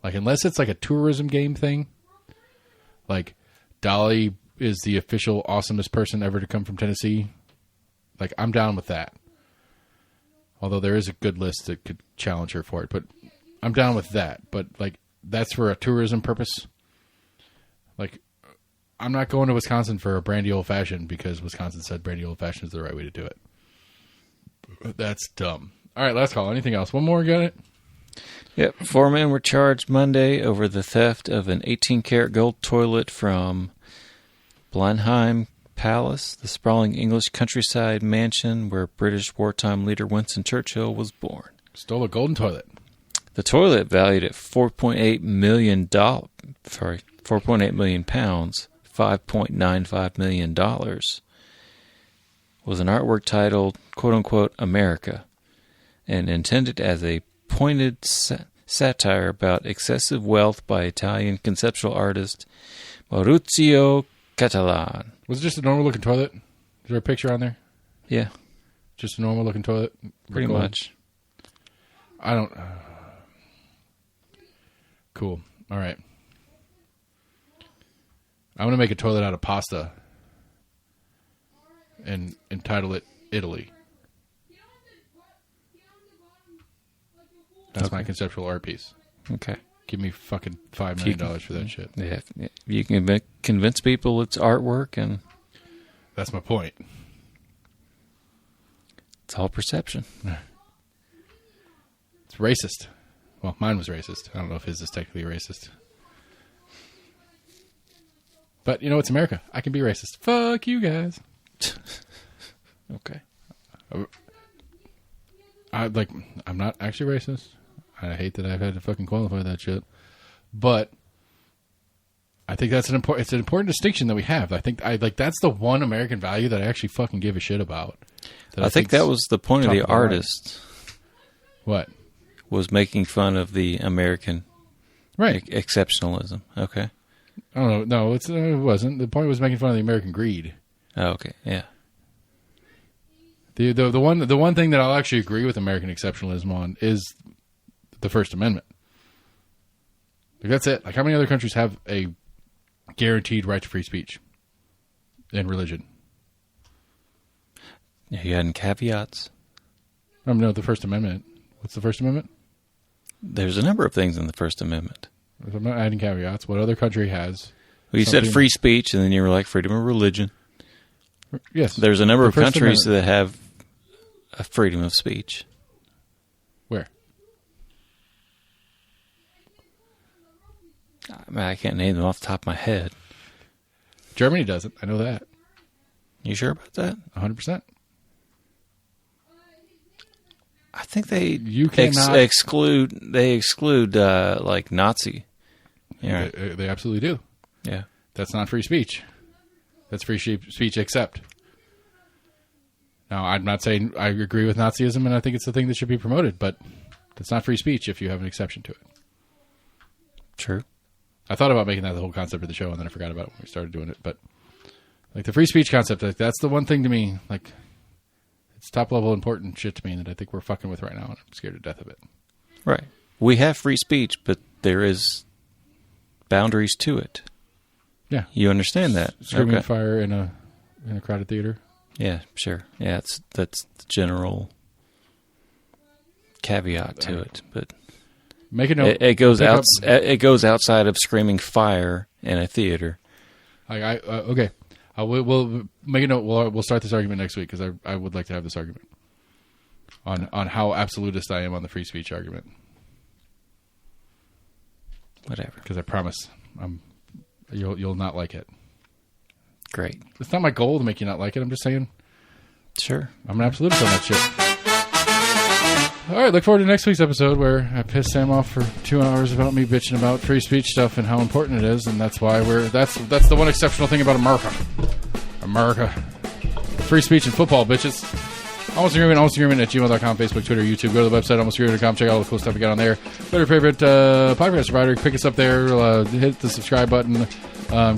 Like, unless it's like a tourism game thing, like Dolly is the official awesomest person ever to come from Tennessee, like, I'm down with that. Although there is a good list that could challenge her for it, but I'm down with that. But, like, that's for a tourism purpose. Like, I'm not going to Wisconsin for a brandy old fashioned because Wisconsin said brandy old fashioned is the right way to do it. That's dumb. All right, last call. Anything else? One more, got it? Yep. 4 men were charged Monday over the theft of an 18-karat gold toilet from Blenheim Palace, the sprawling English countryside mansion where British wartime leader Winston Churchill was born. Stole a golden toilet. The toilet, valued at $4.8 million, £4.8 million, $5.95 million, was an artwork titled, quote-unquote, America, and intended as a pointed satire about excessive wealth by Italian conceptual artist Maurizio Catalan. Was it just a normal-looking toilet? Is there a picture on there? Yeah, Just a normal-looking toilet? pretty Gold? much. I don't... Cool. All right. I'm going to make a toilet out of pasta and entitle it Italy. That's my conceptual art piece. Okay. Give me fucking $5 million for that shit. Yeah, you can convince people it's artwork, and That's my point. it's all perception. It's racist. Well, mine was racist. I don't know if his is technically racist. But, you know, it's America. I can be racist. Fuck you guys. Okay. I'm not actually racist. I hate that I've had to fucking qualify that shit. But I think that's it's an important distinction that we have. I think that's the one American value that I actually fucking give a shit about. I think that was the point of the artist. What? Was making fun of the American Right. exceptionalism. Okay. Oh no, it wasn't. The point was making fun of the American greed. Oh, okay. Yeah. The one thing that I'll actually agree with American exceptionalism on is the First Amendment. Like, that's it. Like, how many other countries have a guaranteed right to free speech and religion? Yeah, you had caveats. No, the First Amendment. What's the First Amendment? There's a number of things in the First Amendment. I'm not adding caveats. What other country has? Well, you said something- free speech, and then you were like freedom of religion. Yes. There's a number The of First countries Amendment. that have a freedom of speech. Where? I mean, I can't name them off the top of my head. Germany doesn't. I know that. You sure about that? 100%. I think they You cannot- exclude like Nazi. Yeah. They absolutely do. Yeah. That's not free speech. That's free speech except. Now, I'm not saying I agree with Nazism and I think it's the thing that should be promoted, but that's not free speech if you have an exception to it. True. I thought about making that the whole concept of the show, and then I forgot about it when we started doing it. But like the free speech concept, like, that's the one thing to me, like, it's top level important shit to me that I think we're fucking with right now, and I'm scared to death of it. Right. We have free speech, but there is boundaries to it. Yeah, You understand that? screaming Okay. fire in a crowded theater. Yeah, sure. Yeah, that's the general caveat to it, but Make a note. it goes Pick out. up- It goes outside of screaming fire in a theater. Okay. We'll make a note. We'll start this argument next week because I would like to have this argument on how absolutist I am on the free speech argument. Whatever. Because I promise you'll not like it. Great. It's not my goal to make you not like it. I'm just saying Sure. I'm an absolutist on that shit. All right, look forward to next week's episode where I piss Sam off for 2 hours about me bitching about free speech stuff and how important it is, and that's why that's the one exceptional thing about America. Free speech and football, bitches. Almost Agreement at gmail.com, Facebook, Twitter, YouTube. Go to the website, almostagreement.com. Check out all the cool stuff we got on there. Go to your favorite podcast provider. Pick us up there. Hit the subscribe button.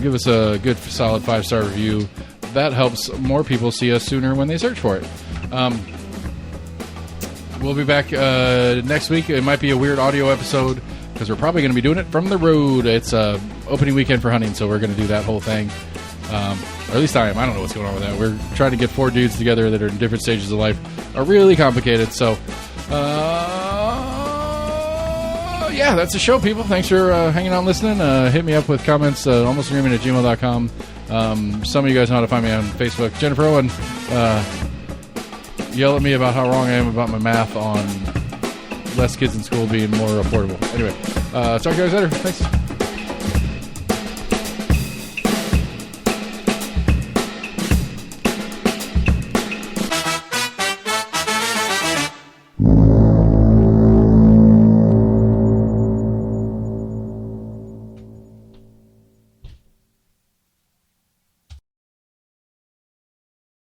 Give us a good, solid 5-star review. That helps more people see us sooner when they search for it. We'll be back next week. It might be a weird audio episode because we're probably going to be doing it from the road. It's opening weekend for hunting, so we're going to do that whole thing. Or at least I am. I don't know what's going on with that. We're trying to get 4 dudes together that are in different stages of life. Are really complicated. So, yeah, that's the show, people. Thanks for hanging out and listening. Hit me up with comments, almostagreement@gmail.com. Some of you guys know how to find me on Facebook. Jennifer Owen, yell at me about how wrong I am about my math on less kids in school being more affordable. Anyway, talk to you guys later. Thanks.